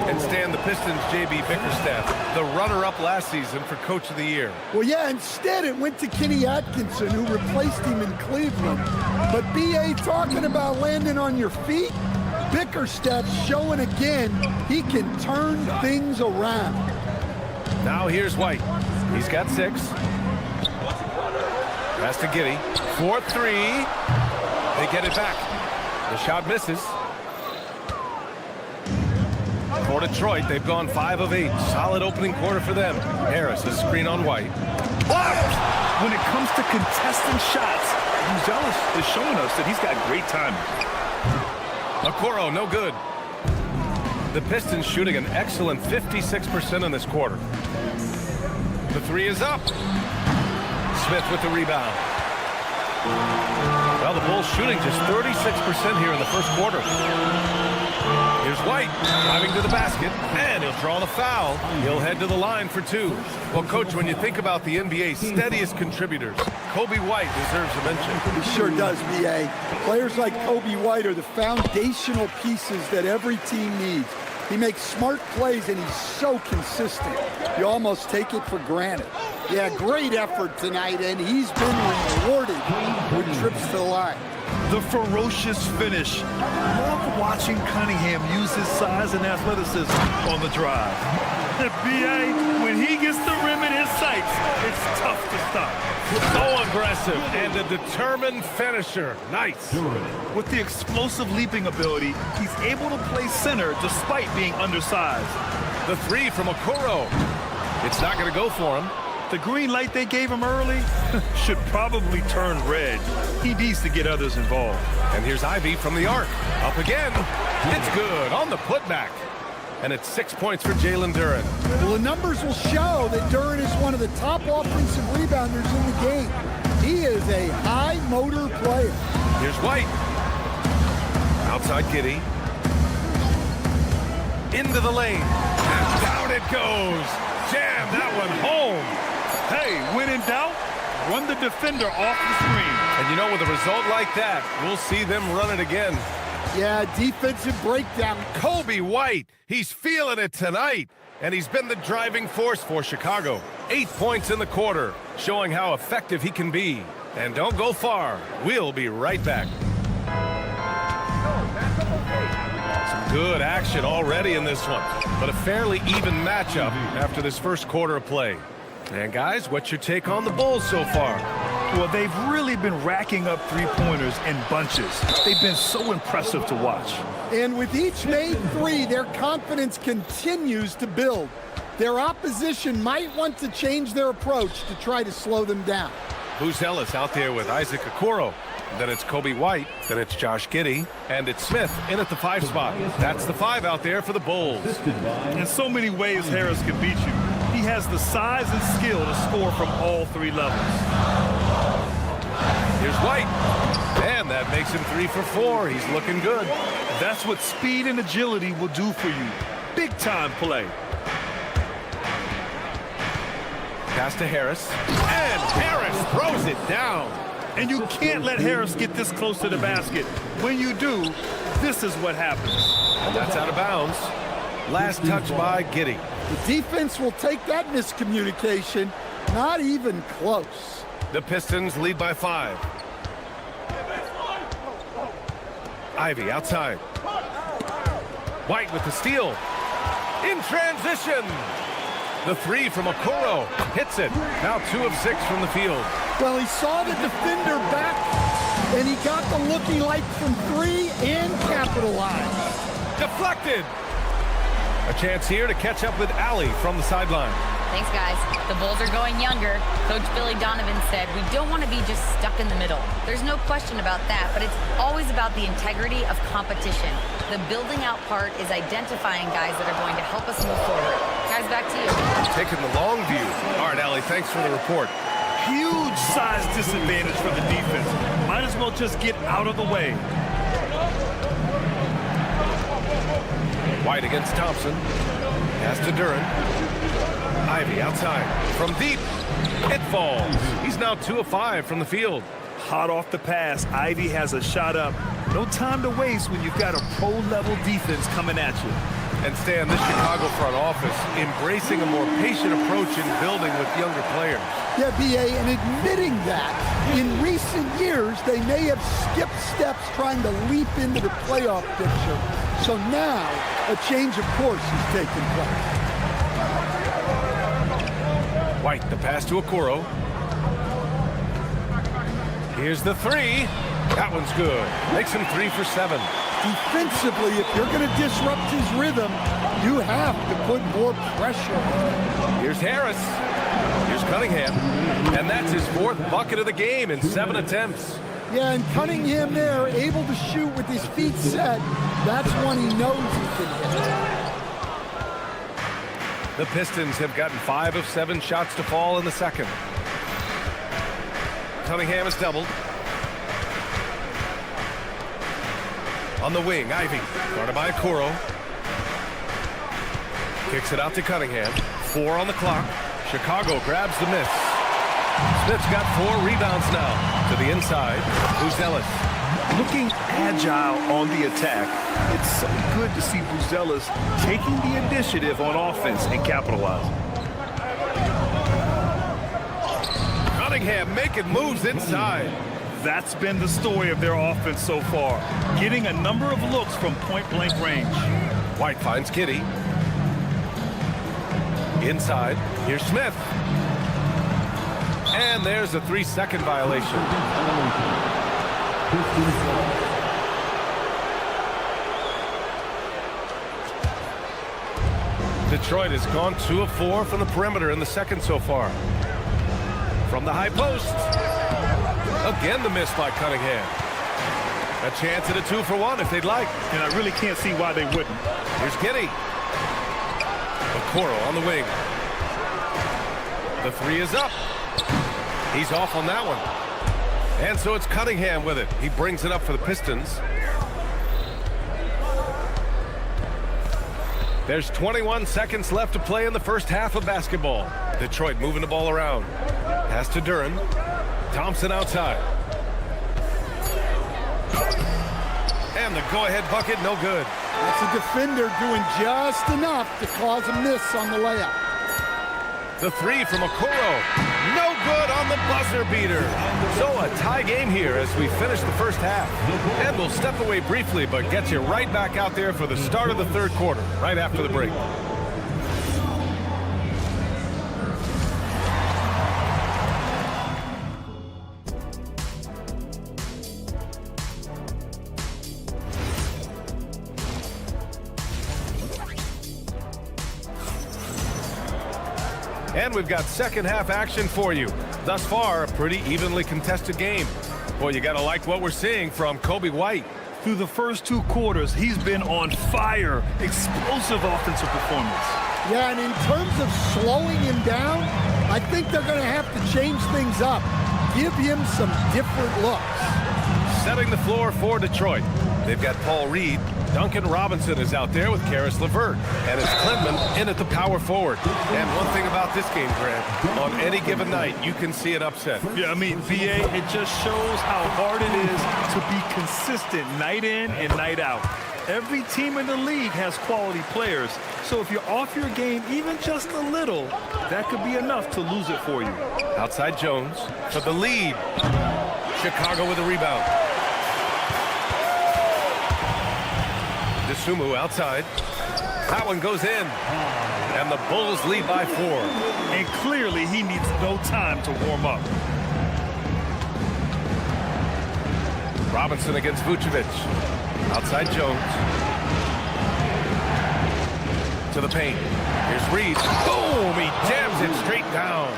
And Stan, the Pistons' J.B. Bickerstaff, the runner-up last season for Coach of the Year. Well, yeah, instead it went to Kenny Atkinson, who replaced him in Cleveland. But B.A. talking about landing on your feet, Bickerstaff showing again he can turn things around. Now here's White. He's got 6. Pass to Giddey. 4-3. They get it back. The shot misses. For Detroit, they've gone 5 of 8. Solid opening quarter for them. Harris, a screen on White. When it comes to contesting shots, Buzelis is showing us that he's got great timing. Okoro, no good. The Pistons shooting an excellent 56% in this quarter. The 3 is up. Smith with the rebound. Well, the Bulls shooting just 36% here in the first quarter. Here's White driving to the basket, and he'll draw the foul. He'll head to the line for 2. Well, Coach, when you think about the NBA's steadiest contributors, Kobe White deserves a mention. He sure does, B.A. Players like Kobe White are the foundational pieces that every team needs. He makes smart plays, and he's so consistent. You almost take it for granted. Yeah, great effort tonight, and he's been rewarded with trips to the line. The ferocious finish. Love watching Cunningham use his size and athleticism on the drive. B.A., when he gets the rim in his sights, it's tough to stop. So aggressive and a determined finisher. Nice. With the explosive leaping ability, he's able to play center despite being undersized. The 3 from Okoro. It's not going to go for him. The green light they gave him early should probably turn red. He needs to get others involved. And here's Ivy from the arc. Up again. It's good on the putback. And it's 6 points for Jalen Duren. Well, the numbers will show that Duren is one of the top offensive rebounders in the game. He is a high-motor player. Here's White. Outside Giddey. Into the lane. And down it goes. Jam that one home. Hey, when in doubt, run the defender off the screen. And you know, with a result like that, we'll see them run it again. Yeah, defensive breakdown. Kobe White, he's feeling it tonight. And he's been the driving force for Chicago. 8 points in the quarter, showing how effective he can be. And don't go far. We'll be right back. Some good action already in this one, but a fairly even matchup after this first quarter of play. And guys, what's your take on the Bulls so far? Well, they've really been racking up three-pointers in bunches. They've been so impressive to watch. And with each made three, their confidence continues to build. Their opposition might want to change their approach to try to slow them down. Buzelis out there with Isaac Okoro. Then it's Kobe White. Then it's Josh Giddey. And it's Smith in at the 5 spot. That's the 5 out there for the Bulls. In so many ways, Harris can beat you. He has the size and skill to score from all 3 levels. Here's White. And that makes him 3 for 4. He's looking good. That's what speed and agility will do for you. Big-time play. Pass to Harris. And Harris throws it down. And you can't let Harris get this close to the basket. When you do, this is what happens. And that's out of bounds. Last touch by Giddey. The defense will take that miscommunication. Not even close. The Pistons lead by 5. Ivy outside. White with the steal. In transition. The 3 from Okoro hits it. Now 2 of 6 from the field. Well, he saw the defender back, and he got the looky like from 3 and capitalized. Deflected. A chance here to catch up with Allie from the sideline. Thanks, guys. The Bulls are going younger. Coach Billy Donovan said, we don't want to be just stuck in the middle. There's no question about that, but it's always about the integrity of competition. The building out part is identifying guys that are going to help us move forward. Guys, back to you. Taking the long view. All right, Allie, thanks for the report. Huge size disadvantage for the defense. Might as well just get out of the way. White against Thompson. Pass to Duren. Ivy outside. From deep. It falls. He's now 2 of 5 from the field. Hot off the pass. Ivy has a shot up. No time to waste when you've got a pro-level defense coming at you. And Stan, this Chicago front office embracing a more patient approach in building with younger players. Yeah, B.A., and admitting that in recent years, they may have skipped steps trying to leap into the playoff picture. So now, a change of course is taking place. White, the pass to Okoro. Here's the 3. That one's good. Makes him 3 for 7. Defensively, if you're going to disrupt his rhythm, you have to put more pressure on him. Here's Harris. Here's Cunningham. And that's his 4th bucket of the game in 7 attempts. Yeah, and Cunningham there, able to shoot with his feet set. That's one he knows he can hit. The Pistons have gotten 5 of 7 shots to fall in the second. Cunningham is doubled. On the wing, Ivy, guarded by Okoro. Kicks it out to Cunningham. 4 on the clock. Chicago grabs the miss. Smith's got 4 rebounds now. To the inside, Buzelis. Looking agile on the attack. It's so good to see Buzelis taking the initiative on offense and capitalizing. Cunningham making moves inside. That's been the story of their offense so far, getting a number of looks from point-blank range. White finds Giddey. Inside, here's Smith. And there's a 3-second violation. Detroit has gone 2 of 4 from the perimeter in the second so far. From the high post. Again, the miss by Cunningham. A chance at a 2-for-1 if they'd like. And I really can't see why they wouldn't. Here's Giddey. Okoro on the wing. The three is up. He's off on that one. And so it's Cunningham with it. He brings it up for the Pistons. There's 21 seconds left to play in the first half of basketball. Detroit moving the ball around. Pass to Duren. Thompson outside. And the go-ahead bucket, no good. That's a defender doing just enough to cause a miss on the layup. The three from Okoro. No good on the buzzer beater. So a tie game here as we finish the first half. And we'll step away briefly, but get you right back out there for the start of the third quarter, right after the break. And we've got second half action for you. Thus far, a pretty evenly contested game. Boy, you gotta like what we're seeing from Coby White. Through the first 2 quarters, he's been on fire. Explosive offensive performance. Yeah, and in terms of slowing him down, I think they're going to have to change things up. Give him some different looks. Setting the floor for Detroit. They've got Paul Reed. Duncan Robinson is out there with Karis LeVert. And it's Klintman in at the power forward. And one thing about this game, Grant, on any given night, you can see an upset. Yeah, I mean, VA, it just shows how hard it is to be consistent night in and night out. Every team in the league has quality players. So if you're off your game even just a little, that could be enough to lose it for you. Outside Jones for the lead. Chicago with a rebound. Dosunmu outside. That one goes in. And the Bulls lead by 4. And clearly he needs no time to warm up. Robinson against Vucevic. Outside Jones. To the paint. Here's Reed. Boom! He jams it straight down.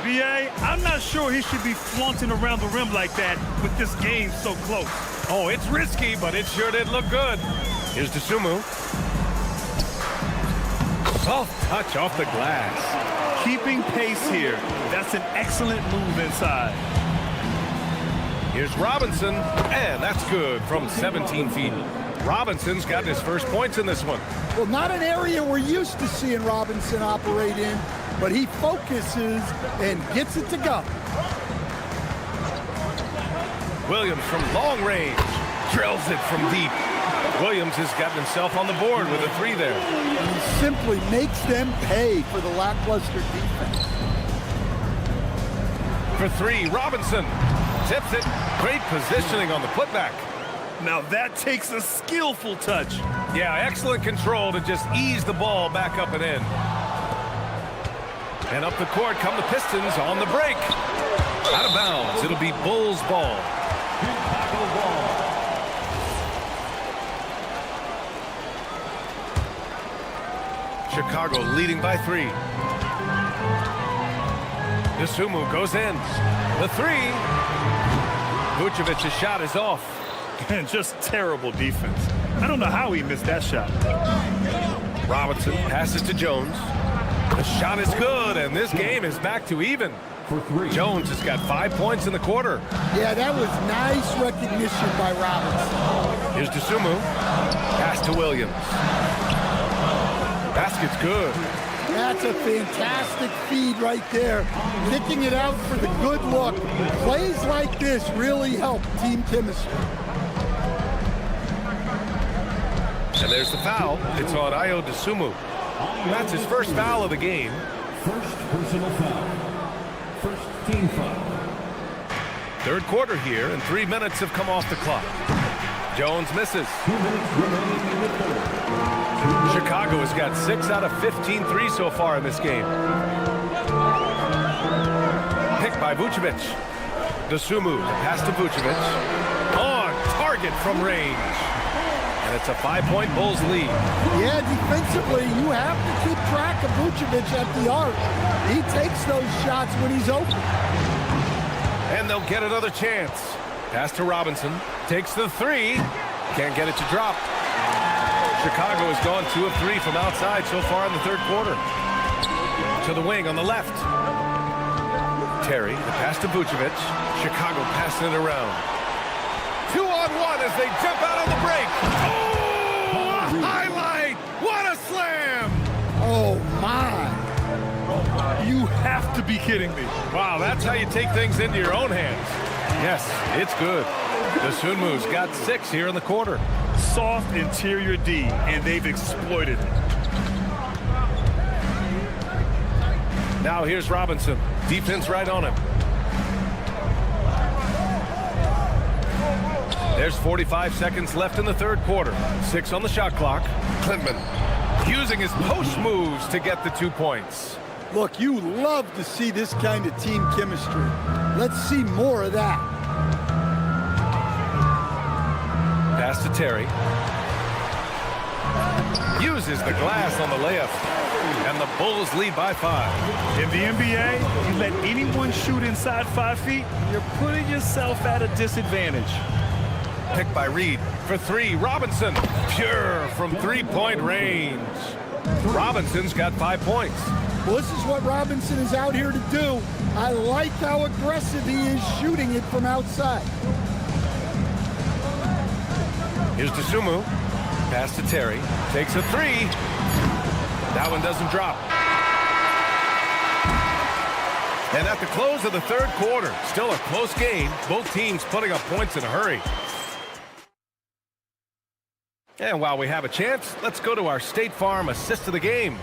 VA, I'm not sure he should be flaunting around the rim like that with this game so close. Oh, it's risky, but it sure did look good. Here's Dosunmu. Soft touch off the glass. Keeping pace here. That's an excellent move inside. Here's Robinson, and that's good from 17 feet. Robinson's got his first points in this one. Well, not an area we're used to seeing Robinson operate in, but he focuses and gets it to go. Williams from long range. Drills it from deep. Williams has gotten himself on the board with a 3 there. And he simply makes them pay for the lackluster defense. For 3, Robinson tips it. Great positioning on the putback. Now that takes a skillful touch. Yeah, excellent control to just ease the ball back up and in. And up the court come the Pistons on the break. Out of bounds. It'll be Bulls ball. Chicago leading by 3. Dosunmu goes in. The 3. Vucevic's shot is off. And just terrible defense. I don't know how he missed that shot. Robinson passes to Jones. The shot is good, and this game is back to even. Jones has got 5 points in the quarter. Yeah, that was nice recognition by Robinson. Here's Dosunmu. Pass to Williams. Basket's good. That's a fantastic feed right there. Kicking it out for the good look. Plays like this really help team chemistry. And there's the foul. It's on Ayo Dosunmu. That's his first foul of the game. First personal foul. First team foul. Third quarter here, and 3 minutes have come off the clock. Jones misses. 2 minutes remaining in the third. Chicago has got 6 out of 15 threes so far in this game. Picked by Vucevic. Dosunmu, pass to Vucevic. On target from range. And it's a 5-point Bulls lead. Yeah, defensively, you have to keep track of Vucevic at the arc. He takes those shots when he's open. And they'll get another chance. Pass to Robinson. Takes the three. Can't get it to drop. Chicago has gone 2 of 3 from outside so far in the third quarter. To the wing on the left. Terry, the pass to Vucevic. Chicago passing it around. 2-on-1 as they jump out on the break. Oh, a highlight! What a slam! Oh, my. You have to be kidding me. Wow, that's how you take things into your own hands. Yes, it's good. The Sunmu's got 6 here in the quarter. Soft interior D, and they've exploited it. Now here's Robinson. Defense right on him. There's 45 seconds left in the third quarter. 6 on the shot clock. Klintman using his post moves to get the 2 points. Look, you love to see this kind of team chemistry. Let's see more of that. Pass to Terry. Uses the glass on the layup. And the Bulls lead by 5. In the NBA, you let anyone shoot inside 5 feet, you're putting yourself at a disadvantage. Picked by Reed for 3. Robinson, pure from 3-point range. Robinson's got 5 points. Well, this is what Robinson is out here to do. I like how aggressive he is shooting it from outside. Here's Dosunmu. Pass to Terry. Takes a 3. That one doesn't drop. And at the close of the third quarter, still a close game. Both teams putting up points in a hurry. And while we have a chance, let's go to our State Farm assist of the game.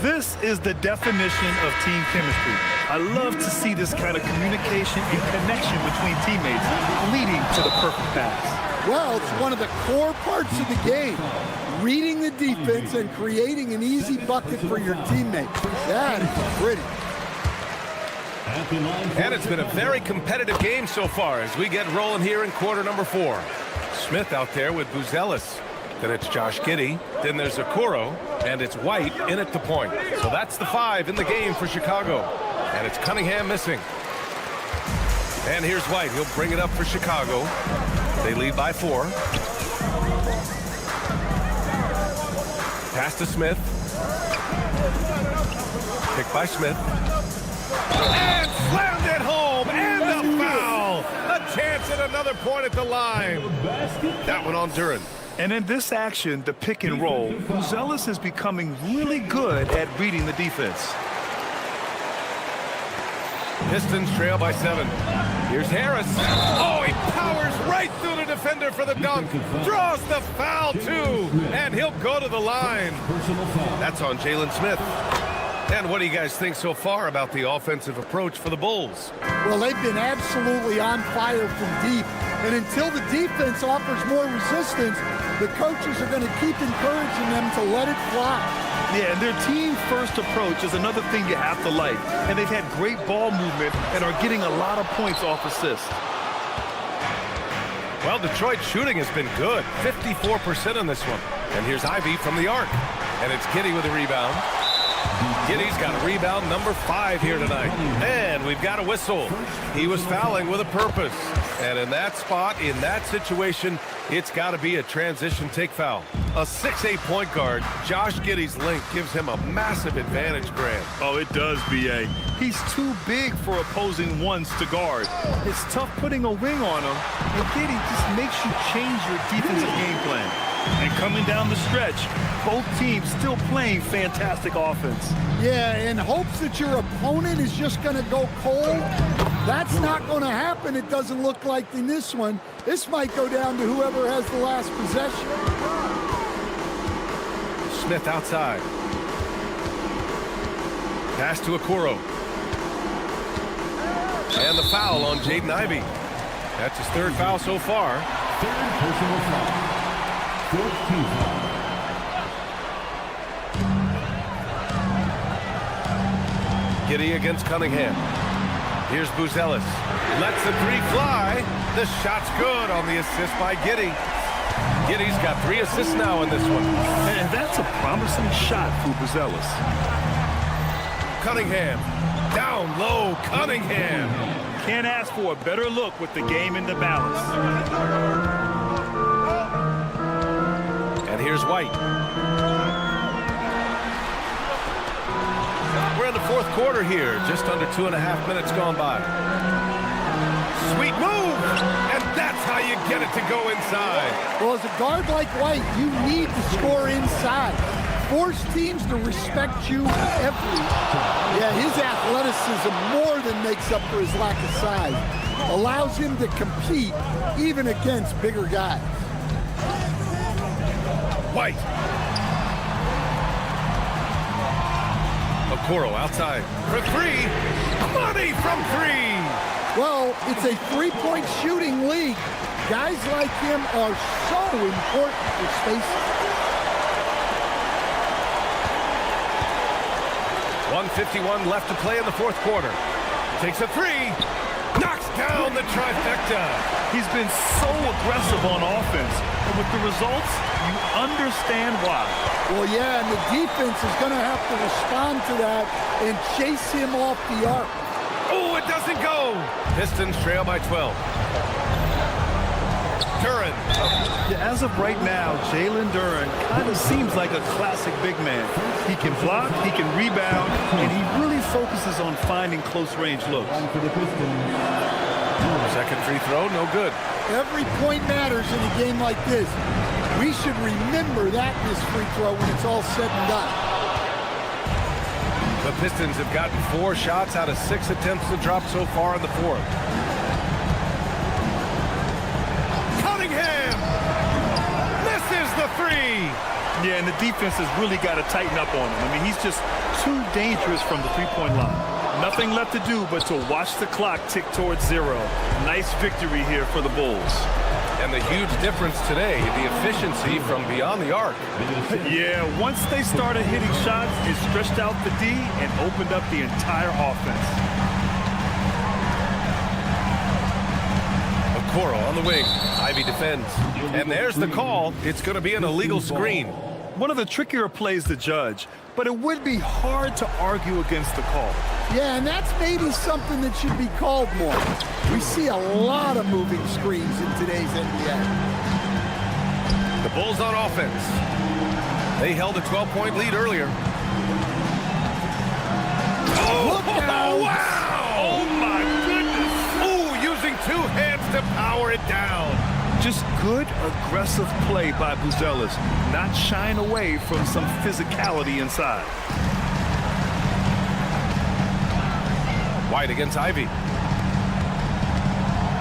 This is the definition of team chemistry. I love to see this kind of communication and connection between teammates leading to the perfect pass. Well, it's one of the core parts of the game. Reading the defense and creating an easy bucket for your teammate. That is pretty. And it's been a very competitive game so far as we get rolling here in quarter number 4. Smith out there with Buzelis. Then it's Josh Giddey. Then there's Okoro. And it's White in at the point. So that's the 5 in the game for Chicago. And it's Cunningham missing. And here's White. He'll bring it up for Chicago. They lead by 4. Pass to Smith. Picked by Smith. And slammed it home. And the foul. A chance at another point at the line. That one on Duren. And in this action, the pick and roll, Buzelis is becoming really good at reading the defense. Pistons trail by 7. Here's Harris. Oh, he powers right through the defender for the dunk. Draws the foul, too. And he'll go to the line. That's on Jalen Smith. And what do you guys think so far about the offensive approach for the Bulls? Well, they've been absolutely on fire from deep. And until the defense offers more resistance, the coaches are going to keep encouraging them to let it fly. Yeah, and their team-first approach is another thing you have to like. And they've had great ball movement and are getting a lot of points off assists. Well, Detroit's shooting has been good. 54% on this one. And here's Ivy from the arc. And it's Giddey with a rebound. Giddey's got a rebound number 5 here tonight. And we've got a whistle. He was fouling with a purpose. And in that spot, in that situation, it's got to be a transition take foul. A 6'8" point guard, Josh Giddey's length gives him a massive advantage, Grant. Oh, it does, B.A. He's too big for opposing ones to guard. It's tough putting a wing on him, and Giddey just makes you change your defensive game plan. And coming down the stretch, both teams still playing fantastic offense. Yeah, in hopes that your opponent is just going to go cold. That's not going to happen, it doesn't look like in this one. This might go down to whoever has the last possession. Smith outside. Pass to Okoro. And the foul on Jaden Ivey. That's his 3rd foul so far. 3rd personal foul. 4th team foul. Giddey against Cunningham. Here's Buzelis. Lets the 3 fly. The shot's good on the assist by Giddey. Giddy's got 3 assists now in this one. And that's a promising shot for Buzelis. Cunningham. Down low, Cunningham. Can't ask for a better look with the game in the balance. And here's White. We're in the 4th quarter here. Just under 2.5 minutes gone by. Sweet move! And that's how you get it to go inside. Well, as a guard like White, you need to score inside. Force teams to respect you every. Yeah, his athleticism more than makes up for his lack of size. Allows him to compete even against bigger guys. White. Okoro outside for 3. Money from 3. Well, it's a three-point shooting league. Guys like him are so important for spacing. 1:51 left to play in the 4th quarter. Takes a 3. Knocks down the trifecta. He's been so aggressive on offense. And with the results, you understand why. Well, yeah, and the defense is going to have to respond to that and chase him off the arc. Oh, it doesn't go. Pistons trail by 12. Duren. Yeah, as of right now, Jalen Duren kind of seems like a classic big man. He can block, he can rebound, and he really focuses on finding close-range looks. Second free throw, no good. Every point matters in a game like this. We should remember that in this free throw when it's all said and done. The Pistons have gotten 4 shots out of 6 attempts to drop so far in the 4th. Cunningham! Misses the 3! Yeah, and the defense has really got to tighten up on him. I mean, he's just too dangerous from the three-point line. Nothing left to do but to watch the clock tick towards 0. Nice victory here for the Bulls. And the huge difference today, the efficiency from beyond the arc. Yeah, once they started hitting shots, it stretched out the D and opened up the entire offense. Okoro on the wing. Ivy defends. And there's the call. It's going to be an illegal screen. One of the trickier plays to judge, but it would be hard to argue against the call. Yeah, and that's maybe something that should be called more. We see a lot of moving screens in today's NBA. The Bulls on offense. They held a 12-point lead earlier. Oh, Look out! Wow! Oh, my goodness! Ooh, using 2 hands to power it down. Just good, aggressive play by Buzelis, not shying away from some physicality inside. White against Ivy.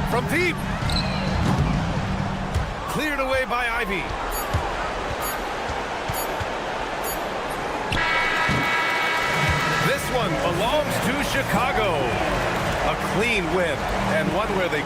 From deep. Cleared away by Ivy. This one belongs to Chicago. A clean win, and one where they...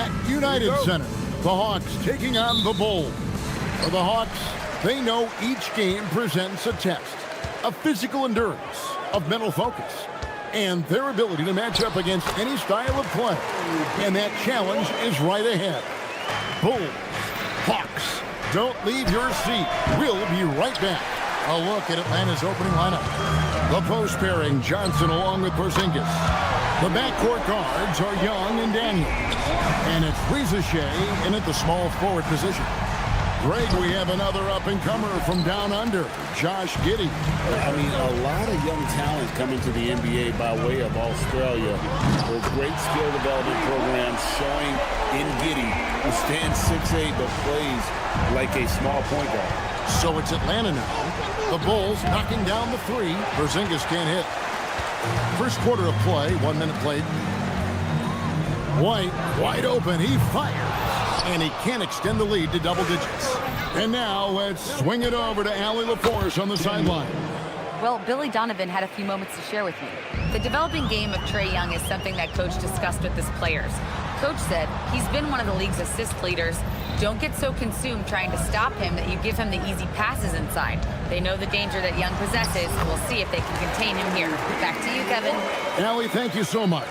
At United Center, the Hawks taking on the Bulls. For the Hawks, they know each game presents a test of physical endurance, of mental focus, and their ability to match up against any style of play. And that challenge is right ahead. Bulls, Hawks, don't leave your seat. We'll be right back. A look at Atlanta's opening lineup. The post pairing, Johnson along with Porzingis. The backcourt guards are Young and Daniels. And it's Reza Shea in at the small forward position. Greg, we have another up-and-comer from down under, Josh Giddey. I mean, a lot of young talent coming to the NBA by way of Australia. There's great skill development programs showing in Giddey, who stands 6'8", but plays like a small point guard. So it's Atlanta now. The Bulls knocking down the three. Porzingis can't hit. First quarter of play, 1 minute played. White, wide open, he fires. And he can't extend the lead to double digits. And now let's swing it over to Allie LaForce on the sideline. Well, Billy Donovan had a few moments to share with me. The developing game of Trae Young is something that Coach discussed with his players. Coach said he's been one of the league's assist leaders. Don't get so consumed trying to stop him that you give him the easy passes inside. They know the danger that Young possesses. We'll see if they can contain him here. Back to you, Kevin. Allie, thank you so much.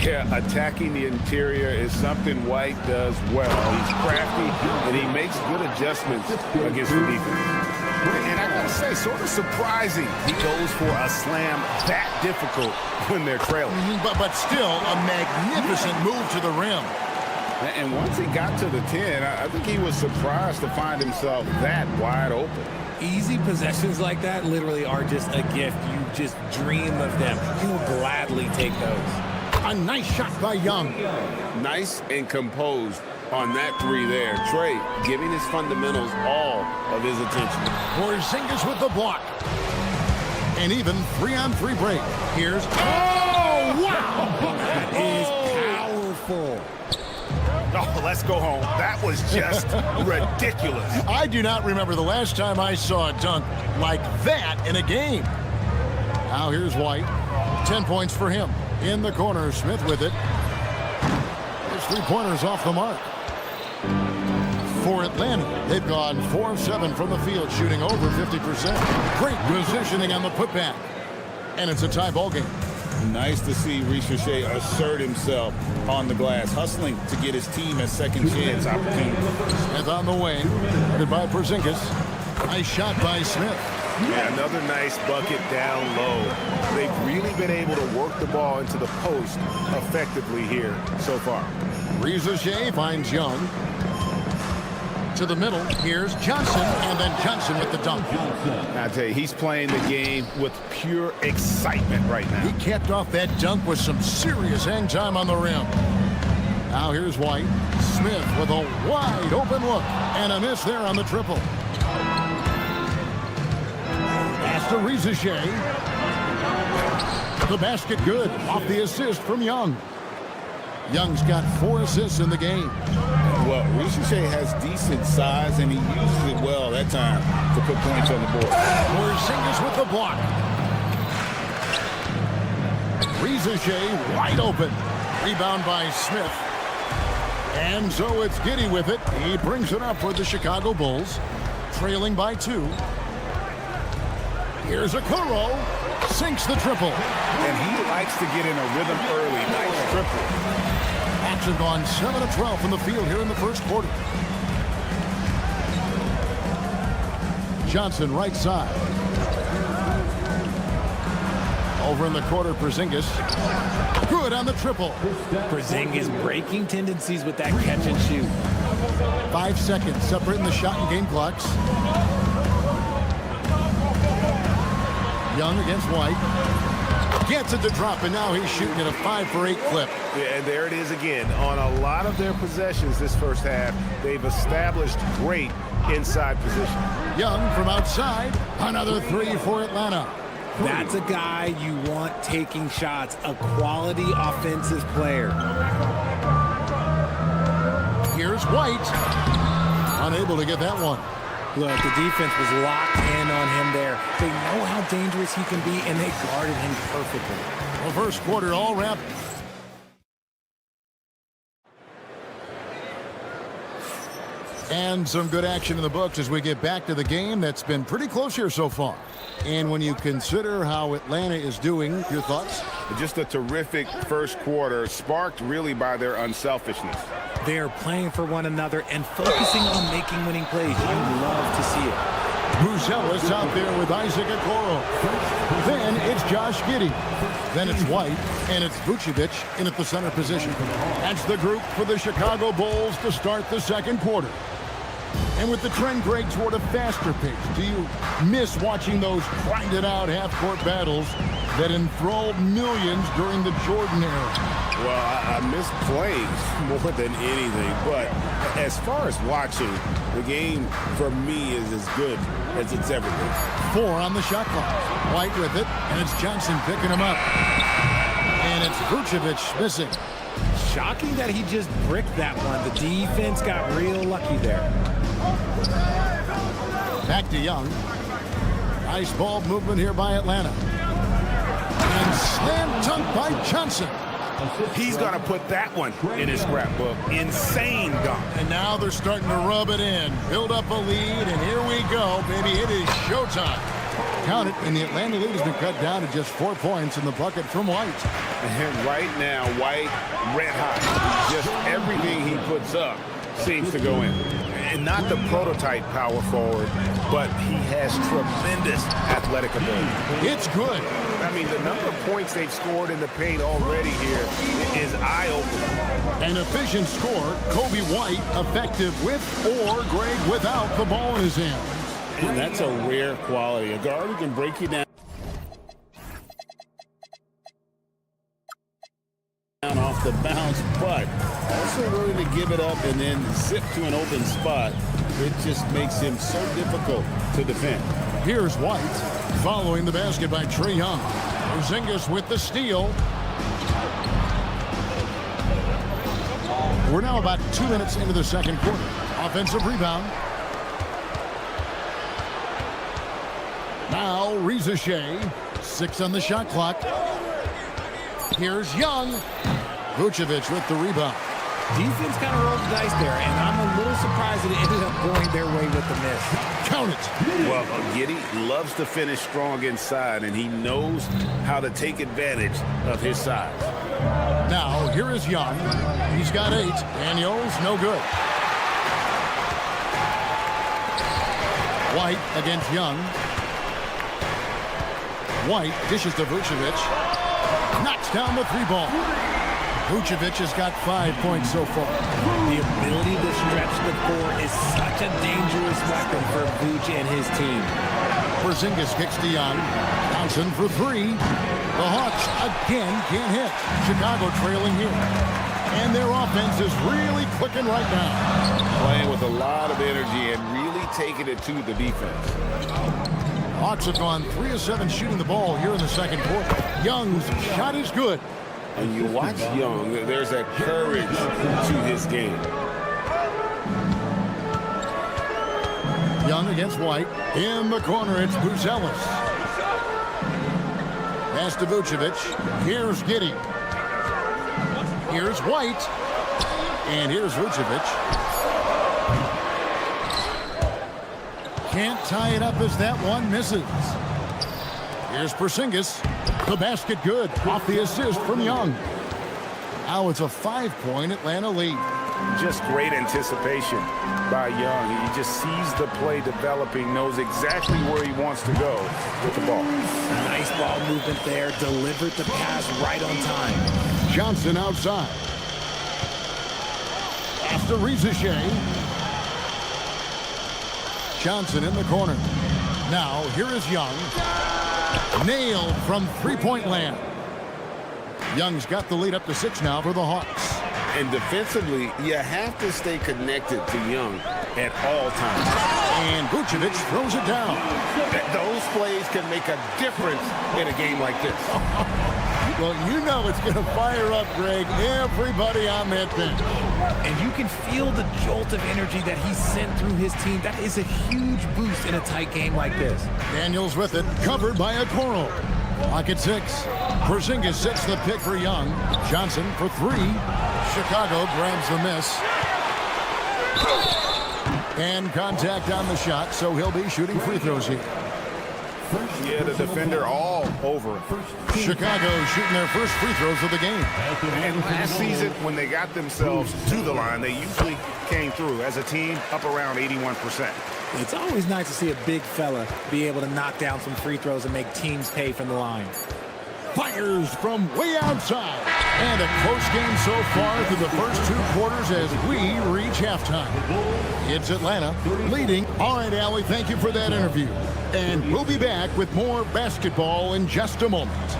Yeah, attacking the interior is something White does well. He's crafty, and he makes good adjustments against the defense. And I gotta say, sort of surprising, he goes for a slam that difficult when they're trailing. But still, a magnificent move to the rim. And once he got to the 10, I think he was surprised to find himself that wide open. Easy possessions like that literally are just a gift. You just dream of them. You'll gladly take those. A nice shot by Young. Nice and composed on that three there. Trae giving his fundamentals all of his attention. Porzingis with the block. And even 3-on-3 break. Here's... Oh, wow! That is powerful. Oh, let's go home. That was just ridiculous. I do not remember the last time I saw a dunk like that in a game. Now here's White. 10 points for him. In the corner, Smith with it. His three-pointers off the mark. For Atlanta, they've gone 4 of 7 from the field, shooting over 50%. Great positioning on the putback. And it's a tie ball game. Nice to see Reza Shea assert himself on the glass, hustling to get his team a second chance opportunity. Smith on the wing. Goodbye, Porzingis. Nice shot by Smith. Yeah, another nice bucket down low. They've really been able to work the ball into the post effectively here so far. Reza Shea finds Young. To the middle, here's Johnson, and then Johnson with the dunk. I tell you, he's playing the game with pure excitement right now. He capped off that dunk with some serious hang time on the rim. Now here's White. Smith with a wide open look, and a miss there on the triple. Pass to Reza Shea. The basket good, off the assist from Young. Young's got 4 assists in the game. Well, Reza Shea has decent size, and he uses it well that time to put points on the board. Porzingis with the block. Reza Shea wide open. Rebound by Smith. And so it's Giddey with it. He brings it up for the Chicago Bulls. Trailing by 2. Here's Okoro. Sinks the triple. And he likes to get in a rhythm early. Nice triple. Hawks have gone 7 of 12 from the field here in the first quarter. Johnson right side. Over in the quarter, Porzingis. Good on the triple. Porzingis breaking tendencies with that catch and shoot. 5 seconds separating the shot and game clocks. Young against White. Gets it to drop, and now he's shooting at a 5 for 8 clip. Yeah, and there it is again. On a lot of their possessions this first half, they've established great inside position. Young from outside. Another 3 for Atlanta. That's a guy you want taking shots, a quality offensive player. Here's White. Unable to get that one. Look, the defense was locked in on him there. They know how dangerous he can be, and they guarded him perfectly. The first quarter all wrapped. And some good action in the books as we get back to the game that's been pretty close here so far. And when you consider how Atlanta is doing, your thoughts? Just a terrific first quarter, sparked really by their unselfishness. They're playing for one another and focusing on making winning plays. You love to see it. Buzelis out there with Isaac Okoro. Then it's Josh Giddey. Then it's White, and it's Vucevic in at the center position. That's the group for the Chicago Bulls to start the second quarter. And with the trend, Greg, toward a faster pace, do you miss watching those grinded-out half-court battles that enthralled millions during the Jordan era? Well, I miss playing more than anything, but as far as watching, the game for me is as good as it's ever been. 4 on the shot clock. White with it, and it's Johnson picking him up. And it's Vucevic missing. Shocking that he just bricked that one. The defense got real lucky there. Back to Young. Nice ball movement here by Atlanta. And slam dunk by Johnson. He's going to put that one in his scrapbook. Insane dunk. And now they're starting to rub it in. Build up a lead, and here we go, baby. It is showtime. Count it, and the Atlanta lead has been cut down to just 4 points in the bucket from White. And right now, White, red hot. Just everything he puts up seems to go in. And not the prototype power forward, but he has tremendous athletic ability. It's good. I mean, the number of points they've scored in the paint already here is eye-opening. An efficient score, Kobe White, effective with or Greg without the ball in his hand. And that's a rare quality. A guard who can break you down off the bounce, but also willing to give it up and then zip to an open spot. It just makes him so difficult to defend. Here's White, following the basket by Trae Young. Porzingis with the steal. We're now about 2 minutes into the second quarter. Offensive rebound. Now Reza Shea, 6 on the shot clock. Here's Young. Vucevic with the rebound. Defense kind of rolled the dice there, and I'm a little surprised that it ended up going their way with the miss. Count it. Well, Giddey loves to finish strong inside, and he knows how to take advantage of his size. Now, here is Young. He's got 8. Daniels, no good. White against Young. White dishes to Vucevic. Knocks down the 3-ball. Vucevic has got 5 points so far. The ability to stretch the floor is such a dangerous weapon for Vuce and his team. Porzingis kicks to Young. Johnson for 3. The Hawks again can't hit. Chicago trailing here. And their offense is really clicking right now. Playing with a lot of energy and really taking it to the defense. Hawks have gone 3 of 7 shooting the ball here in the second quarter. Young's shot is good. And you watch Young, there's a courage to his game. Young against White. In the corner, it's Buzelis. Pass to Vucevic. Here's Giddey. Here's White. And here's Vucevic. Can't tie it up as that one misses. Here's Porzingis. The basket good. Off the assist from Young. Now it's a 5-point Atlanta lead. Just great anticipation by Young. He just sees the play developing, knows exactly where he wants to go with the ball. Nice ball movement there. Delivered the pass right on time. Johnson outside. After Reza Shea. Johnson in the corner. Now here is Young. Nailed from 3-point land. Young's got the lead up to 6 now for the Hawks. And defensively, you have to stay connected to Young at all times. And Vucevic throws it down. Those plays can make a difference in a game like this. Well, you know it's going to fire up, Greg, everybody on that bench. And you can feel the jolt of energy that he sent through his team. That is a huge boost in a tight game like this. Daniels with it, covered by Okoro. Clock at 6. Porzingis sets the pick for Young. Johnson for 3. Chicago grabs the miss. And contact on the shot, so he'll be shooting free throws here. Yeah, the defender all over it. Chicago shooting their first free throws of the game. And last season, when they got themselves to the line, they usually came through as a team up around 81%. It's always nice to see a big fella be able to knock down some free throws and make teams pay from the line. Fires from way outside. And a close game so far through the first 2 quarters as we reach halftime. It's Atlanta leading. All right, Allie, thank you for that interview. And we'll be back with more basketball in just a moment.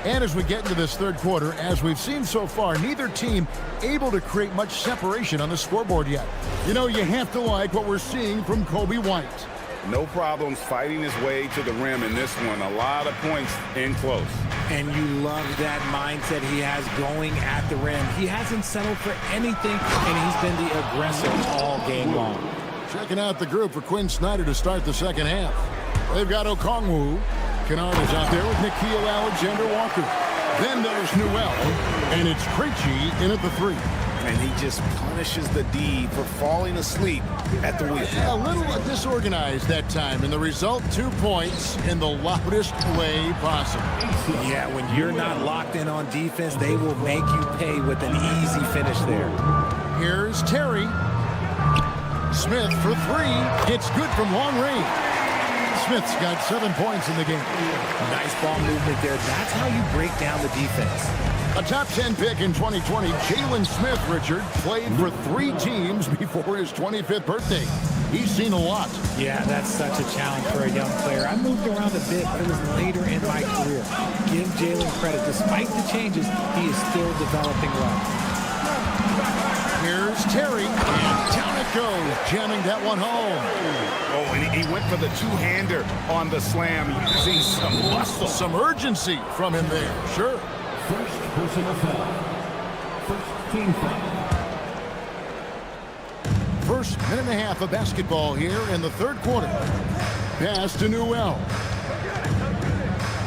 And as we get into this third quarter, as we've seen so far, neither team able to create much separation on the scoreboard yet. You know, you have to like what we're seeing from Coby White. No problems fighting his way to the rim in this one. A lot of points in close. And you love that mindset he has going at the rim. He hasn't settled for anything, and he's been the aggressor all game long. Checking out the group for Quinn Snyder to start the second half. They've got Okongwu. Kennard is out there with Nickeil Alexander-Walker. Then there's Newell, and it's Krejci in at the 3. And he just punishes the D for falling asleep at the wheel. A little disorganized that time, and the result, 2 points in the loudest way possible. Yeah, when you're not locked in on defense, they will make you pay with an easy finish there. Here's Terry. Smith for 3. It's good from long range. Smith's got 7 points in the game. Nice ball movement there. That's how you break down the defense. A top 10 pick in 2020, Jalen Smith, Richard, played for 3 teams before his 25th birthday. He's seen a lot. Yeah, that's such a challenge for a young player. I moved around a bit, but it was later in my career. Give Jalen credit. Despite the changes, he is still developing well. Here's Terry, and down it goes, jamming that one home. Oh, and he went for the two-hander on the slam, using some muscle. Some urgency from him there, sure. First personal foul. First team foul. First minute and a half of basketball here in the third quarter. Pass to Newell.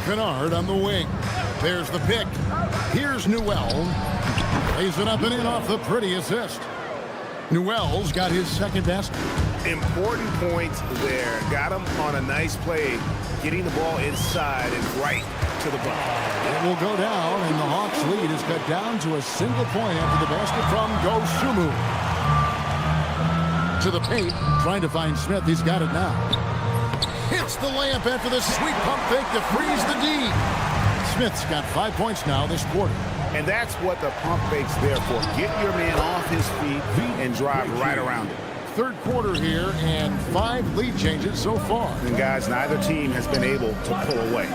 Kennard on the wing. There's the pick. Here's Newell. Lays it up and in off the pretty assist. Newell's got his second basket. Important points there. Got him on a nice play, getting the ball inside and right to the bucket. It will go down, and the Hawks' lead is cut down to a single point after the basket from Dosunmu. To the paint, trying to find Smith. He's got it now. Hits the layup after the sweet pump fake to freeze the D. Smith's got 5 points now this quarter. And that's what the pump fake's there for. Get your man off his feet and drive right around it. Third quarter here, and 5 lead changes so far. And guys, neither team has been able to pull away.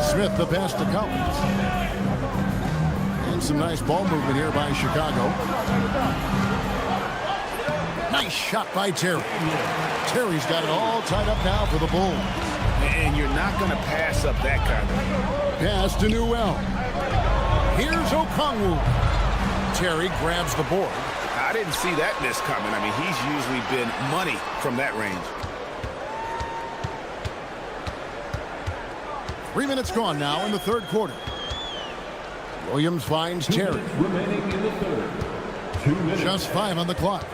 Smith the pass to Collins. And some nice ball movement here by Chicago. Nice shot by Terry. Terry's got it all tied up now for the Bulls. And you're not going to pass up that kind of pass to Newell. Here's Okongwu. Terry grabs the board. I didn't see that miss coming. I mean, he's usually been money from that range. 3 minutes gone now in the third quarter. Williams finds Terry. Remaining in the third. 2 minutes. Just 5 on the clock.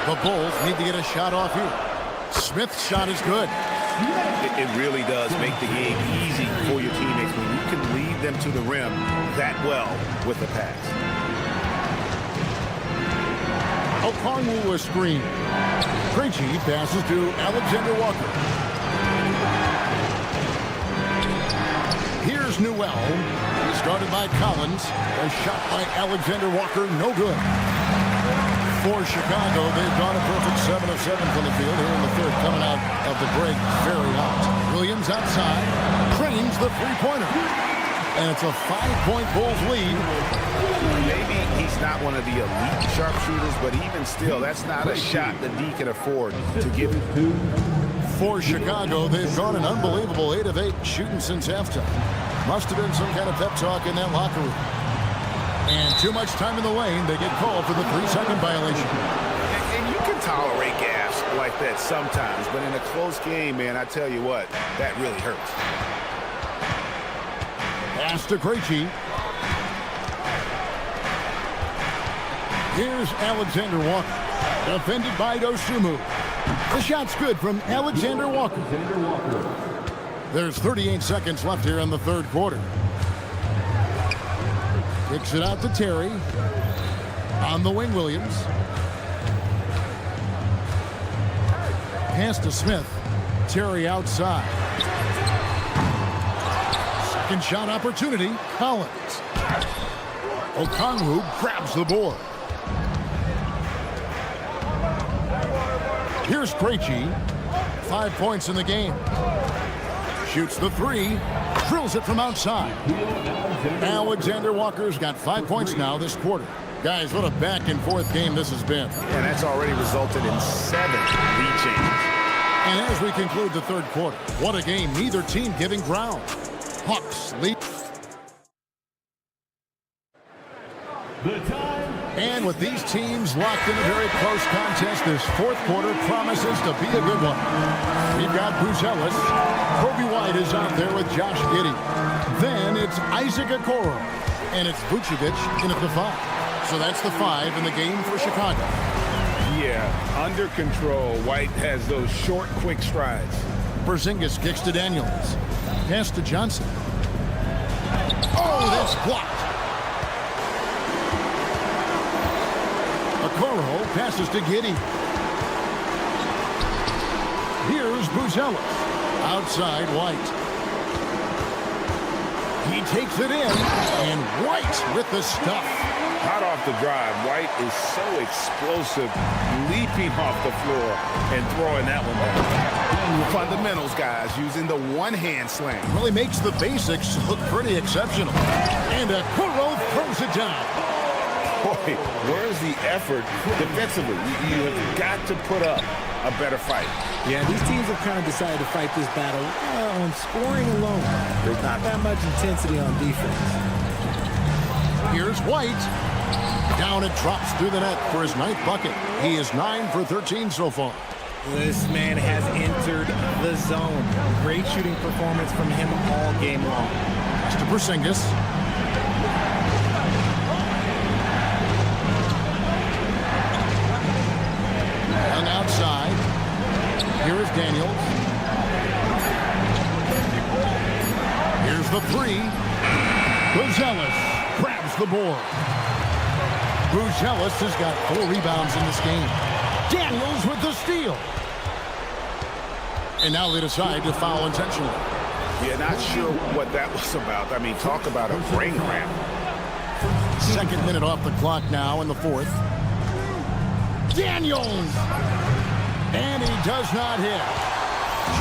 The Bulls need to get a shot off here. Smith's shot is good. It really does make the game easy for your teammates when you can lead them to the rim that well with the pass. Okongwu a screen. Krejci passes to Alexander-Walker. Here's Newell. He started by Collins. A shot by Alexander-Walker, no good. For Chicago, they've gone a perfect 7 of 7 from the field here in the third, coming out of the break very hot. Williams outside, trains the three-pointer. And it's a 5-point Bulls lead. Maybe he's not one of the elite sharpshooters, but even still, that's not a shot the D can afford to give him. For Chicago, they've gone an unbelievable 8 of 8 shooting since halftime. Must have been some kind of pep talk in that locker room. And too much time in the lane. They get called for the 3-second violation. And you can tolerate gaffes like that sometimes, but in a close game, man, I tell you what, that really hurts. Pass to Krejci. Here's Alexander Walker. Defended by Dosumu. The shot's good from Alexander Walker. There's 38 seconds left here in the third quarter. Kicks it out to Terry. On the wing, Williams. Pass to Smith. Terry outside. Second shot opportunity. Collins. Okongwu grabs the board. Here's Krejci. 5 points in the game. Shoots the three. Drills it from outside. Alexander Walker's got 5 points now this quarter. Guys, what a back-and-forth game this has been. And that's already resulted in 7 lead changes. And as we conclude the third quarter, what a game. Neither team giving ground. Hawks lead. And with these teams locked in a very close contest, this fourth quarter promises to be a good one. We've got Bruce Ellis. Kobe White is out there with Josh Giddey. Then it's Isaac Okoro. And it's Vucevic in at the 5. So that's the 5 in the game for Chicago. Yeah, under control. White has those short, quick strides. Porzingis kicks to Daniels. Pass to Johnson. Oh, that's blocked. Okoro passes to Giddey. Here's Buzelis. Outside White. He takes it in, and White with the stuff. Hot off the drive, White is so explosive, leaping off the floor and throwing that one down. Fundamentals, guys, using the one-hand slam. Really makes the basics look pretty exceptional. And Okoro throws it down. Boy, where's the effort defensively? You have got to put up a better fight. Yeah, these teams have kind of decided to fight this battle on scoring alone. There's not that much intensity on defense. Here's White. Down and drops through the net for his 9th bucket. He is 9 for 13 so far. This man has entered the zone. Great shooting performance from him all game long. To Porzingis. And outside. Here is Daniels. Here's the 3. Buzelis grabs the board. Buzelis has got 4 rebounds in this game. Daniels with the steal. And now they decide to foul intentionally. Yeah, not sure what that was about. I mean, talk about a brain cramp. 2nd minute off the clock now in the 4th. Daniels! And he does not hit.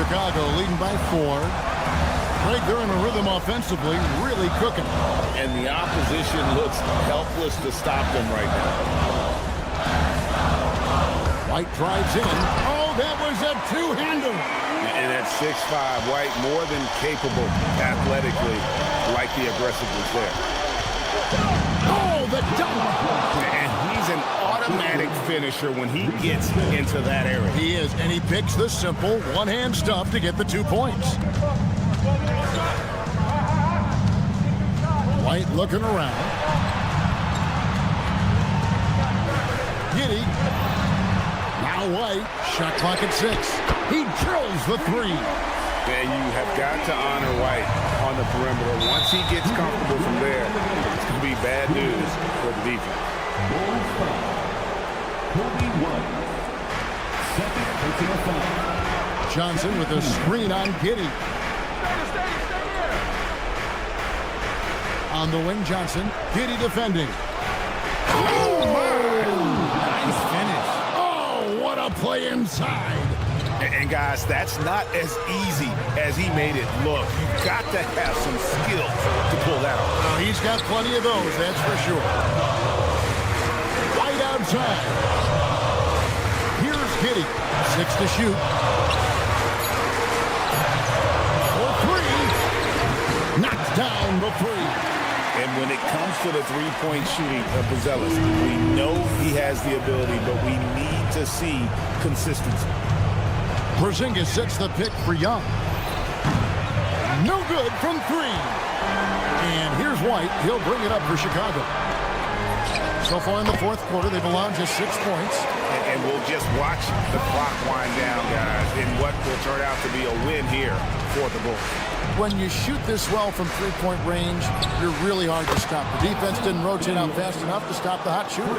Chicago leading by 4. Right, they're in a rhythm offensively, really cooking. And the opposition looks helpless to stop them right now. White drives in. Oh, that was a two-hander. And at 6'5", White more than capable athletically, like the aggressiveness there. Oh, the dunk. And he's an automatic finisher when he gets into that area. He is, and he picks the simple one-hand stuff to get the 2 points. White looking around. Giddey. Now White. Shot clock at 6. He drills the 3. And you have got to honor White on the perimeter. Once he gets comfortable from there, it's going to be bad news for the defense. Johnson with a screen on Giddey. On the wing, Johnson. Giddey defending. Oh, Nice finish. oh, what a play inside. And guys, that's not as easy as he made it look. You've got to have some skill to pull that off. He's got plenty of those, that's for sure. White outside. Here's Giddey. 6 to shoot. For 3. Knocks down the 3. And when it comes to the three-point shooting of Buzelis, we know he has the ability, but we need to see consistency. Porzingis sets the pick for Young. No good from three. And here's White. He'll bring it up for Chicago. So far in the fourth quarter, they've allowed just 6 points. And we'll just watch the clock wind down, guys, in what will turn out to be a win here for the Bulls. When you shoot this well from three-point range, you're really hard to stop. The defense didn't rotate out fast enough to stop the hot shooter.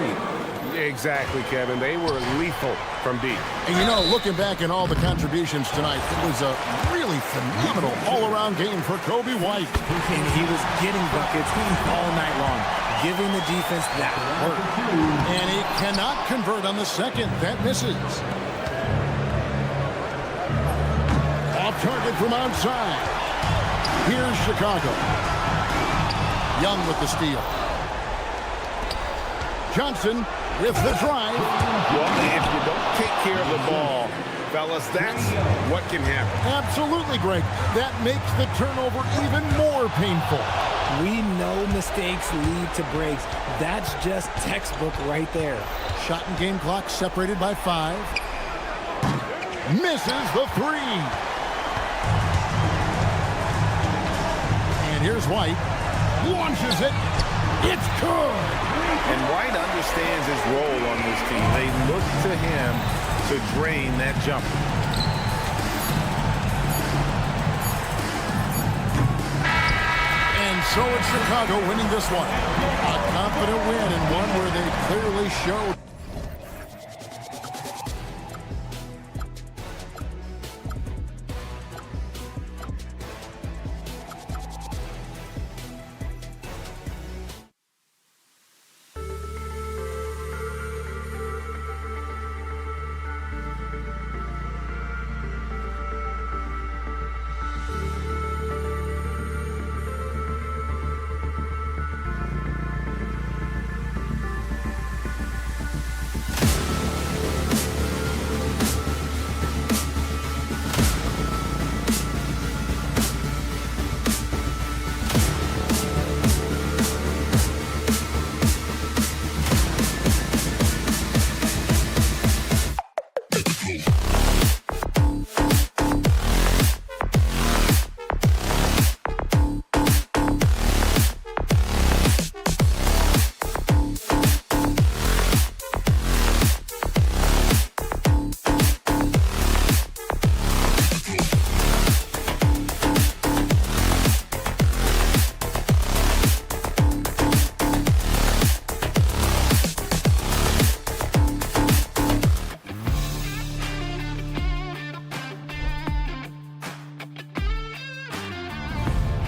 Exactly, Kevin. They were lethal from deep. And you know, looking back at all the contributions tonight, it was a really phenomenal all-around game for Coby White. And he was getting buckets all night long, giving the defense that work. And he cannot convert on the second. That misses. Off target from outside. Here's Chicago. Young with the steal. Johnson with the drive. Well, if you don't take care of the ball, fellas, that's what can happen. Absolutely, Greg. That makes the turnover even more painful. We know mistakes lead to breaks. That's just textbook right there. Shot and game clock separated by 5. Misses the 3. And here's White. Launches it. It's good. And White understands his role on this team. They look to him to drain that jumper. And so it's Chicago winning this one. A confident win and one where they clearly showed